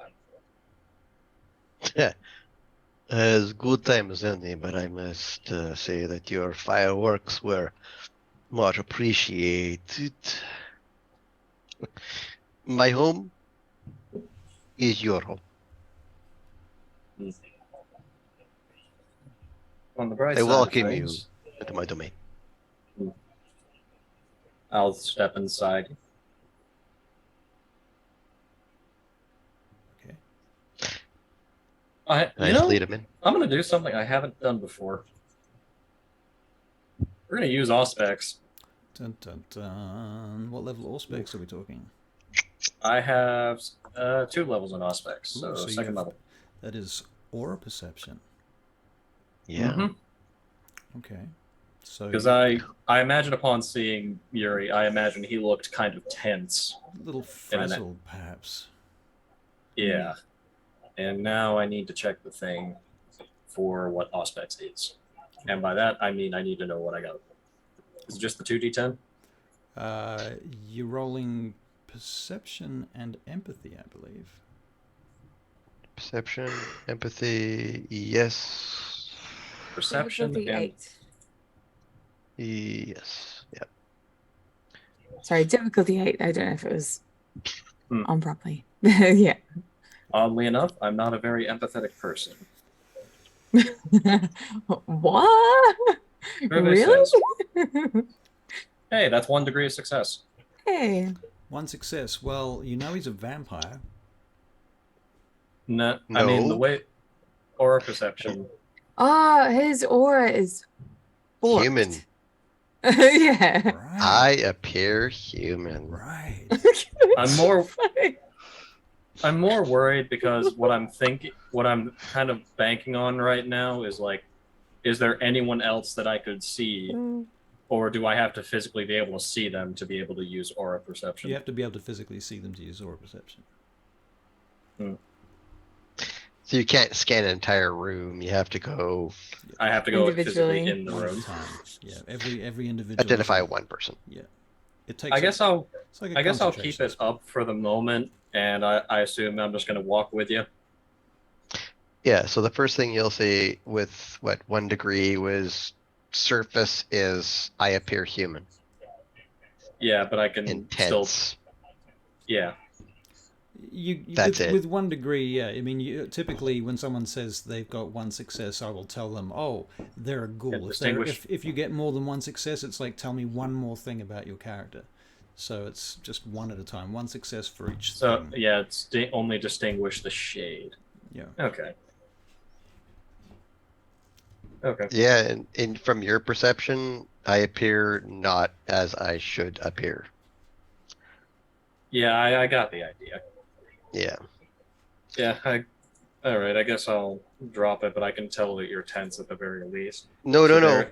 As good time as any, but I must say that your fireworks were much appreciated. My home is your home. On the bright I side welcome of you things, into my domain. I'll step inside. Okay. I Nice lead him in. I'm gonna do something I haven't done before. We're gonna use Auspex. Dun, dun, dun. What level Auspex are we talking? I have 2 levels in Auspex, so, Ooh, so you second have- level. That is aura perception. Yeah. Okay. So Because I imagine upon seeing Yuri, I imagine he looked kind of tense. a little Internet. frazzled, perhaps. Yeah. And now I need to check the thing for what Auspex is. And by that, I mean I need to know what I got. Is it just the 2d10? You're rolling perception and empathy, I believe. Perception, empathy, yes. Perception Difficulty and 8. Yes. Yeah. Sorry, difficulty 8. I don't know if it was Hmm. on properly. Yeah. oddly enough, I'm not a very empathetic person. What? Survey Really? says, hey, that's 1 degree of success. Hey. One success. Well, you know he's a vampire. No, I mean, the No. way aura perception. Oh, his aura is forked. Human. Yeah. Right. I appear human. Right. I'm more worried because what I'm kind of banking on right now is like, is there anyone else that I could see, or do I have to physically be able to see them to be able to use aura perception? You have to be able to physically see them to use aura perception. So you can't scan an entire room. You have to go I have to go Individually. physically in the One at a room. time. Yeah. Every individual. identify one person. Yeah. It takes. I guess I'll it's like a I guess I'll keep concentration it spell. up for the moment, and I assume I'm just going to walk with you. Yeah, so the first thing you'll see with 1 degree was surface is I appear human. Yeah, but I can still. Intense. Yeah. That's it. With 1 degree, yeah. I mean, typically when someone says they've got 1 success, I will tell them, "Oh, they're a ghoul." And If, distinguish. if you get more than 1 success, it's like tell me one more thing about your character. So it's just 1 at a time, 1 success for each So thing. yeah, it's only distinguish the shade. Yeah. Okay. Okay. Yeah, and from your perception, I appear not as I should appear. Yeah, I got the idea. Yeah. Yeah, all right. I guess I'll drop it, but I can tell that you're tense at the very least. No, So no, no. there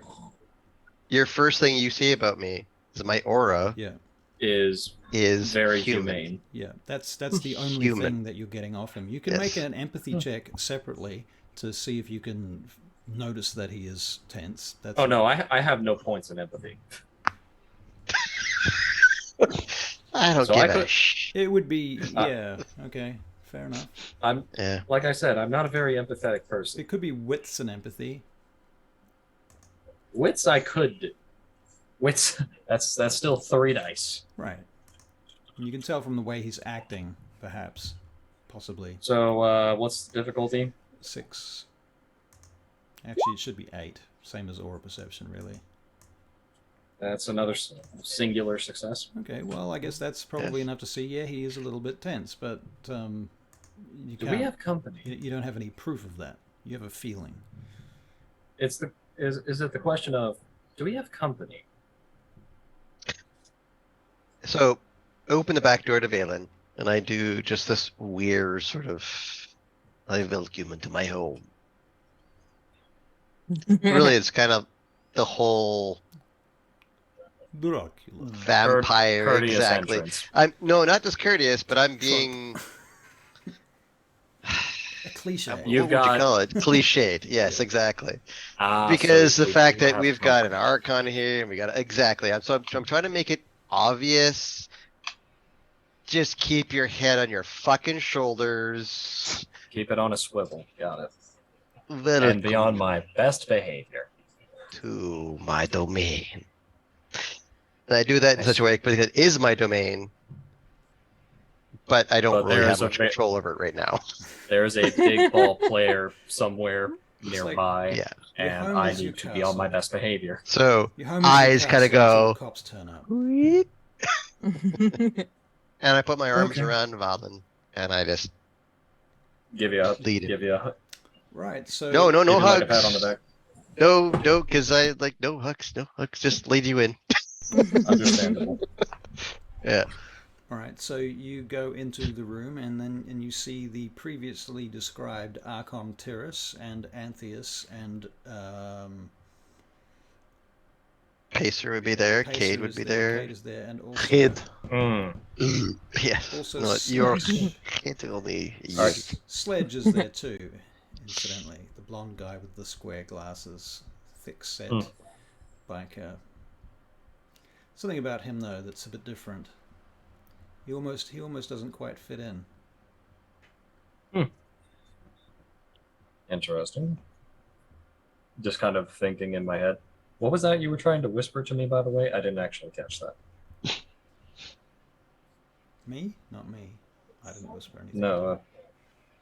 Your first thing you see about me is my aura Yeah. is is very human. humane. Yeah. That's the only Human. thing that you're getting off him. You can make Yes. an empathy check separately to see if you can notice that he is tense. That's Oh no, I have no points in empathy. I don't So give I a could- It would be, yeah, okay, fair enough. Yeah. Like I said, I'm not a very empathetic person. It could be wits and empathy. Wits I could do. Wits that's still 3 dice. Right. And you can tell from the way he's acting, perhaps, possibly. So what's the difficulty? 6. Actually, it should be 8. Same as aura perception, really. That's another singular success. Okay, well, I guess that's probably enough to see. Yeah, he is a little bit tense, but you Do can't. we have company? You don't have any proof of that. You have a feeling. Is it the question of, do we have company? So, open the back door to Valen, and I do just this weird sort of, I welcome you into my home. Really, it's kind of the whole Dracula. vampire, Courteous exactly. entrance. I'm no, not just courteous, but I'm being. A cliche. What You've would you got- call it? Cliched. Yes, exactly. So Because the we fact that have we've got an company. Archon here, and we got exactly. I'm trying to make it obvious. Just keep your head on your fucking shoulders. Keep it on a swivel. Got it. Welcome And be on my best behavior. to my domain. And I do that in such a way because it is my domain, but I don't But really there have is a much ve- control over it right now. There's a big ball player somewhere like- nearby, Yeah. Your and home I is your need to be on my castle. best behavior. So Your home is your eyes kind of castle until go, the cops turn up. and I put my arms Okay. around Valen, and I just Give you a lead him. give you a Right, so No, give you hugs. like a pat on the back. No, because I like no hugs. Just lead you in. Understandable. Yeah. All right, so you go into the room and you see the previously described Archon Terrace and Antheus and Pacer would be there. Pacer Cade would is be there. there. Cade is there, and also Kid. Yes. Also No, you're Sledge. can't only. Alright. Sledge is there too. Incidentally, the blonde guy with the square glasses, thick set biker. Something about him though that's a bit different. He almost doesn't quite fit in. Interesting. Just kind of thinking in my head. What was that you were trying to whisper to me, by the way? I didn't actually catch that. Me? Not me. I didn't whisper anything. No,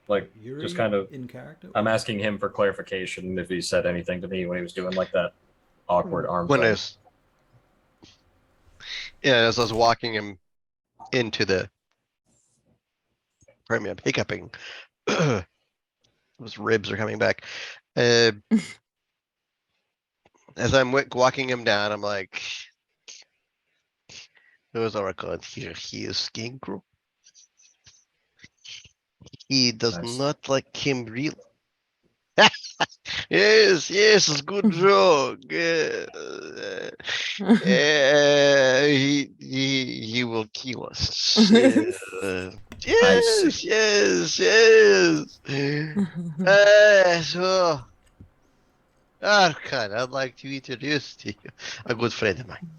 like Yuri just kind of. in character. I'm asking him for clarification if he said anything to me when he was doing like that awkward arm When thing. as I was walking him into the. Pardon me, I'm hiccuping. Those ribs are coming back. As I'm walking him down, I'm like, "There's Archon here. He is scarecrow. He does Nice. not like him real." Yes, it's good joke. He will kill us. Yes, yes. So, Archon, I'd like to introduce to you a good friend of mine.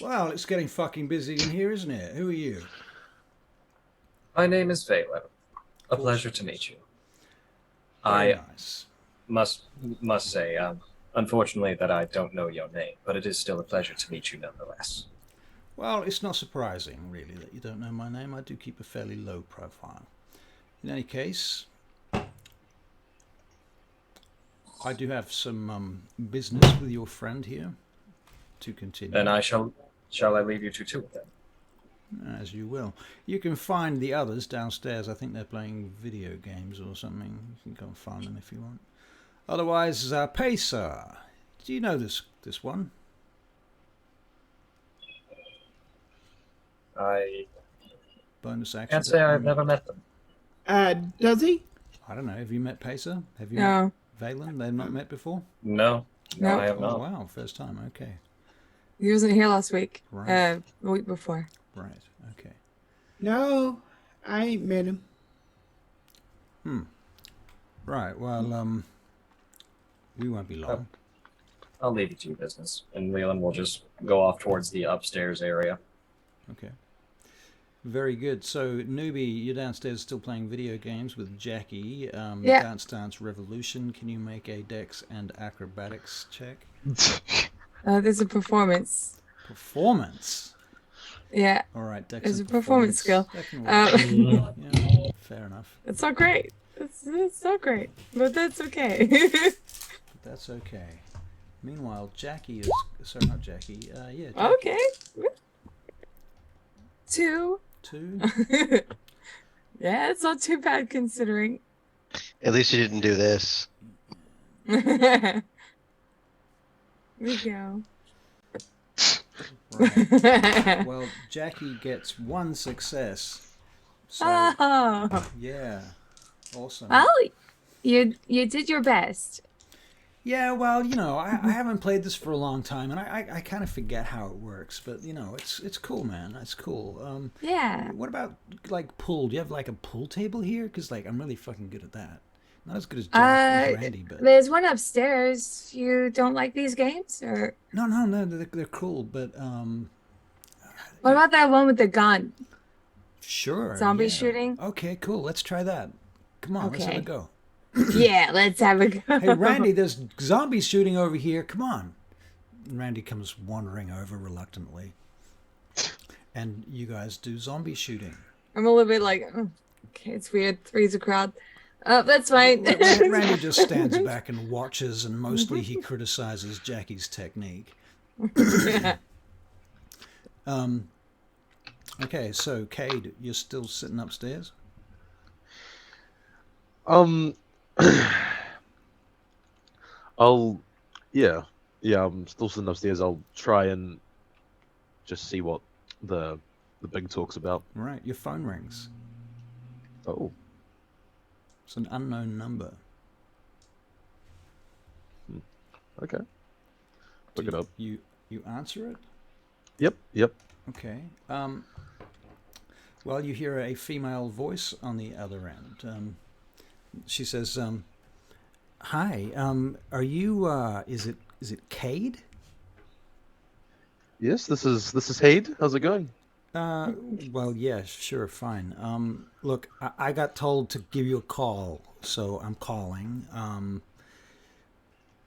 Well, it's getting fucking busy in here, isn't it? Who are you? My name is Valen. A Cool. pleasure to meet you. Very I nice. must say, unfortunately, that I don't know your name, but it is still a pleasure to meet you nonetheless. Well, it's not surprising, really, that you don't know my name. I do keep a fairly low profile. In any case, I do have some business with your friend here to continue. Then I shall I leave you to two of them? As you will. You can find the others downstairs. I think they're playing video games or something. You can go and find them if you want. Otherwise, Pacer. Do you know this one? I Bonus action. can't say I've never met them. Does he? I don't know. Have you met Pacer? Have you No. met Valen? They've not met before? No, No. I have Oh, not. wow. First time. Okay. He wasn't here last week. Right. The week before. Right. Okay. No, I ain't met him. Right. Well, we won't be long. I'll leave you to your business, and Leland will just go off towards the upstairs area. Okay. Very good. So, Newbie, you're downstairs still playing video games with Jackie. Yeah. Dance Dance Revolution. Can you make a Dex and Acrobatics check? There's a performance. Performance. Yeah, All right, Dex. It's and a performance skill. That can work. Yeah, fair enough. it's not great. It's not great, but that's okay. But that's okay. Meanwhile, Jackie is. Sorry, not Jackie. Yeah. Jackie. Okay. 2. 2. Yeah, it's not too bad considering. At least you didn't do this. There we go. Right. Well, Jackie gets 1 success. So Oh, yeah, awesome. well, you did your best. Yeah, well, I haven't played this for a long time, and I kind of forget how it works. But it's cool, man. It's cool. Yeah. What about like pool? Do you have like a pool table here? Because like I'm really fucking good at that. Not as good as Randy, but There's one upstairs. You don't like these games, or no, they're cool. But what about that one with the gun? sure, Zombie yeah. shooting? Okay, cool. Let's try that. Come on, let's have a Okay. go. Yeah, let's have a go. Hey, Randy, there's zombies shooting over here. Come on. Randy comes wandering over reluctantly. And you guys do zombie shooting. I'm a little bit like, oh, okay, it's weird. Three's a crowd. That's fine. Randy just stands back and watches, and mostly he criticizes Jackie's technique. Yeah. Okay, so Cade, you're still sitting upstairs? Yeah, I'm still sitting upstairs. I'll try and just see what the big talk's about. Right, your phone rings. Oh, It's an unknown number. okay. Look it up. You answer it? Yep. Okay. Well, you hear a female voice on the other end. She says, "Hi. Are you? Is it Cade? Yes, this is Haid. How's it going? Well, yeah, sure, fine. Look, I got told to give you a call, so I'm calling.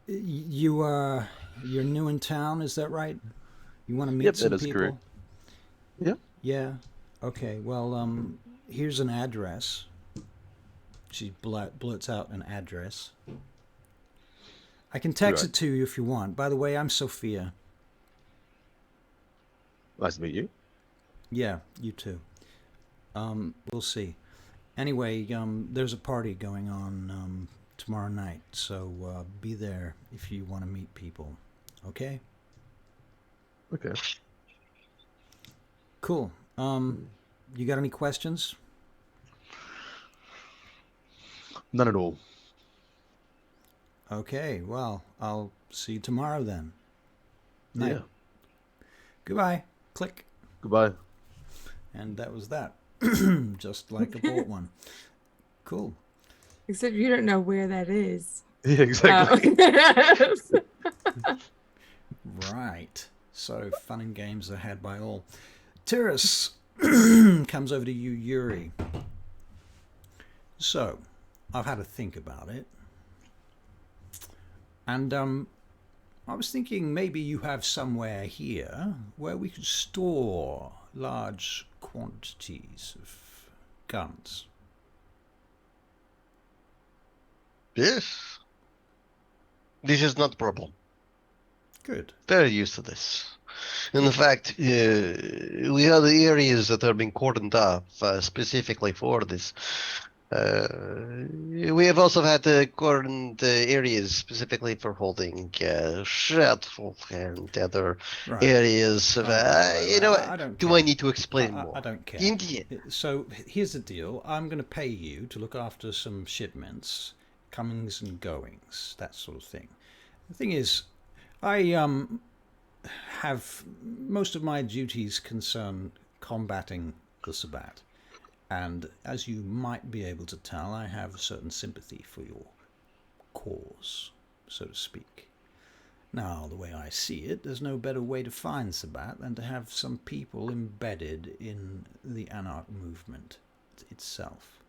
You're new in town, is that right? You want to meet some that is people? correct. Yep. Yeah. Okay. Well, here's an address. She blurts out an address. I can text it to you if you want. By the way, I'm Sophia. Nice to meet you. Yeah, you too. We'll see. Anyway, there's a party going on tomorrow night, so be there if you want to meet people. Okay? Okay. Cool. You got any questions? None at all. Okay, well, I'll see you tomorrow then. Night. Yeah. Goodbye. Click. Goodbye. And that was that. Just like a bought one. Cool. Except you don't know where that is. Yeah, exactly. Oh. Right. So, fun and games are had by all. Terrace comes over to you, Yuri. So, I've had to think about it. And, I was thinking maybe you have somewhere here where we could store large quantities of guns. Yes. This is not a problem. Good. Very used to this. In fact, we have the areas that are being cordoned off specifically for this. We have also had cordoned areas specifically for holding shuttle and other Right. areas. Of, Right. I don't do care. I need to explain more? I don't care. Indeed. So here's the deal. I'm going to pay you to look after some shipments, comings and goings, that sort of thing. The thing is, I have most of my duties concern combating the Sabbat. And as you might be able to tell, I have a certain sympathy for your cause, so to speak. Now, the way I see it, there's no better way to find Sabbat than to have some people embedded in the Anarch movement itself.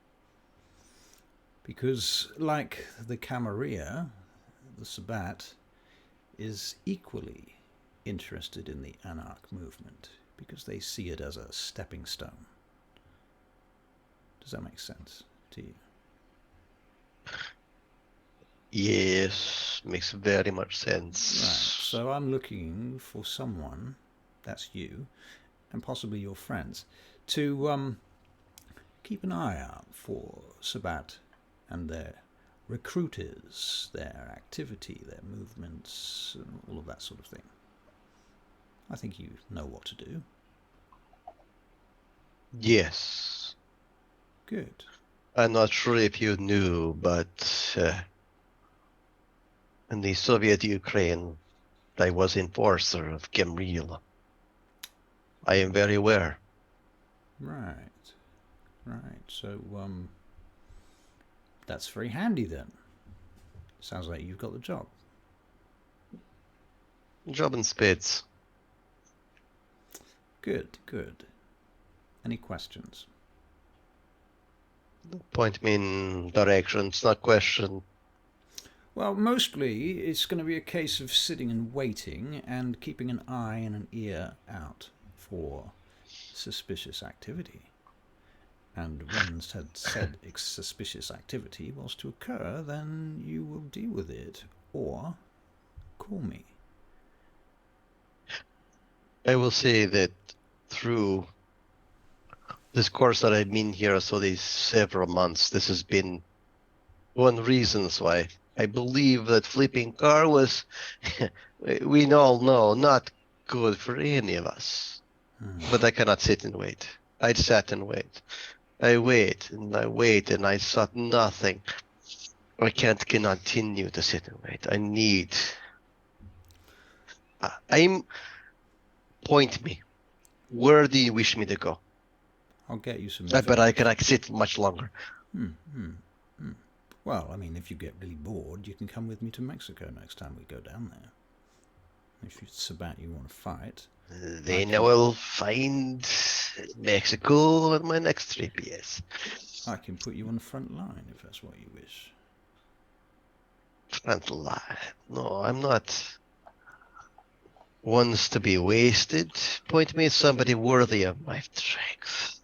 Because, like the Camarilla, the Sabbat is equally interested in the Anarch movement, because they see it as a stepping stone. Does that make sense to you? Yes, makes very much sense. Right. So I'm looking for someone, that's you, and possibly your friends, to keep an eye out for Sabbat and their recruiters, their activity, their movements, and all of that sort of thing. I think you know what to do. Yes. Good. I'm not sure if you knew, but in the Soviet Ukraine, I was enforcer of Gemril. I am very aware. Right. Right. So, that's very handy then. Sounds like you've got the job. Job in spades. Good, good. Any questions? Point me in directions, not question. Well, mostly it's going to be a case of sitting and waiting and keeping an eye and an ear out for suspicious activity. And when said suspicious activity was to occur, then you will deal with it or call me. I will say that through this course that I've been here, so these several months, this has been one reasons why I believe that flipping car was, we all know, not good for any of us. But I cannot sit and wait. I sat and wait. I wait and I wait and I saw nothing. I can't continue to sit and wait. I need. Point me. Where do you wish me to go? I'll get you some. I bet I cannot sit much longer. Well, I mean, if you get really bored, you can come with me to Mexico next time we go down there. If it's about you want to fight. Then I will find Mexico on my next trip, yes. I can put you on the front line if that's what you wish. Front line. No, I'm not. Ones to be wasted. Point me at somebody worthy of my strength.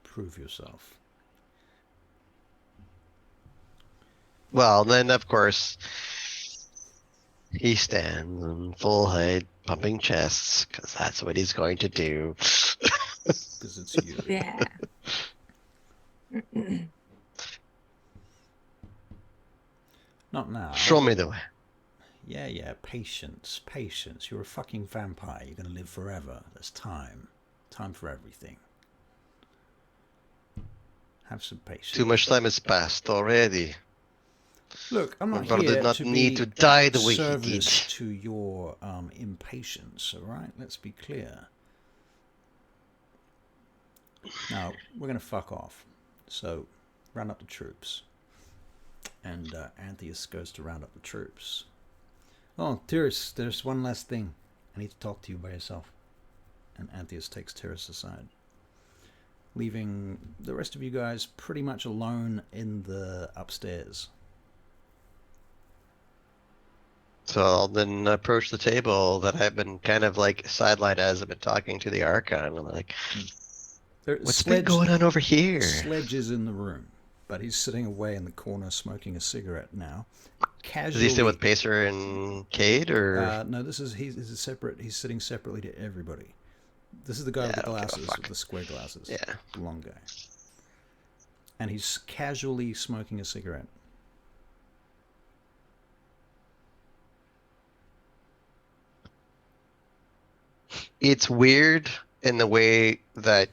Prove yourself. Well, then, of course, he stands in full height, pumping chests, because that's what he's going to do. Because it's you. Yeah. Not now. Show me the way. Yeah, patience, patience. You're a fucking vampire. You're going to live forever. There's time. Time for everything. Have some patience. Too much time has passed already. Look, I'm not My brother here did not to need be to die the way he service did. to your impatience, all right? Let's be clear. Now, we're going to fuck off. So, round up the troops. And Antheus goes to round up the troops. Oh, Tyrus, there's one last thing. I need to talk to you by yourself. And Antheus takes Tyrus aside, leaving the rest of you guys pretty much alone in the upstairs. So I'll then approach the table that I've been kind of like sidelined as I've been talking to the Archon. I'm like, what's been going on over here? Sledge is in the room, but he's sitting away in the corner smoking a cigarette now. Is he still with Pacer and Cade, or? No, he's separate. He's sitting separately to everybody. This is the guy with the glasses, with the square glasses. Yeah. The long guy. And he's casually smoking a cigarette. It's weird in the way that,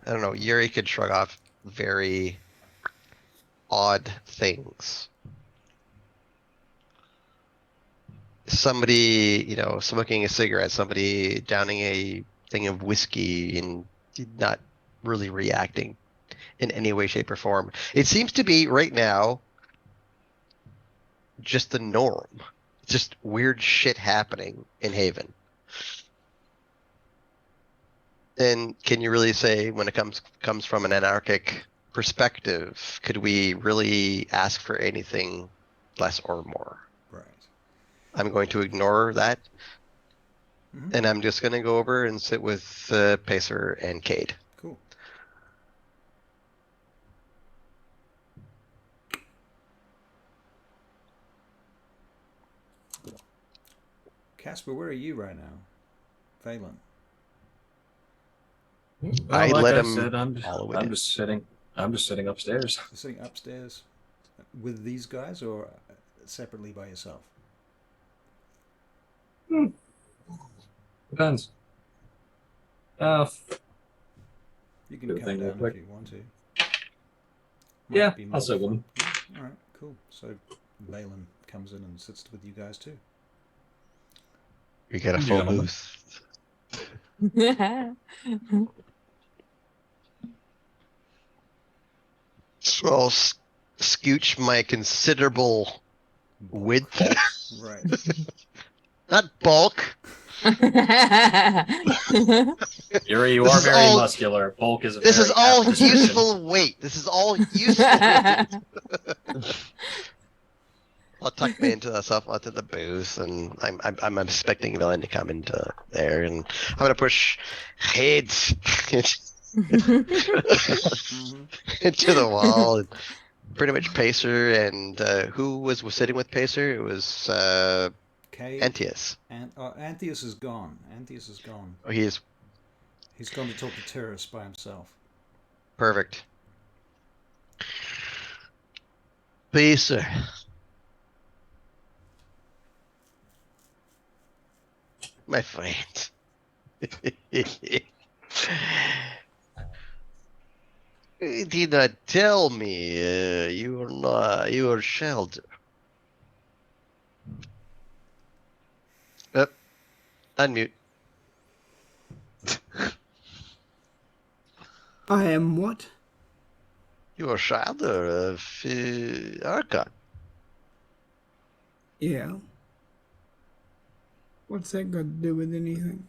I don't know, Yuri could shrug off very odd things. Somebody, smoking a cigarette, somebody downing a thing of whiskey and not really reacting in any way, shape, or form. It seems to be right now just the norm. Just weird shit happening in Haven. And can you really say, when it comes from an anarchic perspective, could we really ask for anything less or more? Right. I'm going to ignore that. Mm-hmm. And I'm just going to go over and sit with Pacer and Cade. Cool. Casper, where are you right now? Phelan. Well, like I said, I'm just sitting. I'm just sitting upstairs. You're sitting upstairs. with these guys or separately by yourself? Depends. You can Do a come thing real down quick. if you want to. Yeah, be I'll more sit with fun. him. All right, cool. So Balin comes in and sits with you guys too. You get a full Gentlemen. booth. So I'll scooch my considerable width, Right. not bulk. Yuri, you This are is very all- muscular. Bulk is a This very is all apt description. useful weight. This is all useful weight. I'll tuck me into the booth, and I'm expecting Villain to come into there, and I'm gonna push heads Mm-hmm. into the wall, and pretty much Pacer, and who was sitting with Pacer? It was Cade Antius. and Antheus is gone. Antheus is gone. Oh, he is He's gone to talk to terrorists by himself. perfect. Pacer. My friend. You did not tell me you are shelter. Unmute. I am what? You are shelter of Archon. Yeah. What's that got to do with anything?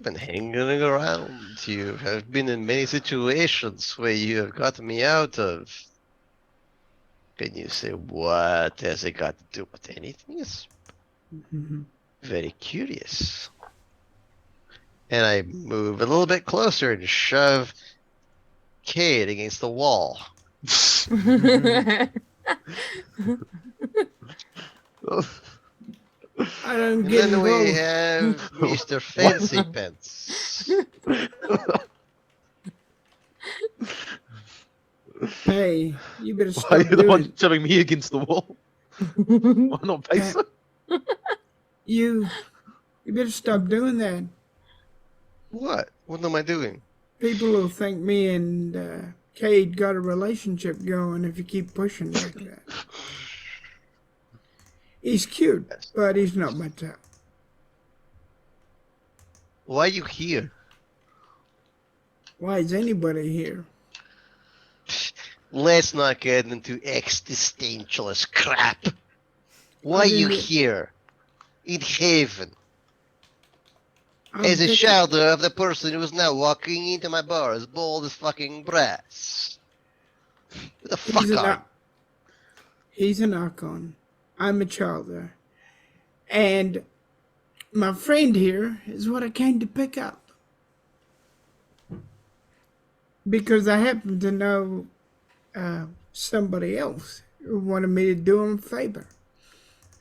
Been hanging around. You have been in many situations where you have gotten me out of. Can you say what has it got to do with anything? It's Mm-hmm. very curious. And I move a little bit closer and shove Cade against the wall. I don't And get then we involved. have Mr. Fancy Pants. Hey, you better Why stop are you the doing one shoving me against the wall? Why not Pacer? you better stop doing that. What? What am I doing? People will think me and Cade got a relationship going if you keep pushing like that. He's cute, but he's not my type. Why are you here? Why is anybody here? Let's not get into existentialist crap. Why are you here? In heaven. As a shadow of the person who is now walking into my bar as bold as fucking brass. Who the fuck are you? He's an Archon. I'm a Chalder. And my friend here is what I came to pick up. Because I happen to know somebody else who wanted me to do him a favor.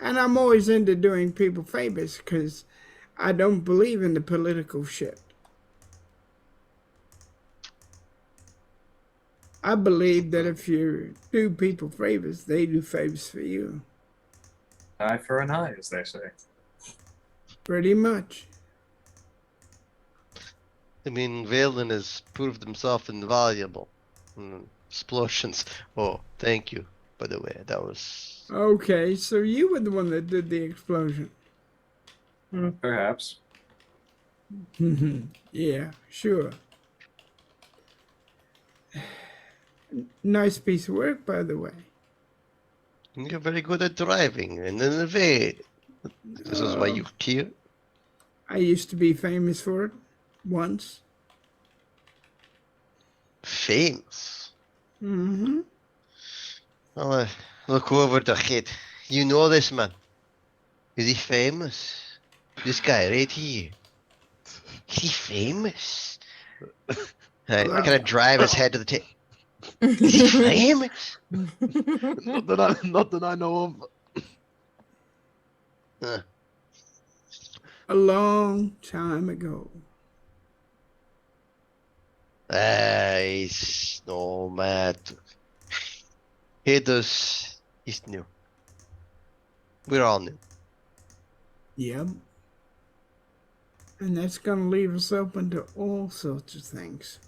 And I'm always into doing people favors because I don't believe in the political shit. I believe that if you do people favors, they do favors for you. Eye for an eye, as they say. Pretty much. I mean, Valen has proved himself invaluable. Explosions. Oh, thank you, by the way. That was... Okay, so you were the one that did the explosion. Perhaps. Yeah, sure. Nice piece of work, by the way. You're very good at driving and in a way. This is why you're here? I used to be famous for it once. Famous? Mm-hmm. Well, look over the head. You know this man? Is he famous? This guy right here. Is he famous? Can I drive his head to the table? Is he famous? Not that I know of. A long time ago. It's no matter. Hades is new. We're all new. Yep. And that's gonna leave us open to all sorts of things.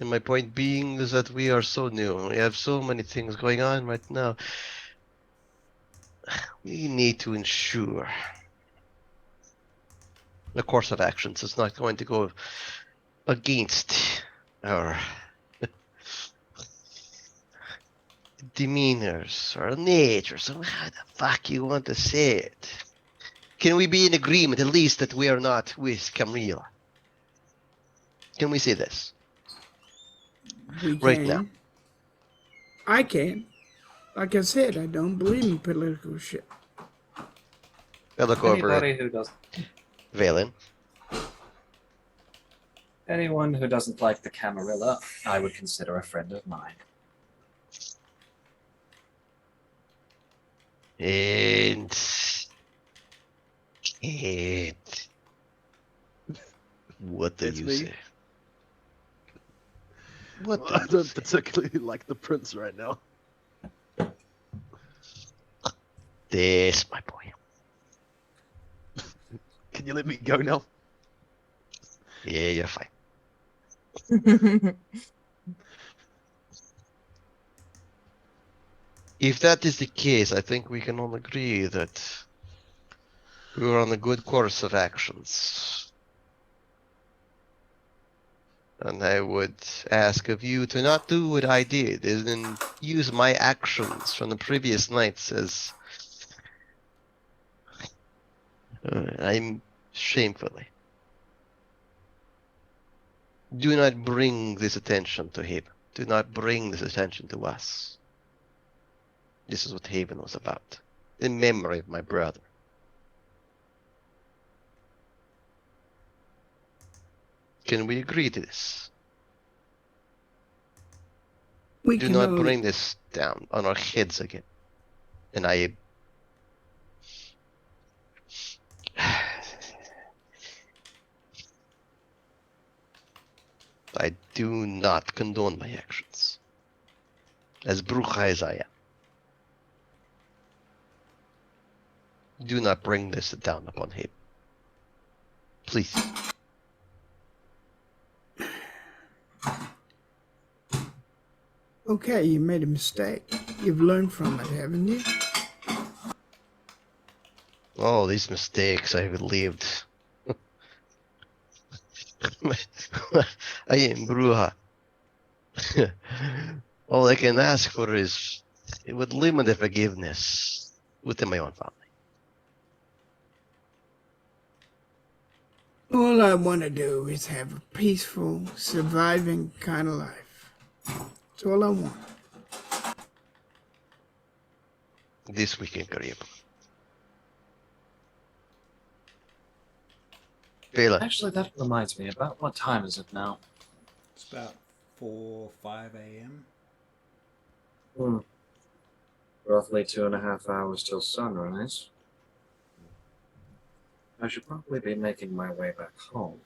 And my point being is that we are so new. We have so many things going on right now. We need to ensure the course of actions is not going to go against our demeanors or nature. So how the fuck you want to say it? Can we be in agreement at least that we are not with Camilla? Can we say this? We can. Right now. I can. Like I said, I don't believe in political shit. I look over Anybody at who doesn't, Valen. anyone who doesn't like the Camarilla, I would consider a friend of mine. And what do It's you me. say? What do I you don't say? particularly like the prince right now. This, my boy. Can you let me go now? Yeah, you're fine. If that is the case, I think we can all agree that we are on a good course of actions. And I would ask of you to not do what I did, and use my actions from the previous nights as I'm shamefully. Do not bring this attention to Haven. Do not bring this attention to us. This is what Haven was about. In memory of my brother. Can we agree to this? We Do can not only, bring this down on our heads again. And I do not condone my actions. As bruja as I am. Do not bring this down upon him. Please. okay, you made a mistake. You've learned from it, haven't you? All these mistakes I've lived. I am bruja. All I can ask for is with limited forgiveness within my own family. All I want to do is have a peaceful, surviving kind of life. That's all I want. This weekend, Karib. Vela, Actually, that reminds me, about what time is it now? It's about 4, 5 a.m. Roughly 2.5 hours till sunrise. I should probably be making my way back home.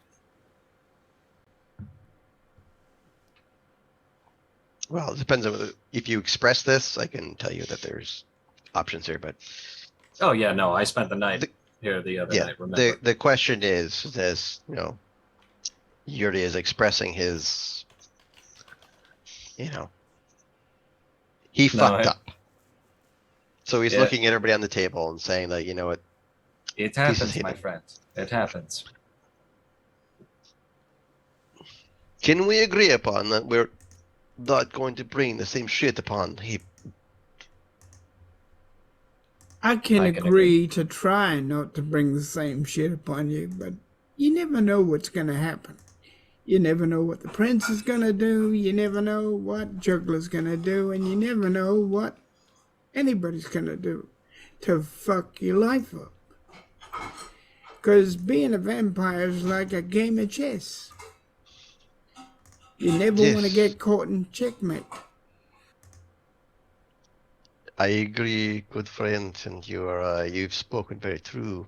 well, it depends on whether, if you express this, I can tell you that there's options here, but Oh yeah, no, I spent the night The- here the other yeah, night, remember? the question is this, you know, Yuri is expressing his, you know, he No, fucked up. So he's Yeah. looking at everybody on the table and saying that, you know what, It Pieces happens, hit my him. friend. It happens. can we agree upon that we're not going to bring the same shit upon him? I can I can agree to try not to bring the same shit upon you, but you never know what's going to happen. You never know what the prince is going to do. You never know what Juggler's going to do. And you never know what anybody's going to do to fuck your life up. Because being a vampire is like a game of chess. You never want to Yes. get caught in checkmate. I agree, good friend, and you've spoken very true.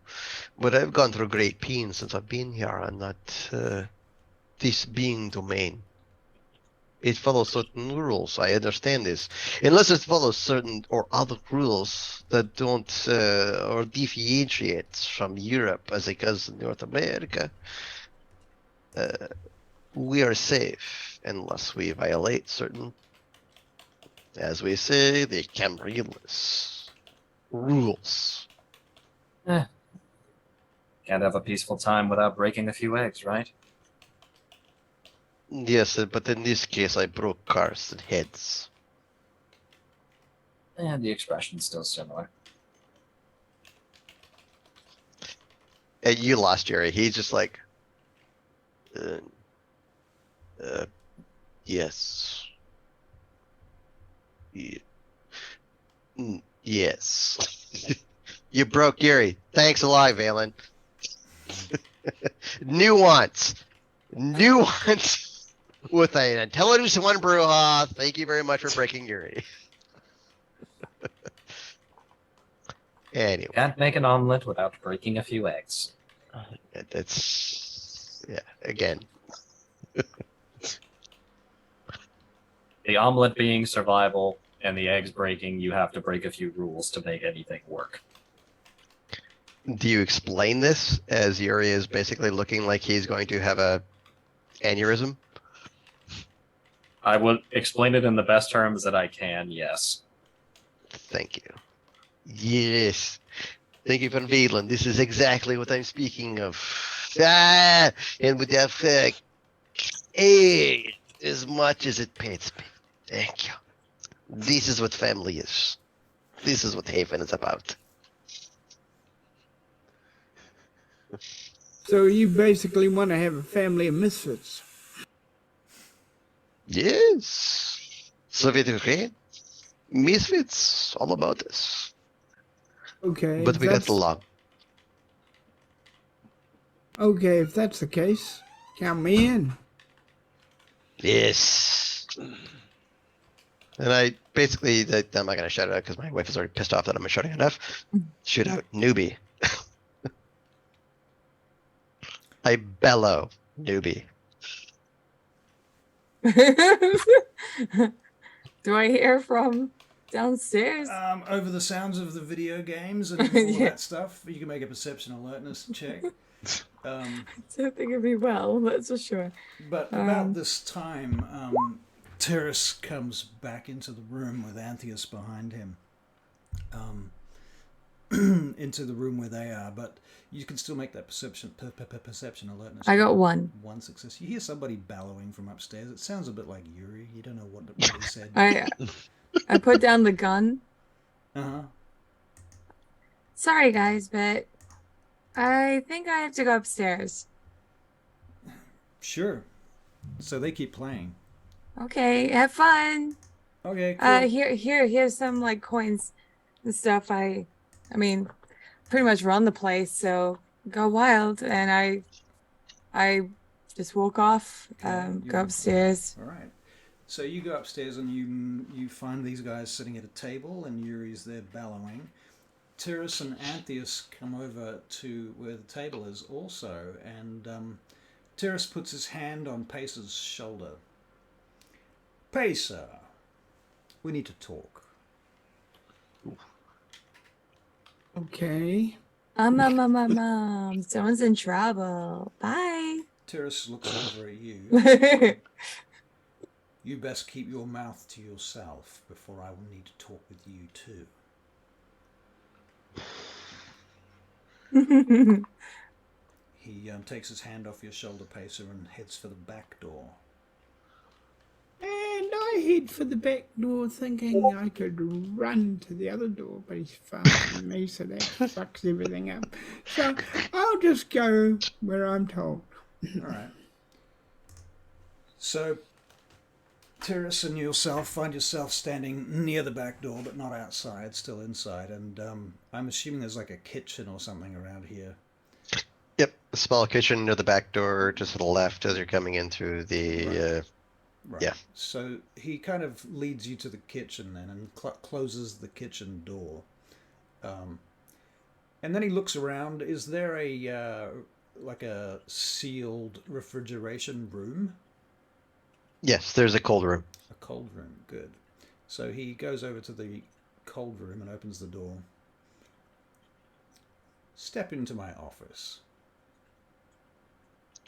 But I've gone through great pain since I've been here, and that this being domain. It follows certain rules. I understand this. Unless it follows certain or other rules that don't or deviate from Europe as it does in North America, we are safe unless we violate certain, as we say, the Camarillus rules. Can't have a peaceful time without breaking a few eggs, right? Yes, but in this case, I broke cars and heads. And the expression's still similar. And you lost Jerry. He's just like, yes. Yes. You broke Yuri. Thanks a lot, Valen. Nuance with an intelligence one Bruja. Thank you very much for breaking Yuri. Anyway, Can't make an omelet without breaking a few eggs. that's again. The omelet being survival and the eggs breaking, you have to break a few rules to make anything work. Do you explain this as Yuri is basically looking like he's going to have a aneurysm? I would explain it in the best terms that I can, yes. Thank you. Yes. Thank you for Valen. This is exactly what I'm speaking of. And with that fact, as much as it pains me. Thank you. This is what family is. This is what Haven is about. So you basically want to have a family of misfits. Yes. Soviet Ukraine. Misfits. All about this. Okay. But if we got that's- along. Okay, if that's the case, count me in. Yes. And I basically, I'm not going to shout it out because my wife is already pissed off that I'm shouting enough. Shoot out, newbie. I bellow, newbie. Do I hear from downstairs? Over the sounds of the video games and all Yeah. that stuff, you can make a perception alertness check. I don't think it'd be well, that's for sure. But about this time, Terrace comes back into the room with Antheus behind him. Into the room where they are, but you can still make that perception alertness. I got one. One success. You hear somebody bellowing from upstairs. It sounds a bit like Yuri. You don't know what he said. I put down the gun. Uh-huh. Sorry guys, but I think I have to go upstairs. Sure. So they keep playing. Okay, have fun. Okay, cool. Here's some like coins and stuff. I mean, pretty much run the place, so go wild. And I just walk off, go upstairs. All right. So you go upstairs and you find these guys sitting at a table, and Yuri's there bellowing. Tyrus and Antheus come over to where the table is also, and Tyrus puts his hand on Pacer's shoulder. Pacer, we need to talk. Okay. Someone's in trouble. Bye. Tyrus looks over at you. You best keep your mouth to yourself before I will need to talk with you too. He takes his hand off your shoulder, Pacer, and heads for the back door. And I head for the back door thinking I could run to the other door, but he's faster than me, so that fucks everything up. So I'll just go where I'm told. All right. So, Tyrus and yourself find yourself standing near the back door, but not outside, still inside. And I'm assuming there's like a kitchen or something around here. Yep, a small kitchen near the back door, just to the left as you're coming in through the Right. Yeah. So he kind of leads you to the kitchen then and closes the kitchen door. And then he looks around. Is there a like a sealed refrigeration room? Yes, there's a cold room. A cold room. Good. So he goes over to the cold room and opens the door. Step into my office.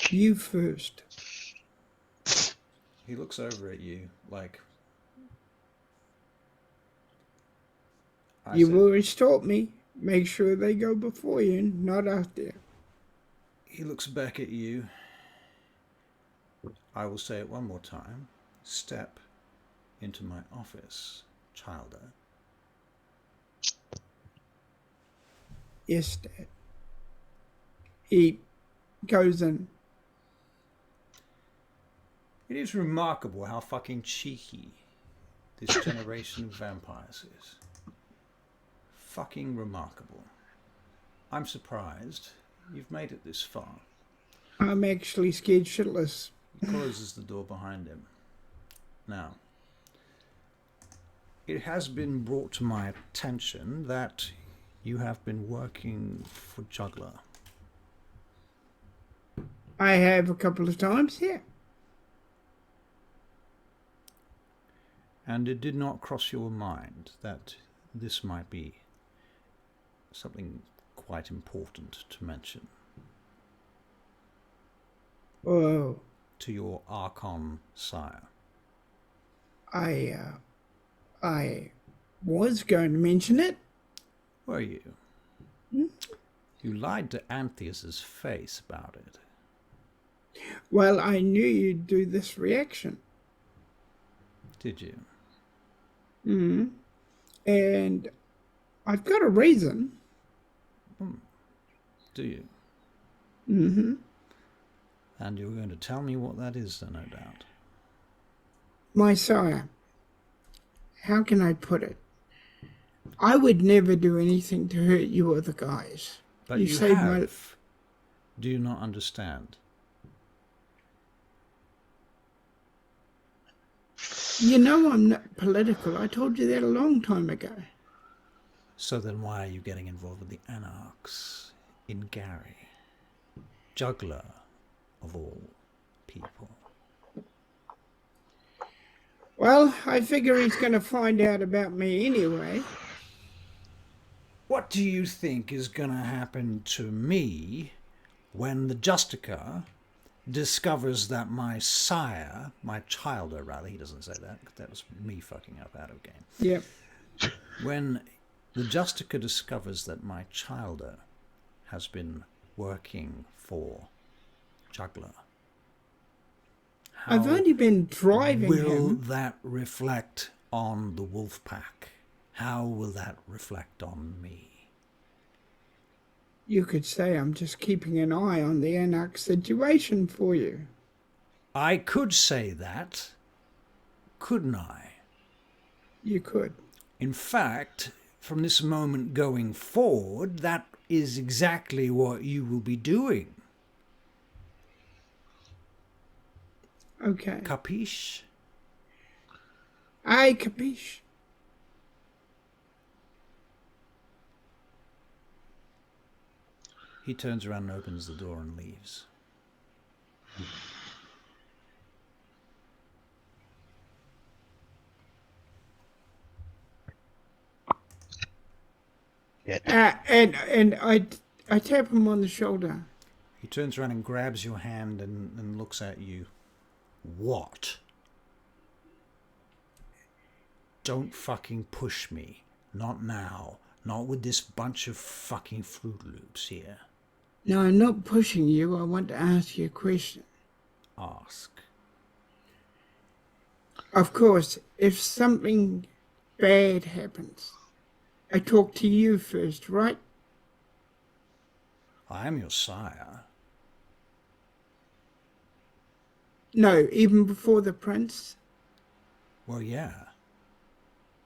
You first. He looks over at you like... You've always taught me. Make sure they go before you, not after. He looks back at you. I will say it one more time. Step into my office, Childer. Yes, Dad. He goes in. It is remarkable how fucking cheeky this generation of vampires is. Fucking remarkable. I'm surprised you've made it this far. I'm actually scared shitless. He closes the door behind him. Now, it has been brought to my attention that you have been working for Juggler. I have a couple of times, yeah. And it did not cross your mind that this might be something quite important to mention Well, to your Archon sire. I was going to mention it. Were you? Hmm? You lied to Antheus's face about it. Well, I knew you'd do this reaction. Did you? Mm-hmm. And I've got a reason. Do you? Mm-hmm. And you're going to tell me what that is, no doubt. My sire, how can I put it? I would never do anything to hurt you or the guys. But you saved have. my... Do you not understand? You know I'm not political. I told you that a long time ago. So then why are you getting involved with the Anarchs in Gary? Juggler, of all people. Well, I figure he's going to find out about me anyway. What do you think is going to happen to me when the Justica discovers that my sire, my childer rather, he doesn't say that, that was me fucking up out of game. Yep. When the Justica discovers that my childer has been working for Juggler, I've only been driving will him. that reflect on the wolf pack? How will that reflect on me? You could say I'm just keeping an eye on the Anarch situation for you. I could say that, couldn't I? You could. In fact, from this moment going forward, that is exactly what you will be doing. Okay. Capiche? Aye, capiche. He turns around and opens the door and leaves. Yeah. And I tap him on the shoulder. He turns around and grabs your hand and looks at you. What? Don't fucking push me. Not now. Not with this bunch of fucking Fruit Loops here. No, I'm not pushing you. I want to ask you a question. Ask. Of course, if something bad happens, I talk to you first, right? I am your sire. No, even before the prince Well, yeah.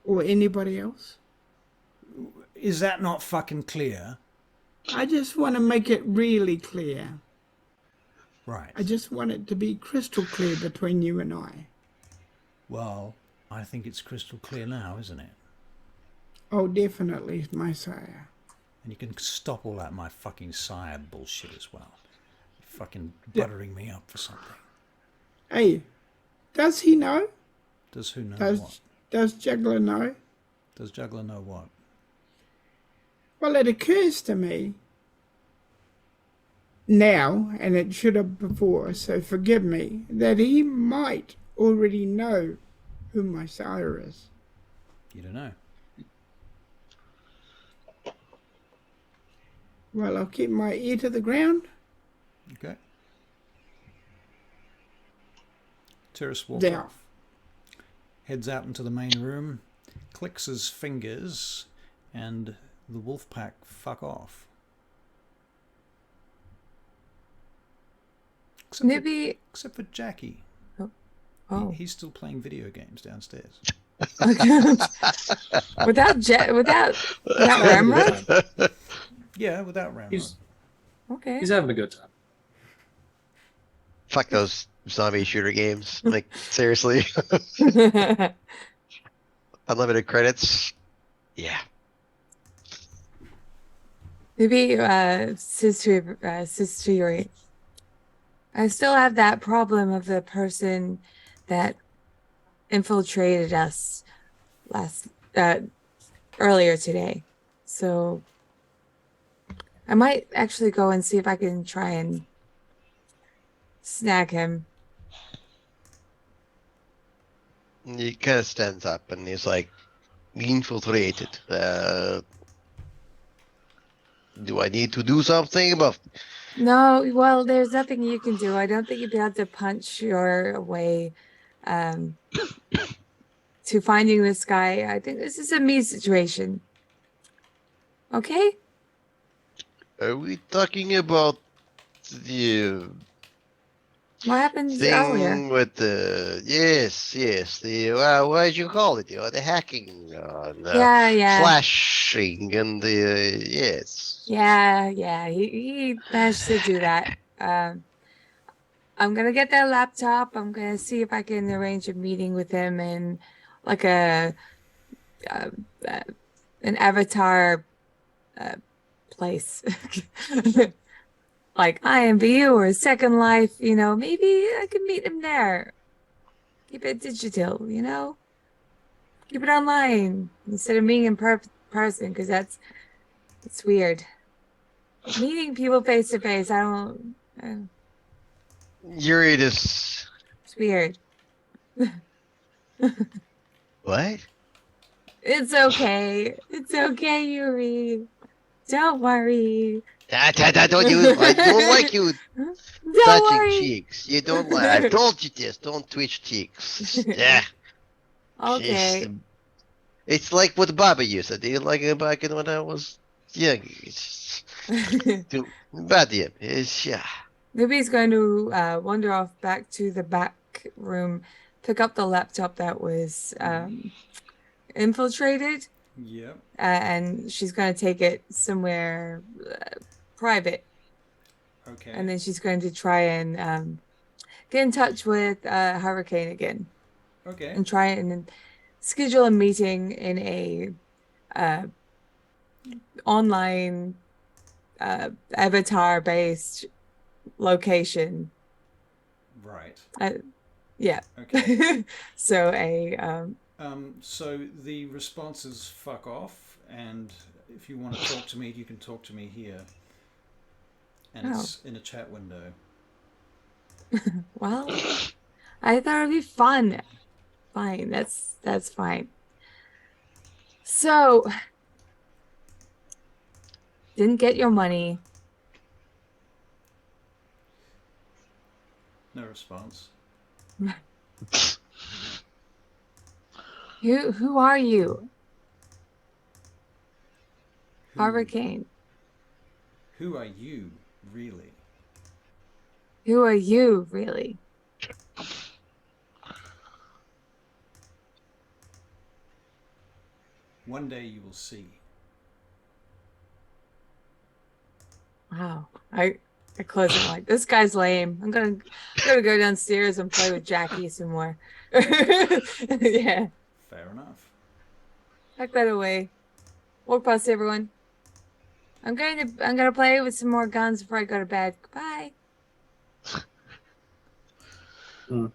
or anybody else. Is that not fucking clear? I just want to make it really clear. Right. I just want it to be crystal clear between you and I. Well, I think it's crystal clear now, isn't it? Oh, definitely, my sire. And you can stop all that my fucking sire bullshit as well. Fucking buttering me up for something. Hey, does he know? Does who know Does what? does Juggler know? Does Juggler know what? Well, it occurs to me now, and it should have before, so forgive me, that he might already know who my sire is. You don't know. Well, I'll keep my ear to the ground. Okay. Terrace walks Yeah. off. Heads out into the main room, clicks his fingers, and the wolf pack fuck off. Except for Jackie. Oh. He's still playing video games downstairs. without Ramrod? Yeah, without Ramrod. Okay. He's having a good time. Fuck those zombie shooter games. Like, seriously. Unlimited credits. Yeah. Maybe Sister, I still have that problem of the person that infiltrated us earlier today. So I might actually go and see if I can try and snag him. He kind of stands up and he's like, infiltrated. Do I need to do something about? No, well, there's nothing you can do. I don't think you'd be able to punch your way to finding this guy. I think this is a me situation. Okay? Are we talking about the What happened thing earlier? with the the what did you call it? The hacking, Yeah. flashing, and the yes. Yeah. He managed to do that. I'm gonna get that laptop. I'm gonna see if I can arrange a meeting with him in like an avatar place. Like IMVU or Second Life, maybe I could meet him there. Keep it digital, keep it online instead of meeting in person, because it's weird. Meeting people face to face, I don't. Yuri just It's weird. what? It's okay. It's okay, Yuri. Don't worry. Don't you? I don't like you Don't touching worry. cheeks. You don't like. I've told you this. Don't twitch cheeks. Yeah. Okay. It's like what Baba used to do, like back when I was young. It's bad him. It's yeah. Maybe he's going to wander off back to the back room, pick up the laptop that was infiltrated, Yep. and she's going to take it somewhere private. Okay. And then she's going to try and get in touch with Hurricane again. Okay. And try and schedule a meeting in a online avatar-based location. Right. Yeah. Okay. So So the response is fuck off, and if you want to talk to me, you can talk to me here. And it's in a chat window. well, I thought it'd be fun. Fine, that's fine. So, didn't get your money. No response. Who are you? Hurricane. Who are you, really? Who are you, really? One day you will see. Wow. I close it like, this guy's lame. I'm gonna go downstairs and play with Jackie some more. Yeah, Fair enough. tuck that away. Walk past everyone. I'm gonna play with some more guns before I go to bed. Goodbye. Mm.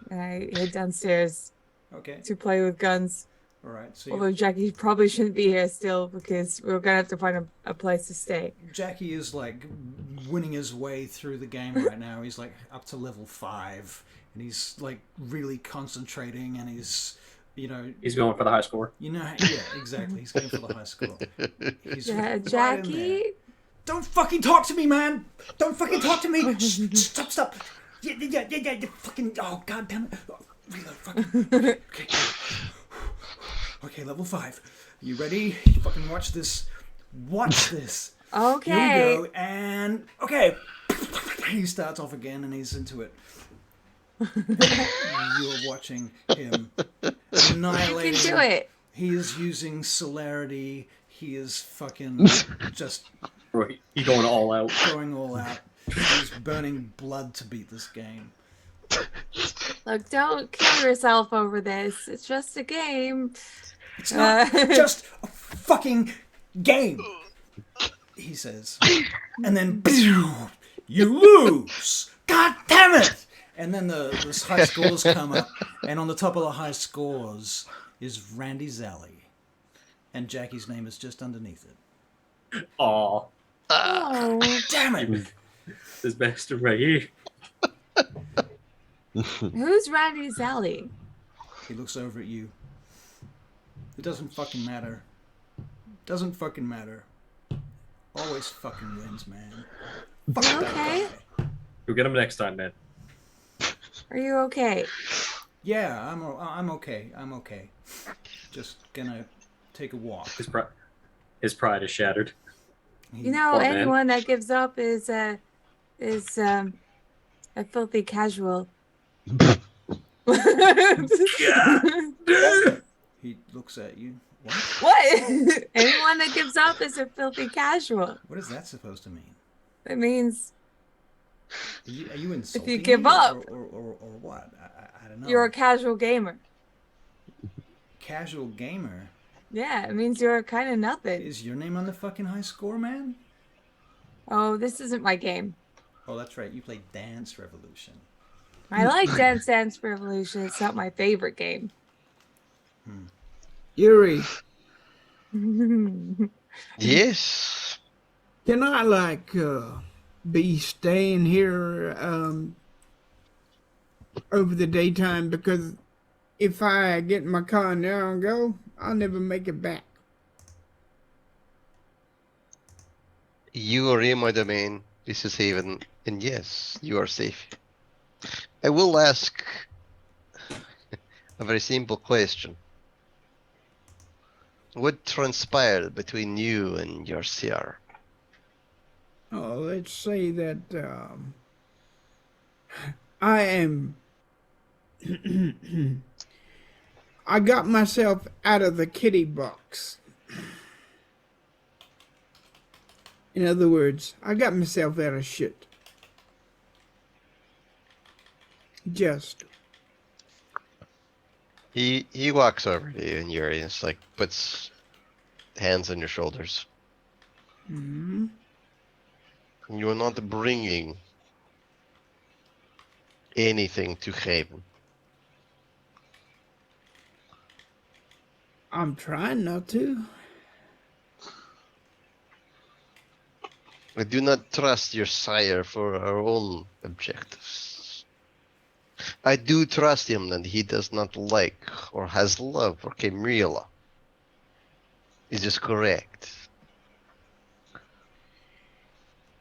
And I head downstairs Okay. to play with guns. All right. So Although Jackie probably shouldn't be here still because we're gonna have to find a place to stay. Jackie is like winning his way through the game right now. He's like up to level 5, and he's like really concentrating, and he's, you know, He's going for the high score. yeah, exactly. He's going for the high score. He's Yeah, right in there. Jackie. Don't fucking talk to me, man! Don't fucking talk to me! Stop! Yeah, you fucking, oh, god damn it. Oh, reload, fucking. Okay. Okay, level 5. You ready? Fucking watch this. Watch this. Okay. Here we go, and, okay. He starts off again, and he's into it. You're watching him annihilating. You can do it. He is using celerity. He is fucking just Right. He's going all out. going all out. He's burning blood to beat this game. Look, don't kill yourself over this. It's just a game. It's not just a fucking game, he says. And then you lose. God damn it! And then the high scores come up, and on the top of the high scores is Randy Zally, and Jackie's name is just underneath it. Aw. Oh, Damn it! This bastard right here. who's Randy Zally? He looks over at you. It doesn't fucking matter. Doesn't fucking matter. Always fucking wins, man. Fuck You that okay? guy. You'll get him next time, man. Are you okay? Yeah, I'm okay. I'm okay. Just gonna take a walk. His pride is shattered. You know, Poor man. anyone that gives up is a filthy casual. He looks at you. What? What? Anyone that gives up is a filthy casual. What is that supposed to mean? It means Are you insulting give me, up. or what? I don't know. you're a casual gamer. casual gamer. Yeah, it means you're kind of nothing. Is your name on the fucking high score, man? Oh, this isn't my game. Oh, that's right. You play Dance Revolution. I like Dance Revolution. It's not my favorite game. Yuri, Yes. can I be staying here over the daytime? Because if I get in my car now and go, I'll never make it back. You are in my domain. This is Haven. And yes, you are safe. I will ask a very simple question. What transpired between you and your CR? Oh, let's say that I am. I got myself out of the kitty box. In other words, I got myself out of shit. Just. He walks over to you and Yuri and like puts hands on your shoulders. Mm-hmm. You are not bringing anything to Haven. I'm trying not to. I do not trust your sire for our own objectives. I do trust him that he does not like or has love for Camarilla. Is this correct?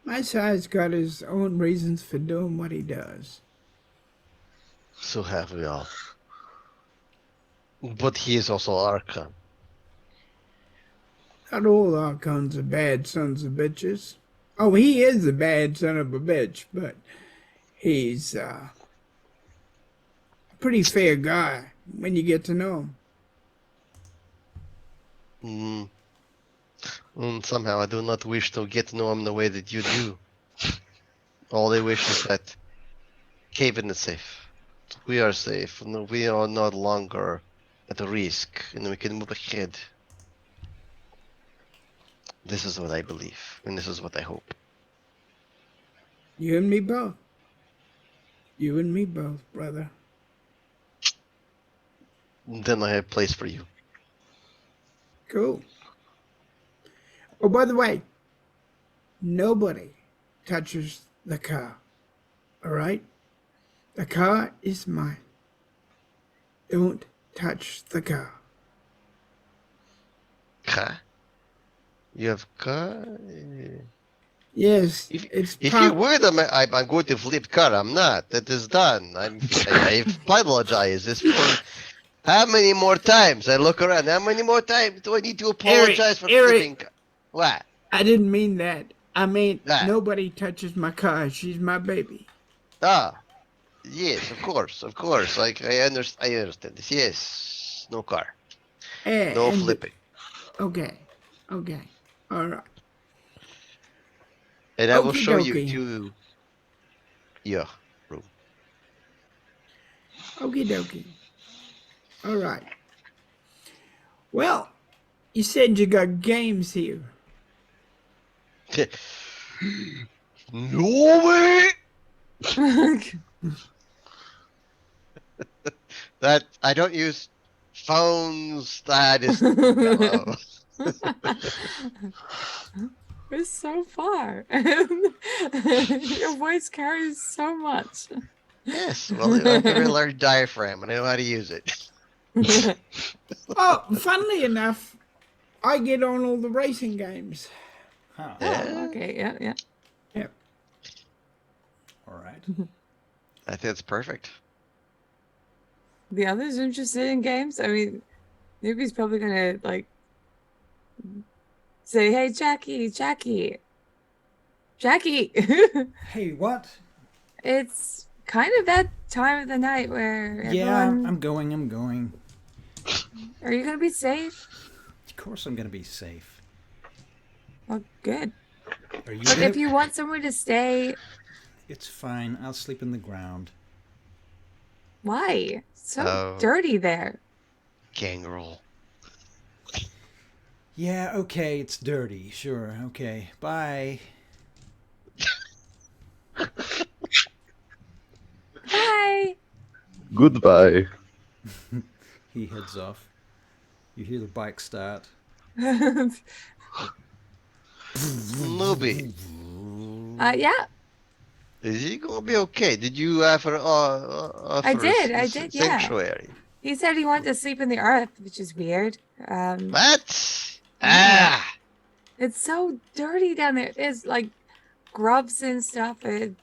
My sire's got his own reasons for doing what he does. So have we all. But he is also Archon. Not all Archons are bad sons of bitches. Oh, he is a bad son of a bitch, but he's a pretty fair guy when you get to know him. Somehow I do not wish to get to know him the way that you do. All they wish is that Haven is safe. We are safe. And we are no longer at risk, and we can move ahead. This is what I believe, and this is what I hope. You and me both. You and me both, brother. Then I have a place for you. Cool. Oh, by the way, nobody touches the car. All right? The car is mine. Don't touch the car. Car? You have car? Yes, If it's you part. would, I'm going to flip car. I'm not. That is done. I apologize. This for how many more times? I look around. How many more times do I need to apologize for flipping car? What? I didn't mean that. I mean, Ah. nobody touches my car. She's my baby. Ah, yes, of course, of course. Like I understand this. Yes, no car, no And flipping. okay, all right. And I will Okie show you dokie. to your room. Okie dokie. All right. Well, you said you got games here. No way! That I don't use phones. That is no. We're so far. Your voice carries so much. Yes, well, I have a very large diaphragm, and I know how to use it. Oh, funnily enough, I get on all the racing games. Huh. Oh, okay, yeah. Yep. All right. I think it's perfect. The others interested in games? I mean, Newbie's probably gonna, like, say, hey, Jackie. Hey, what? It's kind of that time of the night where Yeah, everyone... I'm going. Are you gonna be safe? Of course I'm gonna be safe. Well, good. Are you Look, gonna... if you want somewhere to stay, It's fine. I'll sleep in the ground. why? So Oh. dirty there. Gang roll. Yeah, okay, it's dirty. Sure, okay. Bye. Bye. Goodbye. He heads off. You hear the bike start. Newbie, Yeah, is he gonna be okay? Did you offer I did, yeah. sanctuary? He said he wanted to sleep in the earth, which is weird. What? Yeah. Ah! It's so dirty down there. There's like grubs and stuff, and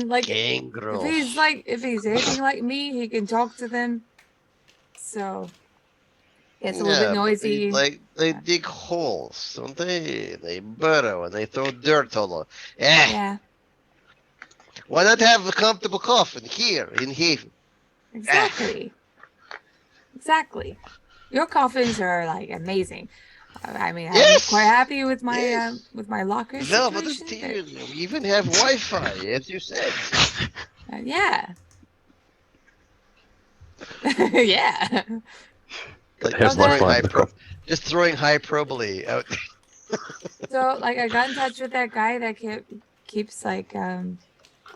like Gangrel. if he's anything like me, he can talk to them. So it's a little bit But noisy. they dig holes, don't they? They burrow and they throw dirt all over. Yeah, Why not have a comfortable coffin here in Haven? exactly. Exactly. Your coffins are like amazing. I mean, I'm Yes! quite happy with my Yes! with my locker Velvet situation. interior. We even have Wi-Fi, as you said. Yeah. Yeah. Like Here's just my Okay. throwing, fine. just throwing hyperbole out. So like I got in touch with that guy that keeps like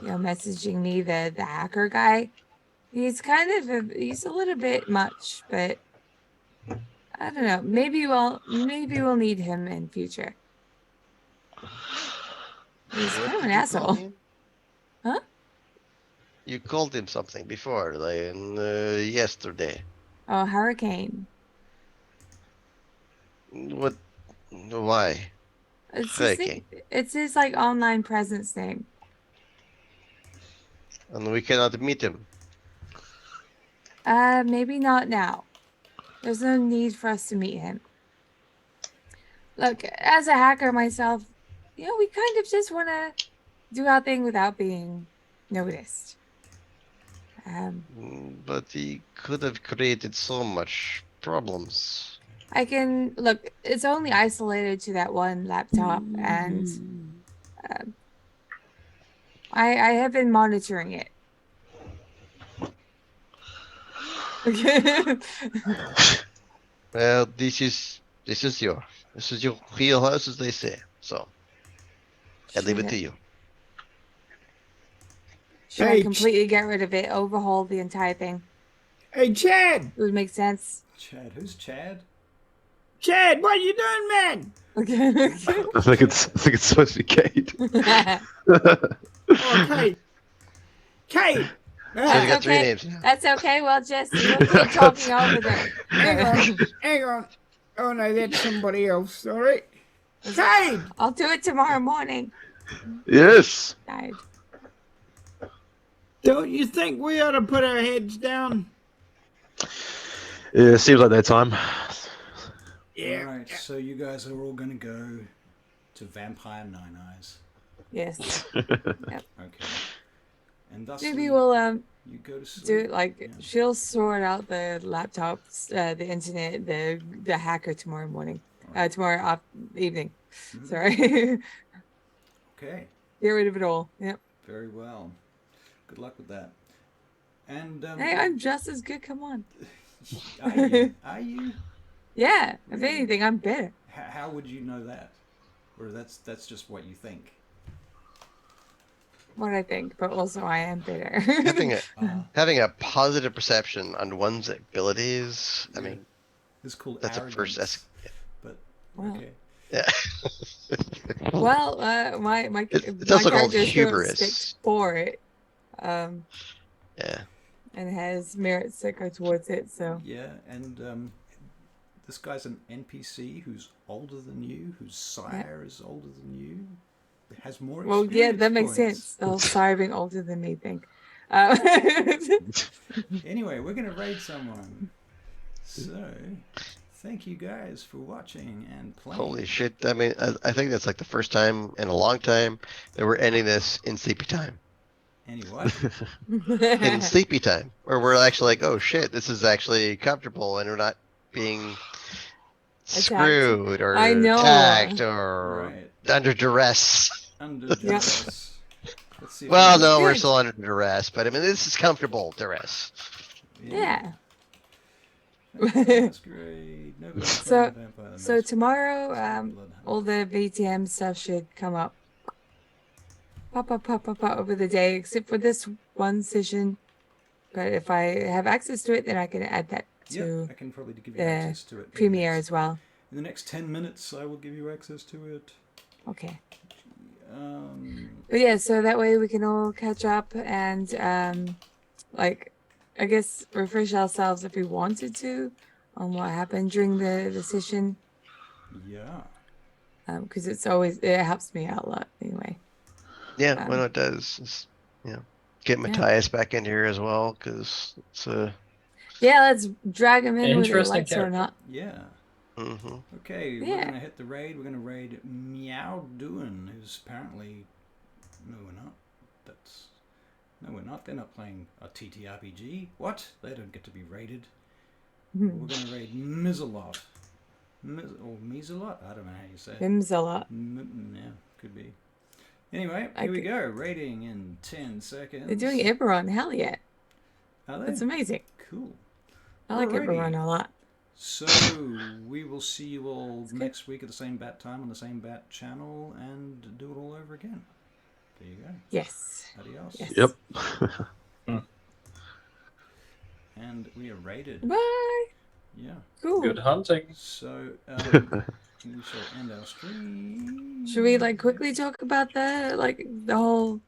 messaging me, the hacker guy. He's kind of he's a little bit much, but I don't know. Maybe we'll need him in future. He's kind of an asshole. Huh? You called him something before, like yesterday. Oh, Hurricane. What? Why? It's his Hurricane. It's his like online presence name. And we cannot meet him. Maybe not now. There's no need for us to meet him. Look, as a hacker myself, we kind of just want to do our thing without being noticed. But he could have created so much problems. I can look. It's only isolated to that one laptop, and I have been monitoring it. Okay. Well, this is your real house, as they say. So I leave it to you. Should I Hey, completely get rid of it, overhaul the entire thing? Hey, Chad! It would make sense. Chad, who's Chad? Chad, what you doing, man? Okay. I think it's supposed to be Kate. Oh, Kate. Kate! So you That's got three okay. names now. That's okay. We'll keep talking over them. Hang on. Oh, no, that's somebody else. All right. Kate! I'll do it tomorrow morning. Yes. Died. Don't you think we ought to put our heads down? Yeah, seems like that time. Yeah. Alright, so you guys are all going to go to Vampire Nine Eyes. Yes. Okay. And thus Maybe we'll you go to sleep. do it like Yeah. she'll sort out the laptops, the internet, the hacker tomorrow morning. Tomorrow evening. Mhm. Sorry. Okay, Get rid of it all. Yep. very well. Good luck with that. And Hey, I'm just as good. Come on. are you? Are you? Yeah. If Really? anything, I'm better. How would you know that? Or that's just what you think? What I think, but also I am better. Having a positive perception on one's abilities. I Yeah. mean, It's called that's arrogance. a first. That's, But Wow. okay. yeah. Well, my It's my also called character is hubris. sticked for it, Yeah. and has merits that go towards it. So Yeah, and this guy's an NPC who's older than you, whose sire is older than you, has more well, experience yeah, that makes points. sense. The whole sorry being older than me thing. Anyway, we're gonna raid someone. So, thank you guys for watching and playing. Holy shit! I mean, I think that's like the first time in a long time that we're ending this in sleepy time. Anyway, In sleepy time, where we're actually like, oh shit, this is actually comfortable, and we're not being screwed or I know. attacked or right. under duress. Under duress. Let's see if Well, we- no, we're Good. still under duress, but I mean, this is comfortable duress. Yeah. Masquerade. Nobody's So- playing Vampire So Masquerade. tomorrow, Bloodhound. all the VTM stuff should come up. Pop over the day, except for this one session. But if I have access to it, then I can add that Yep, to I can probably give you the access to it. Premiere as well. In the next 10 minutes, I will give you access to it. Okay. Um, But yeah, so that way we can all catch up and, like, I guess refresh ourselves if we wanted to on what happened during the session. yeah. Because it helps me out a lot anyway. Yeah, well, it does. It's, get Matthias back in here as well, because it's Yeah, let's drag him in whether he Interesting likes it or character. not. Yeah. mhm. Okay, we're Yeah. gonna hit the raid. We're gonna raid Meow Doin, who's apparently no, we're not. No, we're not. They're not playing a TTRPG. What? They don't get to be raided. We're gonna raid Mizzalot. Or Mizzalot? I don't know how you say it. Him's a lot. Yeah, could be. Anyway, I here we could- go. Raiding in 10 seconds. They're doing Eberron. Hell yeah. Are they? That's amazing. Cool. I like Alrighty. Eberron a lot. So we will see you all next week at the same bat time on the same bat channel and do it all over again. There you go. Yes. Adios. Yes. Yep. And we are raided. Bye. Yeah. Cool. Good hunting. So we shall end our stream. Should we like quickly talk about the whole